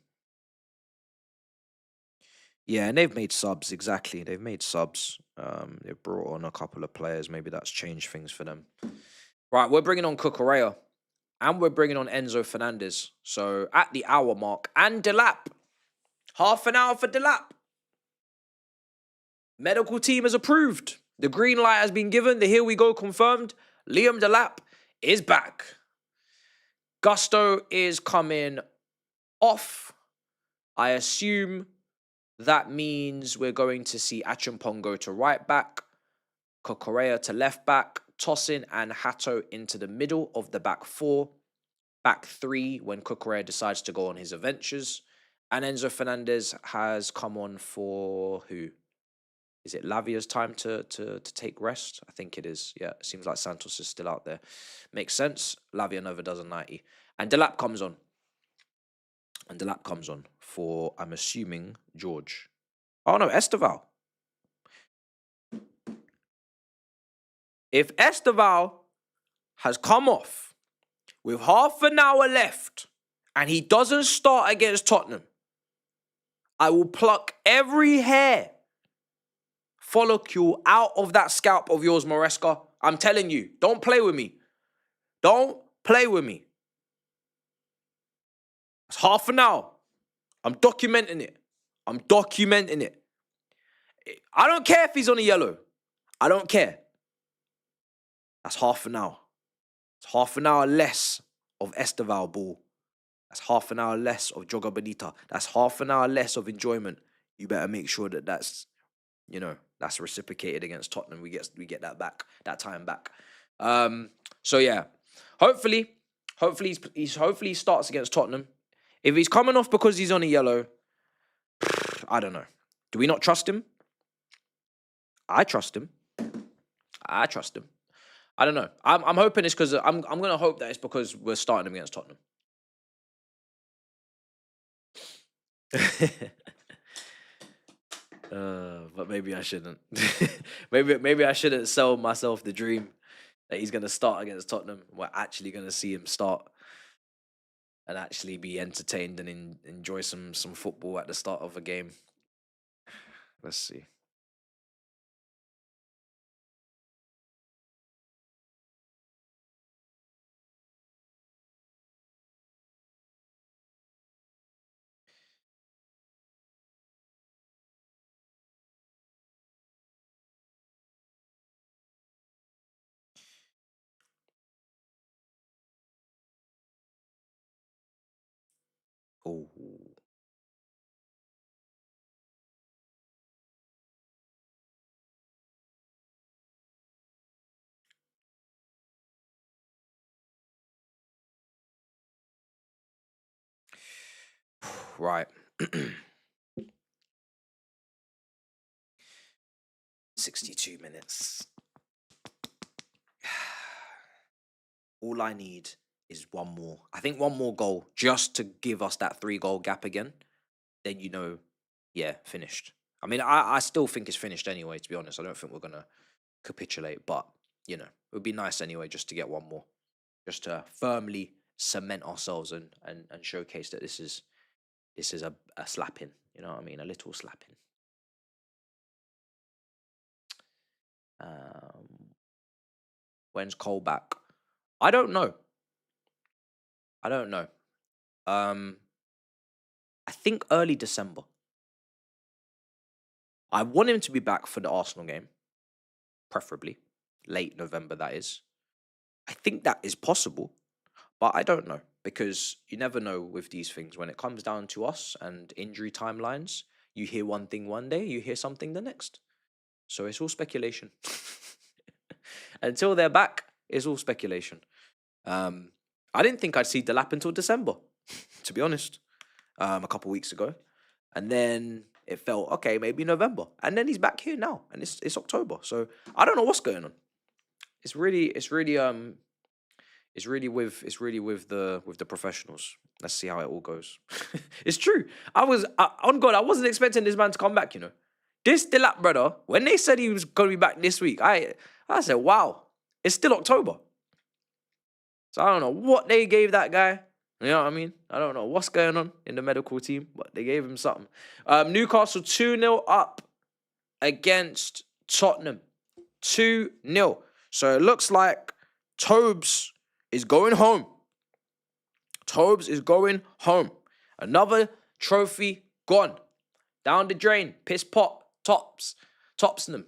Yeah, and they've made subs, exactly. They've made subs. They've brought on a couple of players. Maybe that's changed things for them. Right, we're bringing on Cucurella. And we're bringing on Enzo Fernandez. So at the hour mark. And Delap. Half an hour for Delap. Medical team has approved. The green light has been given. The here we go confirmed. Liam Delap is back. Gusto is coming off. I assume that means we're going to see Achimpong go to right back, Cucurella to left back, Tosin and Hato into the middle of the back four. back three when Cucurella decides to go on his adventures. And Enzo Fernandez has come on for who? Is it Lavia's time to take rest? I think it is. Yeah, it seems like Santos is still out there. Makes sense. Lavia never does a 90. And Delap comes on. For, I'm assuming, George. Oh, no, Esteval. If Esteval has come off with half an hour left and he doesn't start against Tottenham, I will pluck every hair follicle out of that scalp of yours, Maresca. I'm telling you, don't play with me. Don't play with me. It's half an hour. I'm documenting it. I don't care if he's on a yellow. I don't care. That's half an hour. It's half an hour less of Esteval ball. That's half an hour less of Joga Bonita. That's half an hour less of enjoyment. You better make sure that that's reciprocated against Tottenham. We get that back, that time back. So yeah, hopefully he starts against Tottenham. If he's coming off because he's on a yellow, I don't know. Do we not trust him? I trust him. I don't know. I'm hoping it's because I'm gonna hope that it's because we're starting him against Tottenham. But maybe I shouldn't. maybe I shouldn't sell myself the dream that he's gonna start against Tottenham. We're actually gonna see him start and actually be entertained and enjoy some football at the start of a game. Let's see. Oh. Right. 62 minutes. All I need is one more. I think one more goal just to give us that 3-goal gap again. Then yeah, finished. I mean, I still think it's finished anyway, to be honest. I don't think we're going to capitulate. But, it would be nice anyway just to get one more. Just to firmly cement ourselves and showcase that this is a slapping. You know what I mean? A little slapping. When's Cole back? I don't know. I think early December. I want him to be back for the Arsenal game. Preferably. Late November, that is. I think that is possible. But I don't know. Because you never know with these things. When it comes down to us and injury timelines, you hear one thing one day, you hear something the next. So it's all speculation. Until they're back, it's all speculation. I didn't think I'd see Delap until December, to be honest, a couple weeks ago. And then it felt, okay, maybe November. And then he's back here now, and it's October. So I don't know what's going on. It's really with the professionals. Let's see how it all goes. It's true. On God, I wasn't expecting this man to come back, This Delap brother, when they said he was going to be back this week, I said, wow, it's still October. So I don't know what they gave that guy. You know what I mean? I don't know what's going on in the medical team, but they gave him something. Newcastle 2-0 up against Tottenham. 2-0. So it looks like Tobes is going home. Another trophy gone. Down the drain. Piss pot. Topsnam.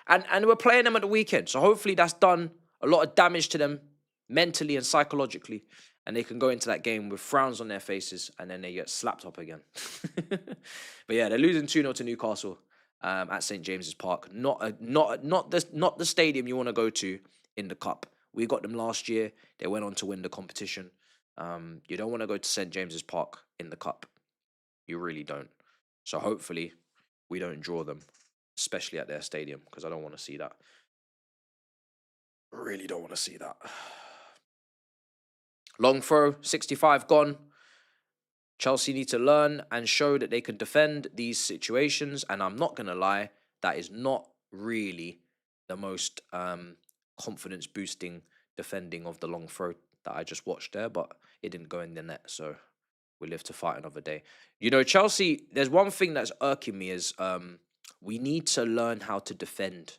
And we're playing them at the weekend. So hopefully that's done a lot of damage to them mentally and psychologically. And they can go into that game with frowns on their faces and then they get slapped up again. But yeah, they're losing 2-0 to Newcastle at St. James's Park. Not the stadium you want to go to in the cup. We got them last year. They went on to win the competition. You don't want to go to St James's Park in the cup. You really don't. So hopefully we don't draw them, especially at their stadium, because I don't want to see that. Really don't want to see that. Long throw, 65 gone. Chelsea need to learn and show that they can defend these situations. And I'm not going to lie, that is not really the most confidence boosting defending of the long throw that I just watched there, but it didn't go in the net, so we live to fight another day. You know, Chelsea, there's one thing that's irking me is we need to learn how to defend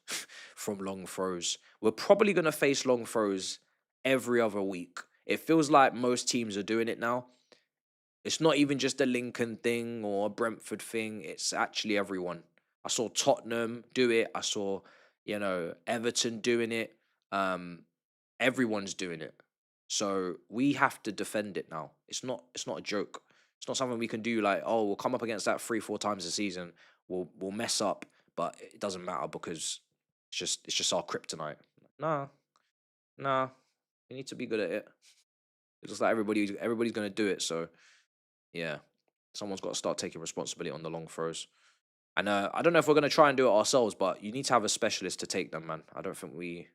from long throws. We're probably going to face long throws every other week. It feels like most teams are doing it now. It's not even just a Lincoln thing or a Brentford thing. It's actually everyone. I saw Tottenham do it. I saw, you know, Everton doing it. Everyone's doing it. So we have to defend it now. It's not a joke. It's not something we can do like, oh, we'll come up against that 3-4 times a season. We'll mess up, but it doesn't matter because it's just our kryptonite. Nah. We need to be good at it. It's just like everybody's gonna do it, so yeah. Someone's got to start taking responsibility on the long throws. And I don't know if we're gonna try and do it ourselves, but you need to have a specialist to take them, man. I don't think we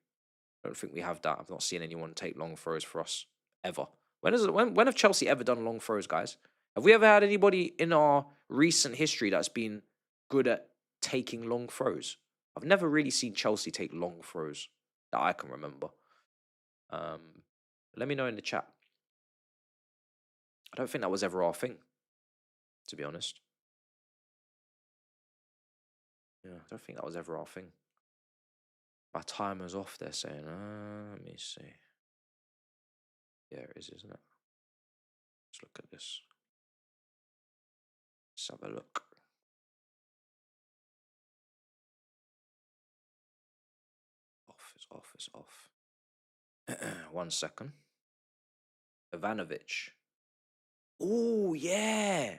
have that. I've not seen anyone take long throws for us ever. When have Chelsea ever done long throws, guys? Have we ever had anybody in our recent history that's been good at taking long throws? I've never really seen Chelsea take long throws that I can remember. Let me know in the chat. I don't think that was ever our thing, to be honest. Yeah, I don't think that was ever our thing. My timer's off, they're saying. Let me see. Yeah, it is, isn't it? Let's look at this. Let's have a look. It's off. 1 second. Ivanovic. Oh, yeah.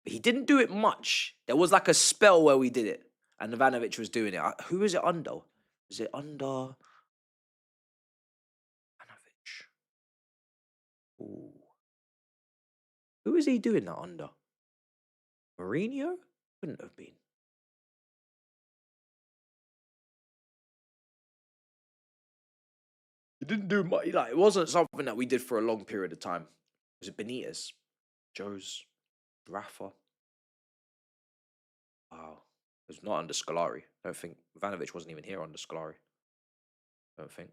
But he didn't do it much. There was like a spell where we did it. And Ivanovic was doing it. Who is it under? Is it under Ivanovic? Ooh. Who is he doing that under? Mourinho? Couldn't have been. It didn't do much. Like, it wasn't something that we did for a long period of time. Was it Benitez? Joe's? Rafa? Wow. It was not under Scolari. I don't think. Ivanovic wasn't even here under Scolari. I don't think.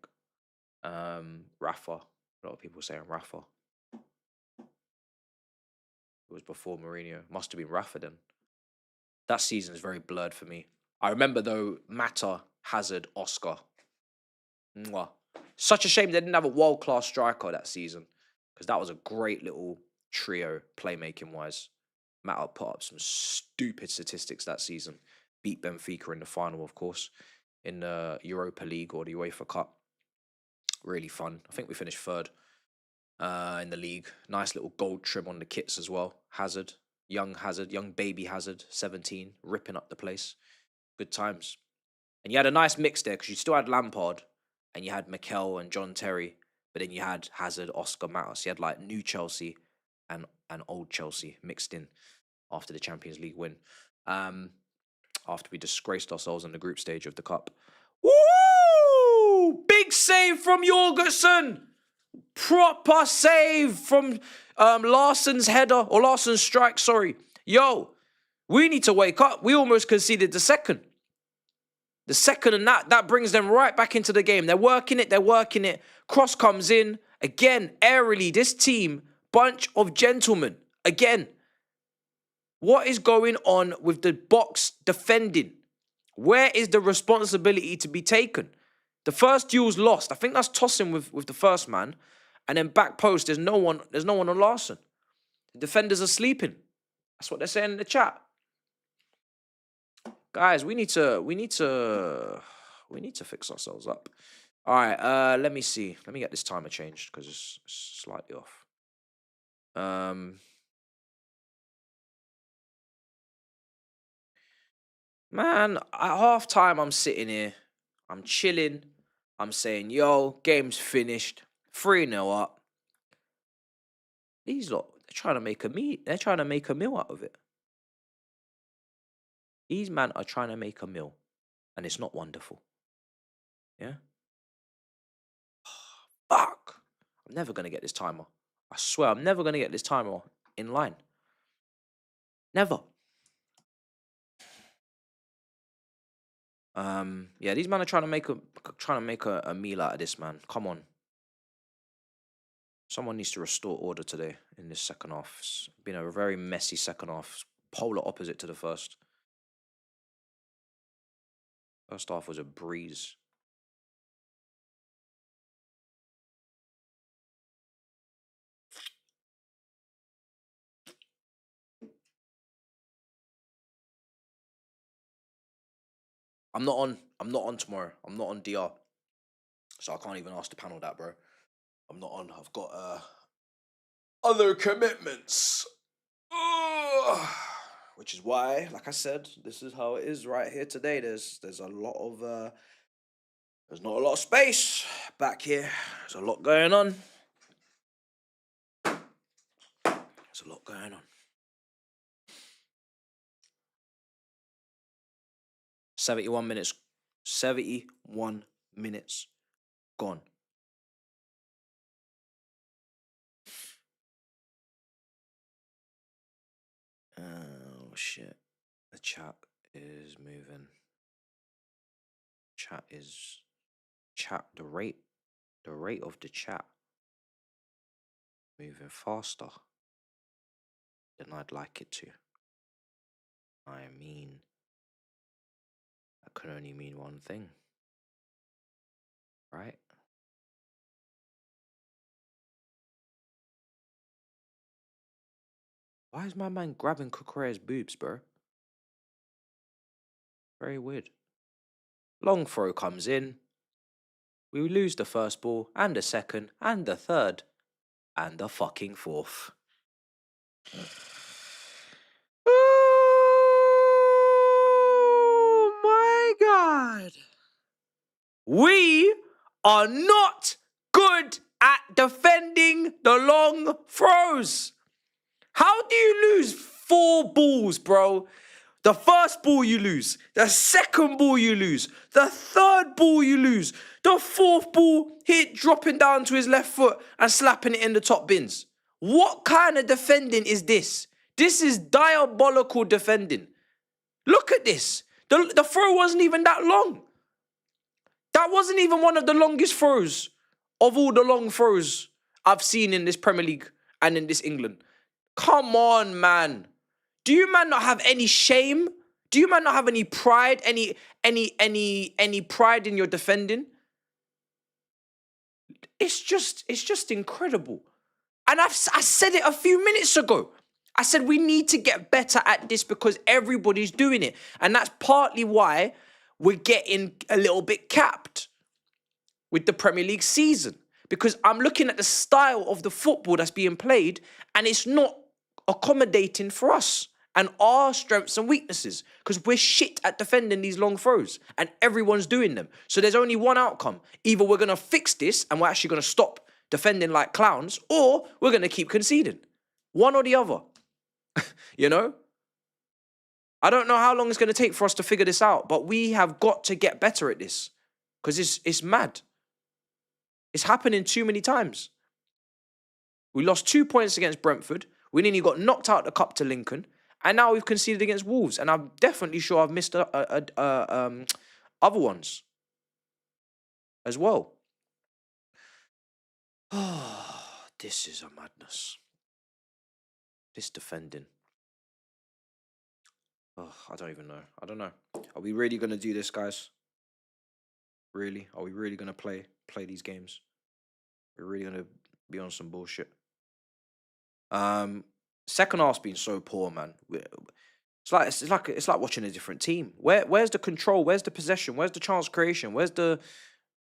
Rafa. A lot of people saying Rafa. It was before Mourinho. Must have been Rafa then. That season is very blurred for me. I remember though, Mata, Hazard, Oscar. Mwah. Such a shame they didn't have a world-class striker that season, because that was a great little trio playmaking-wise. Mata put up some stupid statistics that season. Beat Benfica in the final, of course, in the Europa League or the UEFA Cup. Really fun. I think we finished third in the league. Nice little gold trim on the kits as well. Hazard, young baby Hazard, 17, ripping up the place. Good times. And you had a nice mix there because you still had Lampard and you had Mikel and John Terry, but then you had Hazard, Oscar, Mata. So you had like new Chelsea and old Chelsea mixed in after the Champions League win. After we disgraced ourselves in the group stage of the Cup. Woo! Big save from Jorgensen! Proper save from Larsson's header, or Larsson's strike, sorry. Yo, we need to wake up. We almost conceded the second. And that brings them right back into the game. They're working it. Cross comes in. Again, airily, this team, bunch of gentlemen. Again, what is going on with the box defending? Where is the responsibility to be taken? The first duel's lost. I think that's tossing with the first man. And then back post, there's no one on Larsson. The defenders are sleeping. That's what they're saying in the chat. Guys, we need to fix ourselves up. All right, let me see. Let me get this timer changed because it's slightly off. Man, at half time, I'm sitting here. I'm chilling. I'm saying, yo, game's finished. 3-0 up. These lot, they're trying to make a meal. They're trying to make a meal out of it. These men are trying to make a meal, and it's not wonderful. Yeah. Fuck! I'm never gonna get this timer. I swear, I'm never gonna get this timer in line. Never. Yeah, these men are trying to make a meal out of this, man. Come on. Someone needs to restore order today in this second half. It's been a very messy second half. Polar opposite to the first. First half was a breeze. I'm not on tomorrow. I'm not on DR. So I can't even ask the panel that, bro. I'm not on. I've got other commitments. Ugh. Which is why, like I said, this is how it is right here today. There's a lot of there's not a lot of space back here. There's a lot going on. There's a lot going on. 71 minutes. 71 minutes gone. Oh shit. The chat is moving. The rate of the chat moving faster than I'd like it to. I mean, that can only mean one thing, right? Why is my man grabbing Cucurella's boobs, bro? Very weird. Long throw comes in. We lose the first ball, and the second, and the third, and the fucking fourth. Oh my god. We are not good at defending the long throws. How do you lose 4 balls, bro? The first ball you lose, the second ball you lose, the third ball you lose, the fourth ball hit dropping down to his left foot and slapping it in the top bins. What kind of defending is this? This is diabolical defending. Look at this. The throw wasn't even that long. That wasn't even one of the longest throws of all the long throws I've seen in this Premier League and in this England. Come on, man. Do you man not have any shame? Do you man not have any pride? Any pride in your defending? It's just incredible. And I said it a few minutes ago. I said we need to get better at this because everybody's doing it. And that's partly why we're getting a little bit capped with the Premier League season. Because I'm looking at the style of the football that's being played and it's not accommodating for us and our strengths and weaknesses because we're shit at defending these long throws and everyone's doing them. So there's only one outcome. Either we're going to fix this and we're actually going to stop defending like clowns, or we're going to keep conceding. One or the other. You know? I don't know how long it's going to take for us to figure this out, but we have got to get better at this because it's mad. It's happening too many times. We lost 2 points against Brentford. We nearly got knocked out the cup to Lincoln. And now we've conceded against Wolves. And I'm definitely sure I've missed other ones as well. Oh, this is a madness. This defending. Oh, I don't even know. I don't know. Are we really going to do this, guys? Really? Are we really going to play these games? We're really going to be on some bullshit. Second half's been so poor, man. It's like watching a different team. Where's the control? Where's the possession? Where's the chance creation? Where's the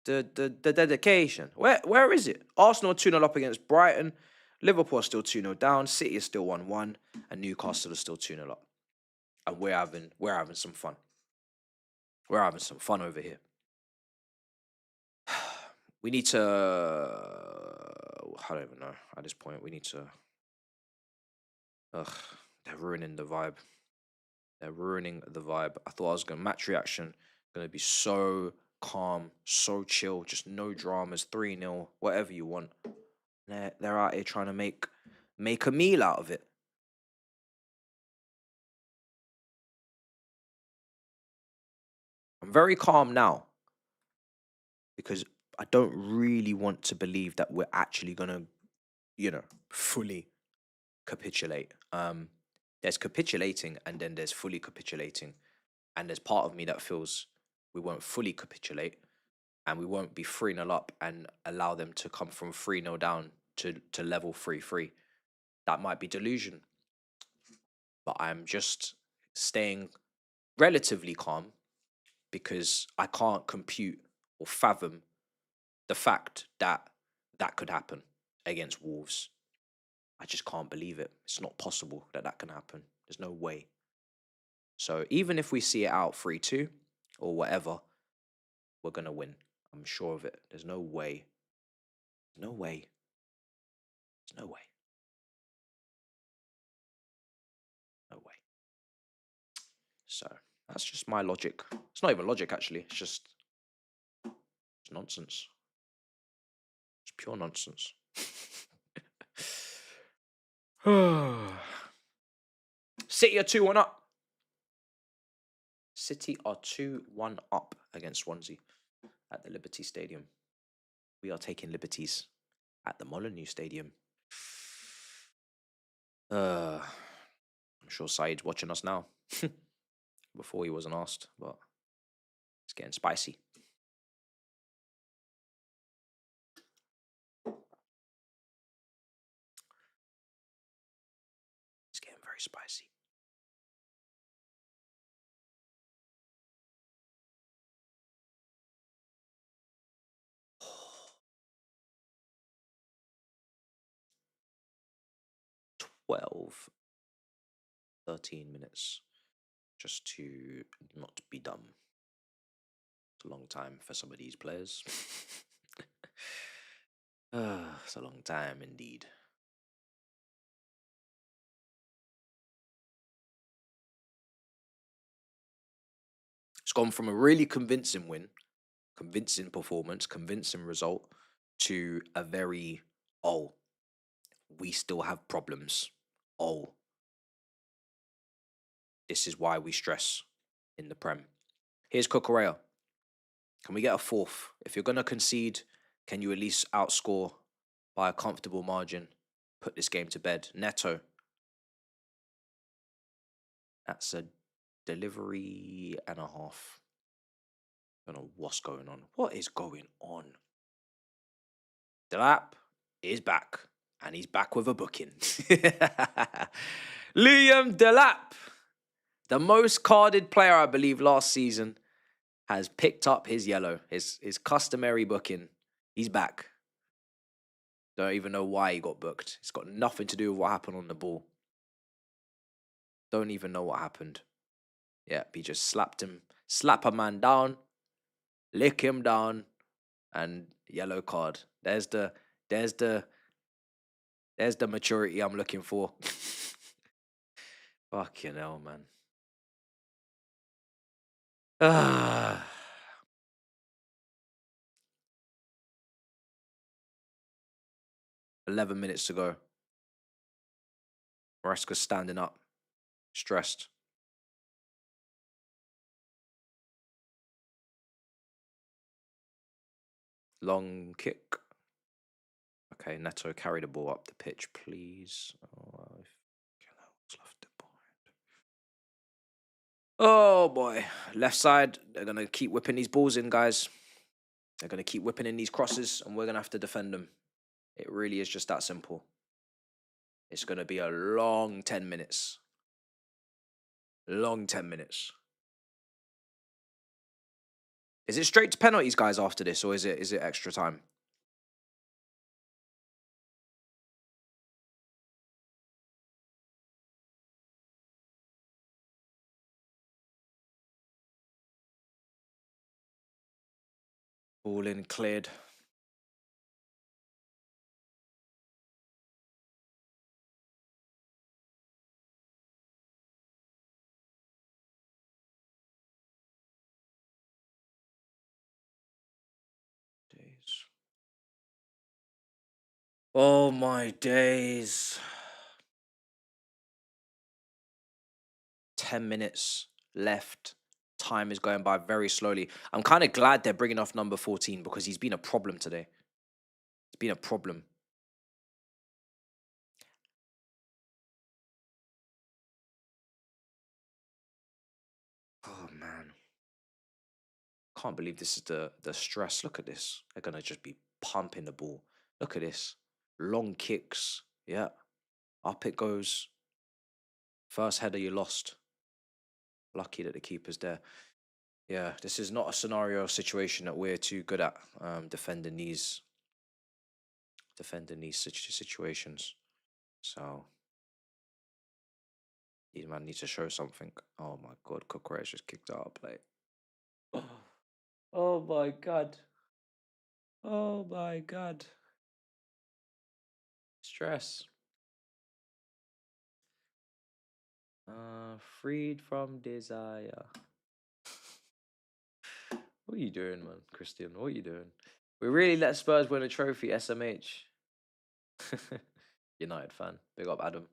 dedication? Where is it? Arsenal 2-0 up against Brighton. Liverpool are still 2-0 down. City is still 1-1, and Newcastle is still 2-0 up. And we're having some fun. We're having some fun over here. We need to. I don't even know at this point. We need to Ugh, they're ruining the vibe. They're ruining the vibe. I thought I was going to match reaction, going to be so calm, so chill, just no dramas, 3-0, whatever you want. They're out here trying to make a meal out of it. I'm very calm now because I don't really want to believe that we're actually going to, fully capitulate. There's capitulating and then there's fully capitulating. And there's part of me that feels we won't fully capitulate and we won't be 3-0 up and allow them to come from 3-0 down to level 3-3. That might be delusion. But I'm just staying relatively calm because I can't compute or fathom the fact that that could happen against Wolves. I just can't believe it. It's not possible that that can happen. There's no way. So even if we see it out 3-2 or whatever, we're going to win. I'm sure of it. There's no way. No way. There's no way. No way. So that's just my logic. It's not even logic, actually. It's nonsense. It's pure nonsense. City are 2-1 up. City are 2-1 up against Swansea at the Liberty Stadium. We are taking liberties at the Molineux Stadium. I'm sure Saeed's watching us now. Before he wasn't asked, but it's getting spicy. It's getting very spicy. Twelve, 13 minutes just to not be dumb. It's a long time for some of these players. It's a long time indeed. It's gone from a really convincing win, convincing performance, convincing result, to a very, we still have problems. This is why we stress in the Prem. Here's Cucurella. Can we get a fourth? If you're going to concede, can you at least outscore by a comfortable margin? Put this game to bed. Neto. That's a delivery and a half. I don't know what's going on. What is going on? Delap is back. And he's back with a booking. Liam Delap, the most carded player, I believe, last season, has picked up his yellow, his customary booking. He's back. Don't even know why he got booked. It's got nothing to do with what happened on the ball. Don't even know what happened. Yeah, he just slapped a man down, lick him down, and yellow card. There's the maturity I'm looking for. Fucking hell, man. 11 minutes to go. Maresca's standing up, stressed. Long kick. Okay, Neto, carry the ball up the pitch, please. Oh boy, left side. They're gonna keep whipping these balls in, guys. They're gonna keep whipping in these crosses, and we're gonna have to defend them. It really is just that simple. It's gonna be a long 10 minutes. Long 10 minutes. Is it straight to penalties, guys, after this, or is it extra time? Ball in, cleared. Oh my days. 10 minutes left. Time is going by very slowly. I'm kind of glad they're bringing off number 14 because he's been a problem today. It's been a problem. Oh man. Can't believe this is the stress. Look at this. They're gonna just be pumping the ball. Look at this. Long kicks. Yeah. Up it goes. First header you lost. Lucky that the keeper's there. Yeah, this is not a scenario or situation that we're too good at defending these situations. So these man need to show something. Oh my god, Coca just kicked out of play. Oh my god. Oh my god. Stress. Freed from desire. What are you doing, man, Christian? What are you doing? We really let Spurs win a trophy, SMH. United fan. Big up, Adam.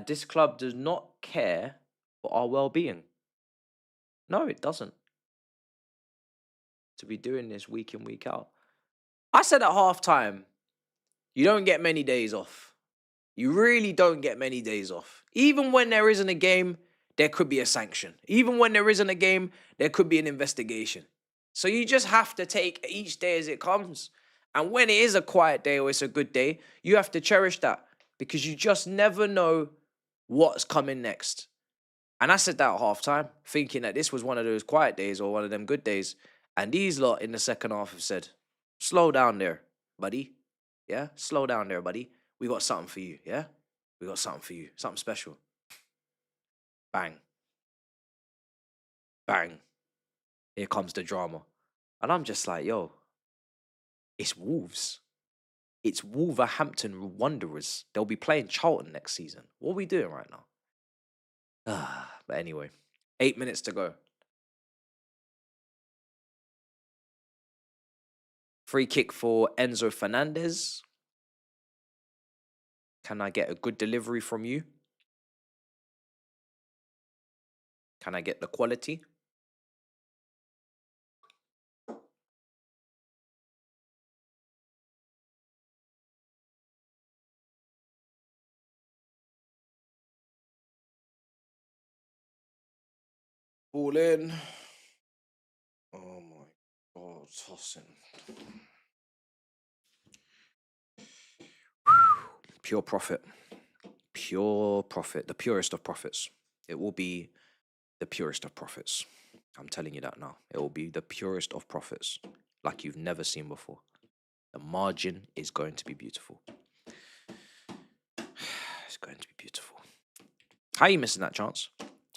This club does not care for our well-being. No, it doesn't. To be doing this week in, week out. I said at halftime, you don't get many days off. You really don't get many days off. Even when there isn't a game, there could be a sanction. Even when there isn't a game, there could be an investigation. So you just have to take each day as it comes. And when it is a quiet day or it's a good day, you have to cherish that because you just never know what's coming next. And I said that at halftime, thinking that this was one of those quiet days or one of them good days. And these lot in the second half have said, slow down there, buddy. Yeah, slow down there, buddy. We got something for you, yeah? We got something for you, something special. Bang. Bang. Here comes the drama. And I'm just like, yo, it's Wolves. It's Wolverhampton Wanderers. They'll be playing Charlton next season. What are we doing right now? But anyway, 8 minutes to go. Free kick for Enzo Fernandez. Can I get a good delivery from you? Can I get the quality? Ball in. Oh my god, tossing. Pure profit. Pure profit. The purest of profits. It will be the purest of profits. I'm telling you that now. It will be the purest of profits. Like you've never seen before. The margin is going to be beautiful. It's going to be beautiful. How are you missing that chance?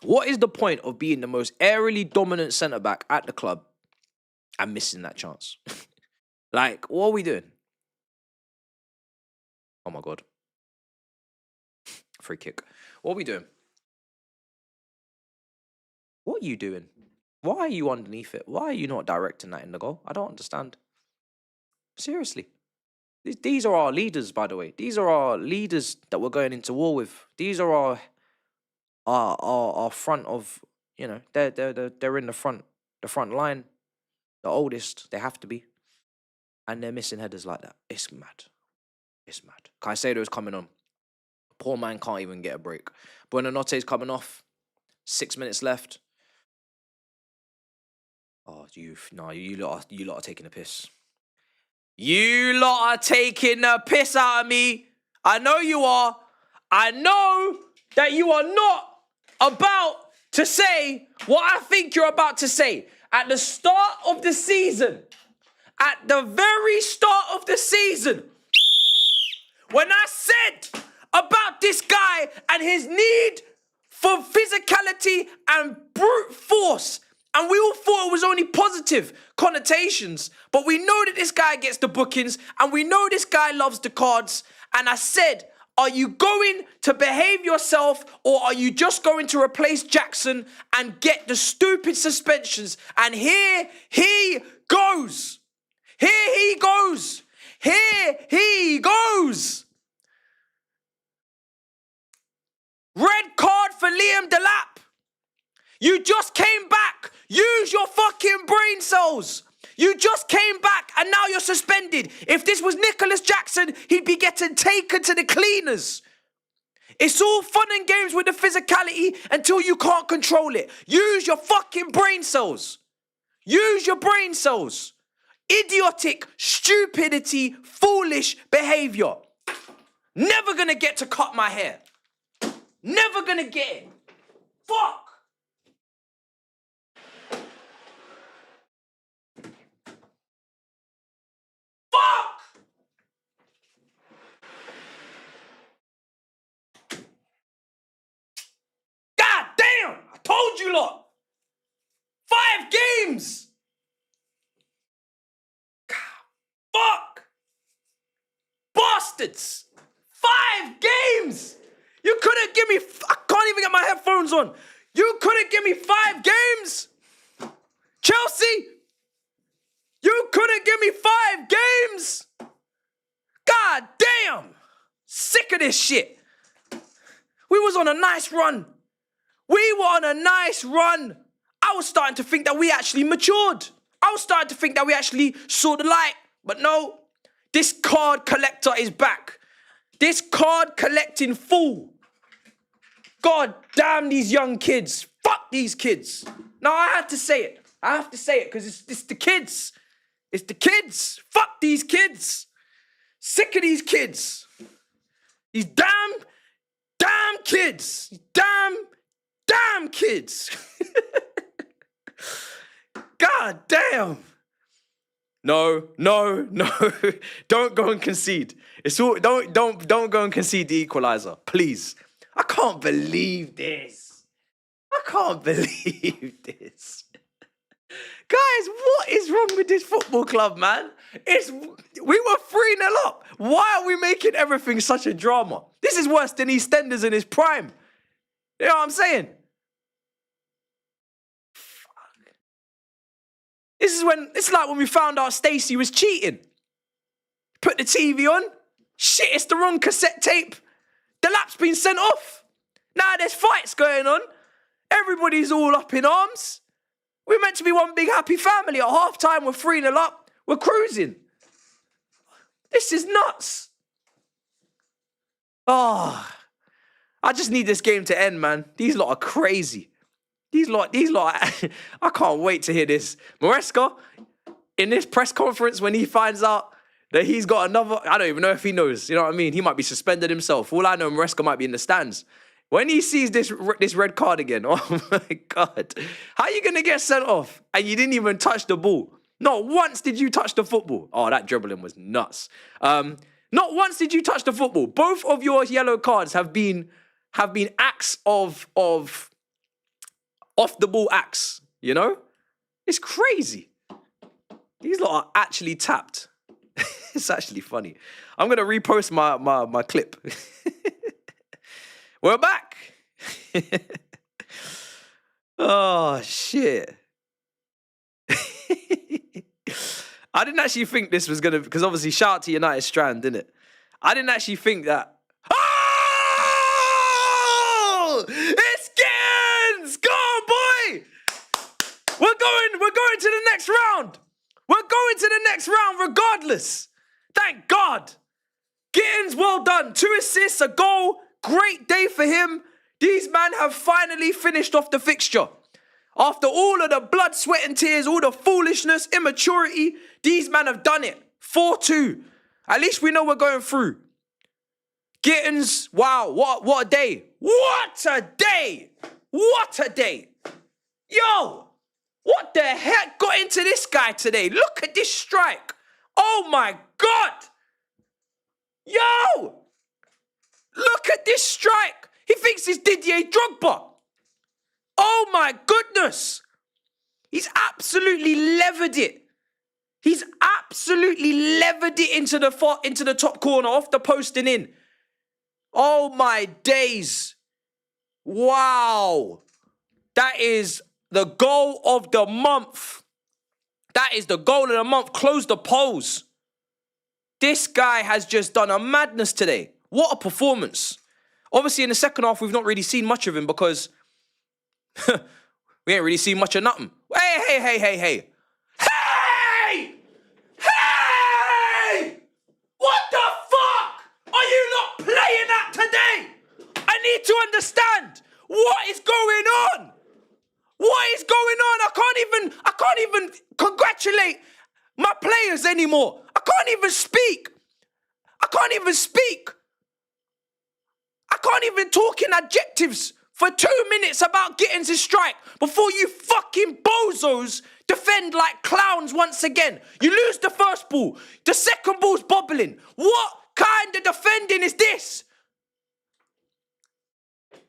What is the point of being the most aerially dominant centre-back at the club and missing that chance? Like, what are we doing? Oh my god. Free kick. What are we doing? What are you doing? Why are you underneath it? Why are you not directing that in the goal? I don't understand. Seriously. These are our leaders, by the way. These are our leaders that we're going into war with. These are our front of, you know, they're in the front line, the oldest. They have to be, and they're missing headers like that. It's mad. It's mad. Caicedo's coming on. Poor man can't even get a break. Buonanote's coming off. 6 minutes left. Oh, you lot are taking a piss. You lot are taking the piss out of me. I know you are. I know that you are not about to say what I think you're about to say. At the start of the season, at the very start of the season, when I said about this guy and his need for physicality and brute force, and we all thought it was only positive connotations, but we know that this guy gets the bookings, and we know this guy loves the cards, and I said, are you going to behave yourself, or are you just going to replace Jackson and get the stupid suspensions? And here he goes. Here he goes. Here he goes. Red card for Liam Delap. You just came back. Use your fucking brain cells. You just came back and now you're suspended. If this was Nicholas Jackson, he'd be getting taken to the cleaners. It's all fun and games with the physicality until you can't control it. Use your fucking brain cells. Use your brain cells. Idiotic, stupidity, foolish behavior. Never gonna get to cut my hair. Never gonna get it. Fuck. Fuck! God damn! I told you lot! 5 games! God, fuck! Bastards! 5 games! You couldn't give me... I can't even get my headphones on. You couldn't give me 5 games? Chelsea! You couldn't give me 5 games? God damn! Sick of this shit. We was on a nice run. We were on a nice run. I was starting to think that we actually matured. I was starting to think that we actually saw the light. But no, this card collector is back. This card collecting fool. God damn these young kids. Fuck these kids. No, I had to say it. I have to say it because it's the kids. It's the kids. Fuck these kids. Sick of these kids. These damn kids. These damn kids. God damn. No. Don't go and concede. It's all don't go and concede the equalizer, please. I can't believe this. I can't believe this. Guys, what is wrong with this football club, man? We were 3-0 up. Why are we making everything such a drama? This is worse than EastEnders in his prime. You know what I'm saying? Fuck. It's like when we found out Stacey was cheating. Put the TV on. Shit, it's the wrong cassette tape. The lap's been sent off. Now there's fights going on. Everybody's all up in arms. We're meant to be one big happy family. At half-time, we're 3-0 up. We're cruising. This is nuts. Oh, I just need this game to end, man. These lot are crazy. These lot, I can't wait to hear this. Maresca, in this press conference, when he finds out that he's got another, I don't even know if he knows, you know what I mean? He might be suspended himself. All I know, Maresca might be in the stands. When he sees this red card again, oh my God. How are you going to get sent off and you didn't even touch the ball? Not once did you touch the football. Oh, that dribbling was nuts. Not once did you touch the football. Both of your yellow cards have been acts of off the ball acts, you know? It's crazy. These lot are actually tapped. It's actually funny. I'm going to repost my clip. We're back. Oh, shit. I didn't actually think this was going to... Because obviously, shout out to United Strand, didn't it? I didn't actually think that... Oh! It's Gittins! Go on, boy! We're going to the next round. We're going to the next round regardless. Thank God. Gittins, well done. 2 assists, a goal... Great day for him. These men have finally finished off the fixture. After all of the blood, sweat and tears, all the foolishness, immaturity, these men have done it. 4-2. At least we know we're going through. Gittins, wow, what a day. What a day. What a day. Yo, what the heck got into this guy today? Look at this strike. Oh my God. Yo. Look at this strike. He thinks he's Didier Drogba. Oh my goodness. He's absolutely levered it. He's absolutely levered it into the top corner, off the post and in. Oh my days. Wow. That is the goal of the month. That is the goal of the month. Close the polls. This guy has just done a madness today. What a performance. Obviously, in the second half, we've not really seen much of him because we ain't really seen much of nothing. Hey! Hey! What the fuck are you not playing at today? I need to understand what is going on. What is going on? I can't even congratulate my players anymore. I can't even speak. I can't even talk in adjectives for 2 minutes about getting to strike before you fucking bozos defend like clowns once again. You lose the first ball. The second ball's bobbling. What kind of defending is this?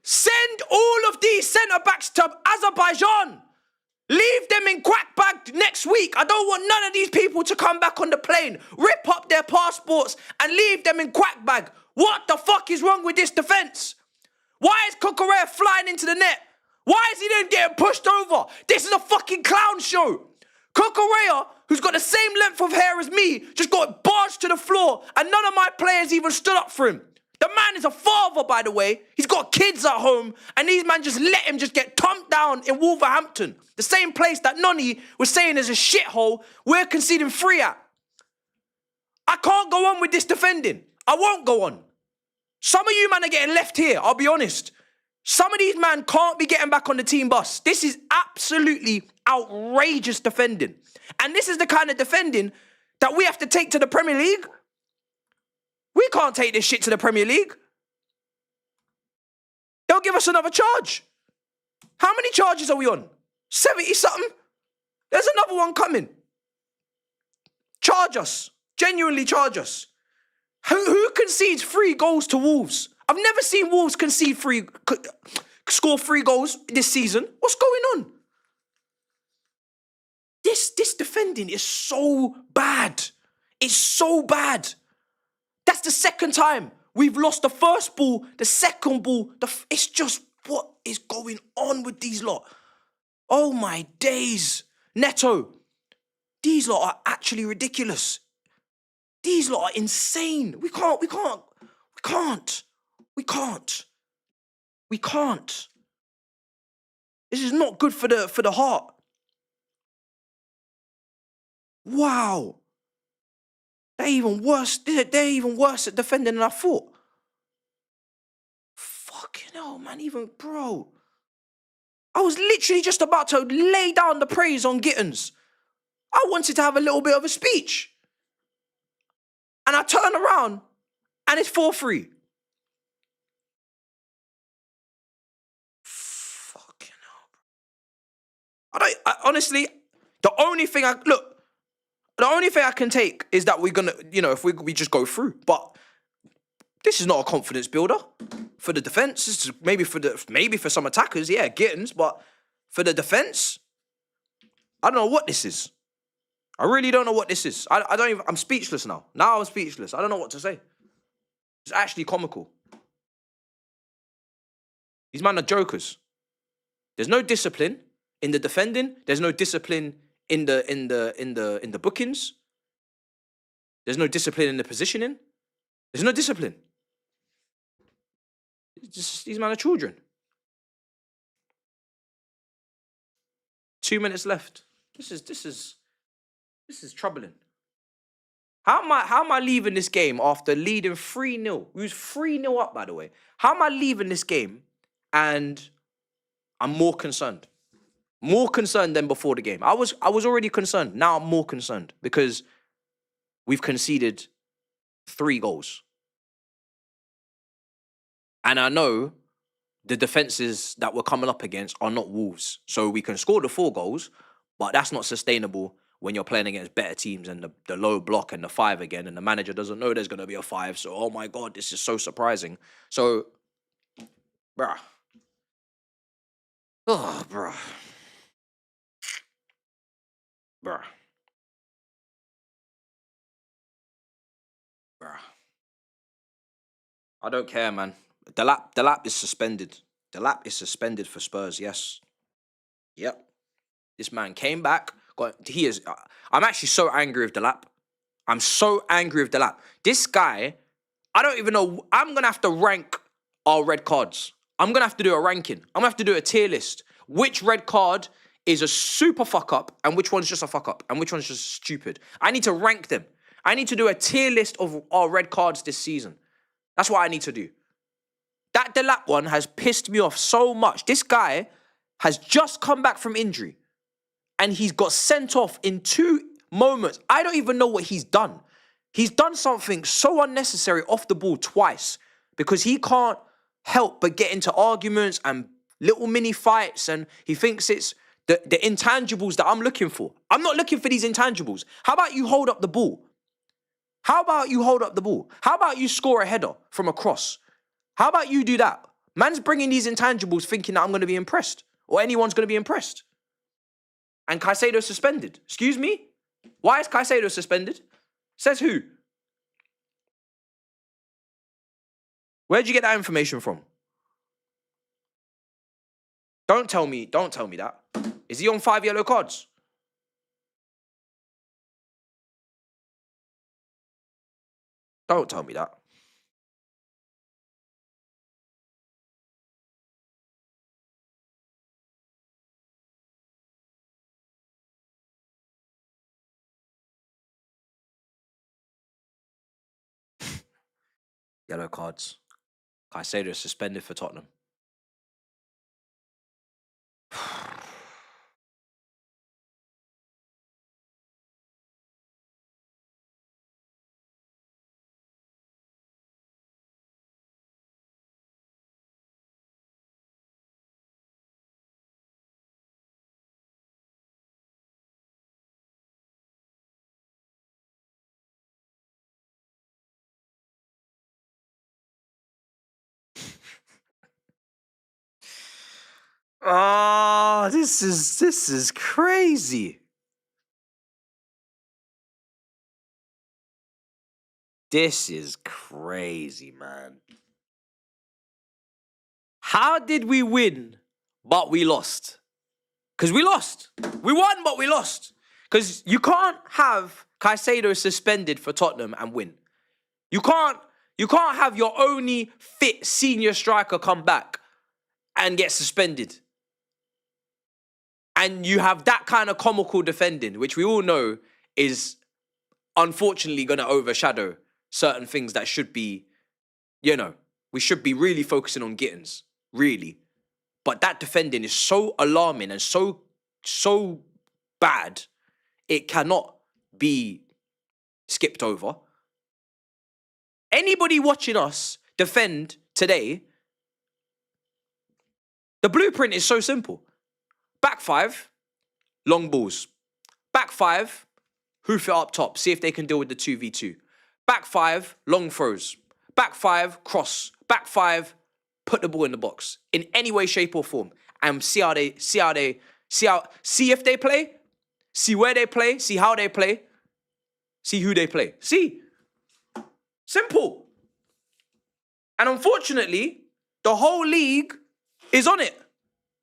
Send all of these centre-backs to Azerbaijan. Leave them in quack bag next week. I don't want none of these people to come back on the plane, rip up their passports and leave them in quack bag. What the fuck is wrong with this defence? Why is Cucurella flying into the net? Why is he then getting pushed over? This is a fucking clown show. Cucurella, who's got the same length of hair as me, just got barged to the floor and none of my players even stood up for him. The man is a father, by the way. He's got kids at home, and these man just let him just get thumped down in Wolverhampton. The same place that Nonny was saying is a shithole we're conceding 3 at. I can't go on with this defending. I won't go on. Some of you man are getting left here, I'll be honest. Some of these man can't be getting back on the team bus. This is absolutely outrageous defending. And this is the kind of defending that we have to take to the Premier League. We can't take this shit to the Premier League. They'll give us another charge. How many charges are we on? 70-something? There's another one coming. Charge us. Genuinely charge us. Who concedes 3 goals to Wolves? I've never seen Wolves score 3 goals this season. What's going on? This defending is so bad. It's so bad. That's the second time we've lost the first ball, the second ball. It's just, what is going on with these lot? Oh my days. Neto, these lot are actually ridiculous. These lot are insane. We can't. This is not good for the heart. Wow. They're even worse. They're even worse at defending than I thought. Fucking hell, man. Even, bro. I was literally just about to lay down the praise on Gittins. I wanted to have a little bit of a speech. And I turn around and it's 4-3. Fucking hell. Honestly, the only thing I can take is that we're gonna, if we just go through. But this is not a confidence builder for the defense. This is maybe for some attackers, yeah, Gittins, but for the defense, I don't know what this is. I really don't know what this is. I'm speechless now. Now I'm speechless. I don't know what to say. It's actually comical. These men are jokers. There's no discipline in the defending. There's no discipline in the bookings. There's no discipline in the positioning. There's no discipline. It's just, these men are children. 2 minutes left. This is troubling. How am I leaving this game after leading 3-0? We was 3-0 up, by the way. How am I leaving this game and I'm more concerned? More concerned than before the game. I was already concerned. Now I'm more concerned because we've conceded 3 goals. And I know the defenses that we're coming up against are not Wolves. So we can score the 4 goals, but that's not sustainable when you're playing against better teams and the low block and the 5 again, and the manager doesn't know there's going to be a 5. So, oh my God, this is so surprising. So, bruh. Oh, bruh. Bruh. Bruh. I don't care, man. The lap is suspended. The lap is suspended for Spurs, yes. Yep. This man came back. I'm actually so angry with the lap. I'm so angry with Delap. This guy, I don't even know. I'm going to have to rank our red cards. I'm going to have to do a ranking. I'm going to have to do a tier list. Which red card is a super fuck up and which one's just a fuck up and which one's just stupid. I need to rank them. I need to do a tier list of our red cards this season. That's what I need to do. That Delap one has pissed me off so much. This guy has just come back from injury and he's got sent off in 2 moments. I don't even know what he's done. He's done something so unnecessary off the ball twice because he can't help but get into arguments and little mini fights, and he thinks it's the intangibles that I'm looking for. I'm not looking for these intangibles. How about you hold up the ball? How about you hold up the ball? How about you score a header from a cross? How about you do that? Man's bringing these intangibles thinking that I'm going to be impressed or anyone's going to be impressed. And Caicedo suspended. Excuse me? Why is Caicedo suspended? Says who? Where'd you get that information from? Don't tell me that. Is he on 5 yellow cards? Don't tell me that. Yellow cards. Caicedo is suspended for Tottenham. Oh, this is crazy. This is crazy, man. How did we win, but we lost? Because we lost. We won, but we lost. Because you can't have Caicedo suspended for Tottenham and win. You can't have your only fit senior striker come back and get suspended. And you have that kind of comical defending, which we all know is unfortunately going to overshadow certain things that should be, we should be really focusing on Gittins, really. But that defending is so alarming and so bad, it cannot be skipped over. Anybody watching us defend today, the blueprint is so simple. Back 5, long balls. Back 5, hoof it up top, see if they can deal with the 2v2. Back 5, long throws. Back 5, cross. Back 5, put the ball in the box in any way, shape, or form, and see if they play, see where they play, see how they play, see who they play. See, simple. And unfortunately, the whole league is on it.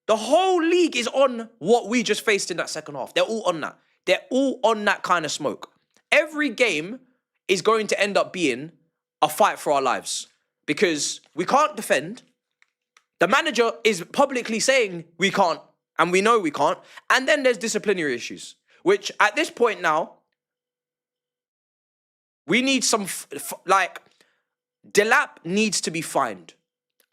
The whole league is on what we just faced in that second half. They're all on that. They're all on that kind of smoke. Every game is going to end up being a fight for our lives because we can't defend. The manager is publicly saying we can't, and we know we can't. And then there's disciplinary issues, which at this point now, we need some, Delap needs to be fined.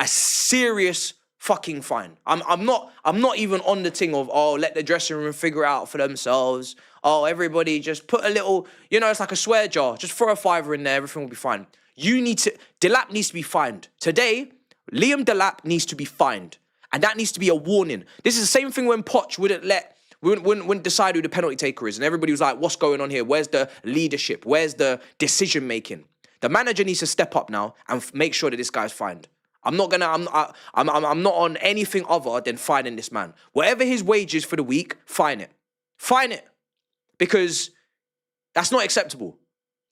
A serious fucking fine. I'm not even on the thing of, let the dressing room figure it out for themselves. Everybody just put a little, it's like a swear jar. Just throw a $5 in there, everything will be fine. Delap needs to be fined. Today, Liam Delap needs to be fined. And that needs to be a warning. This is the same thing when Poch wouldn't decide who the penalty taker is. And everybody was like, what's going on here? Where's the leadership? Where's the decision making? The manager needs to step up now and make sure that this guy's fined. I'm not on anything other than fining this man. Whatever his wage is for the week, fine it. Fine it. Because that's not acceptable.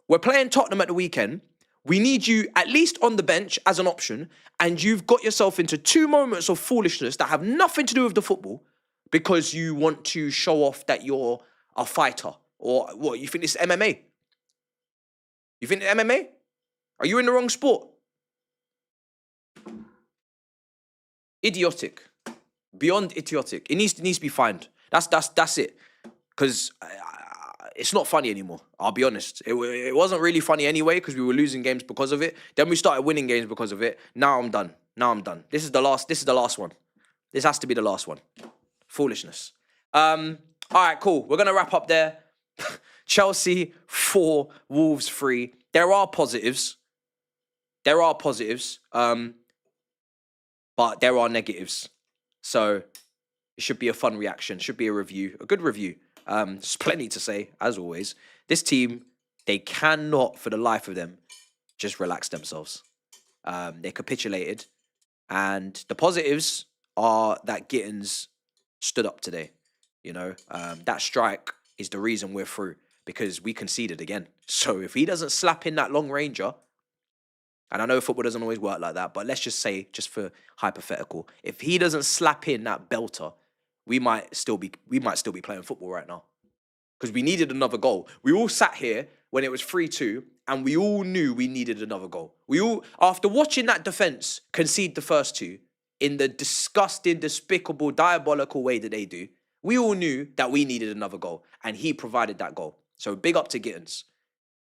We're playing Tottenham at the weekend. We need you at least on the bench as an option, and you've got yourself into 2 moments of foolishness that have nothing to do with the football because you want to show off that you're a fighter. Or what, you think this is MMA? You think MMA? Are you in the wrong sport? Idiotic. Beyond idiotic. It needs to be fined. That's it. Because it's not funny anymore. I'll be honest. It wasn't really funny anyway because we were losing games because of it. Then we started winning games because of it. Now I'm done. This is the last one. This has to be the last one. Foolishness. All right, cool. We're gonna wrap up there. Chelsea 4, Wolves 3. There are positives. But there are negatives. So it should be a fun reaction. Should be a review, a good review. There's plenty to say, as always. This team, they cannot, for the life of them, just relax themselves. They capitulated. And the positives are that Gittins stood up today. You know, that strike is the reason we're through because we conceded again. So if he doesn't slap in that long ranger, and I know football doesn't always work like that, but let's just say, just for hypothetical, if he doesn't slap in that belter, we might still be playing football right now. Because we needed another goal. We all sat here when it was 3-2, and we all knew we needed another goal. We all, after watching that defence concede the first two in the disgusting, despicable, diabolical way that they do, we all knew that we needed another goal, and he provided that goal. So big up to Gittins.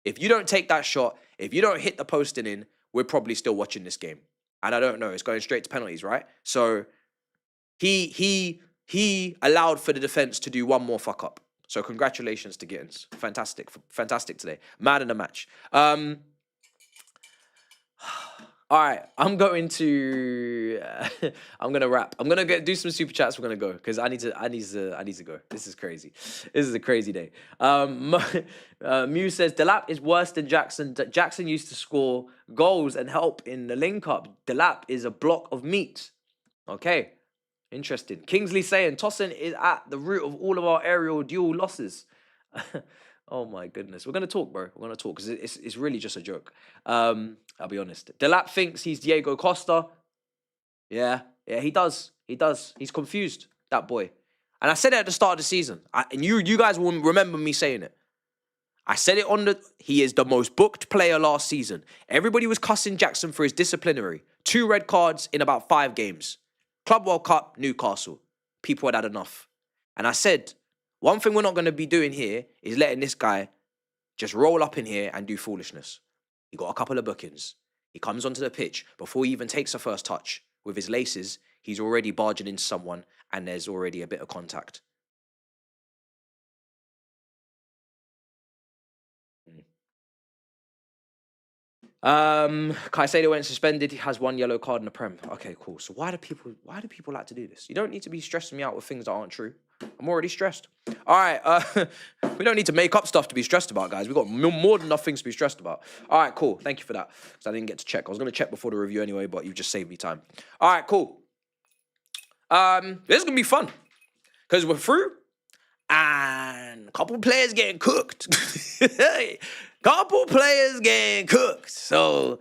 If you don't take that shot, if you don't hit the posting in, we're probably still watching this game. And I don't know, it's going straight to penalties, right? So he allowed for the defence to do one more fuck up. So congratulations to Gittins. Fantastic today. Man in the match. All right, I'm gonna wrap. I'm gonna do some super chats. We're gonna go because I need to go. This is crazy. This is a crazy day. Mew says Delap is worse than Jackson. Jackson used to score goals and help in the link up. Delap is a block of meat. Okay, interesting. Kingsley saying Tosin is at the root of all of our aerial duel losses. Oh my goodness. We're going to talk, bro. We're going to talk because it's really just a joke. I'll be honest. Delap thinks he's Diego Costa. Yeah, he does. He's confused, that boy. And I said it at the start of the season. And you guys will remember me saying it. I said it he is the most booked player last season. Everybody was cussing Jackson for his disciplinary. 2 red cards in about 5 games. Club World Cup, Newcastle. People had had enough. And I said, one thing we're not going to be doing here is letting this guy just roll up in here and do foolishness. He got a couple of bookings. He comes onto the pitch. Before he even takes a first touch with his laces, he's already barging into someone and there's already a bit of contact. Caicedo went suspended. He has 1 yellow card in the Prem. Okay, cool. So why do people like to do this? You don't need to be stressing me out with things that aren't true. I'm already stressed. All right, we don't need to make up stuff to be stressed about, guys. We've got more than enough things to be stressed about. All right, cool. Thank you for that. Because I didn't get to check. I was going to check before the review anyway, but you just saved me time. All right, cool. This is going to be fun. Because we're through. And a couple players getting cooked. Couple players getting cooked. So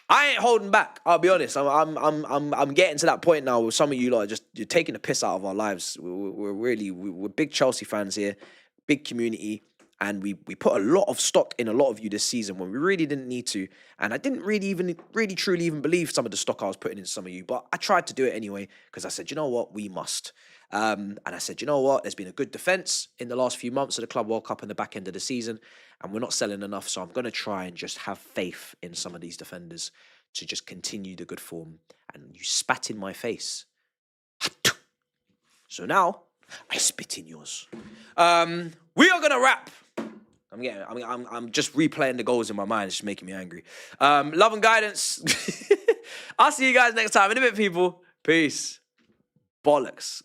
I ain't holding back. I'll be honest. I'm getting to that point now with some of you lot you're taking the piss out of our lives. We're big Chelsea fans here, big community, and we put a lot of stock in a lot of you this season when we really didn't need to. And I didn't really truly even believe some of the stock I was putting in some of you, but I tried to do it anyway because I said, you know what, we must. And I said, you know what, there's been a good defence in the last few months of the Club World Cup and the back end of the season, and we're not selling enough, so I'm going to try and just have faith in some of these defenders to just continue the good form. And you spat in my face. So now, I spit in yours. We are going to wrap. I'm just replaying the goals in my mind. It's just making me angry. Love and guidance. I'll see you guys next time. In a bit, people. Peace. Bollocks.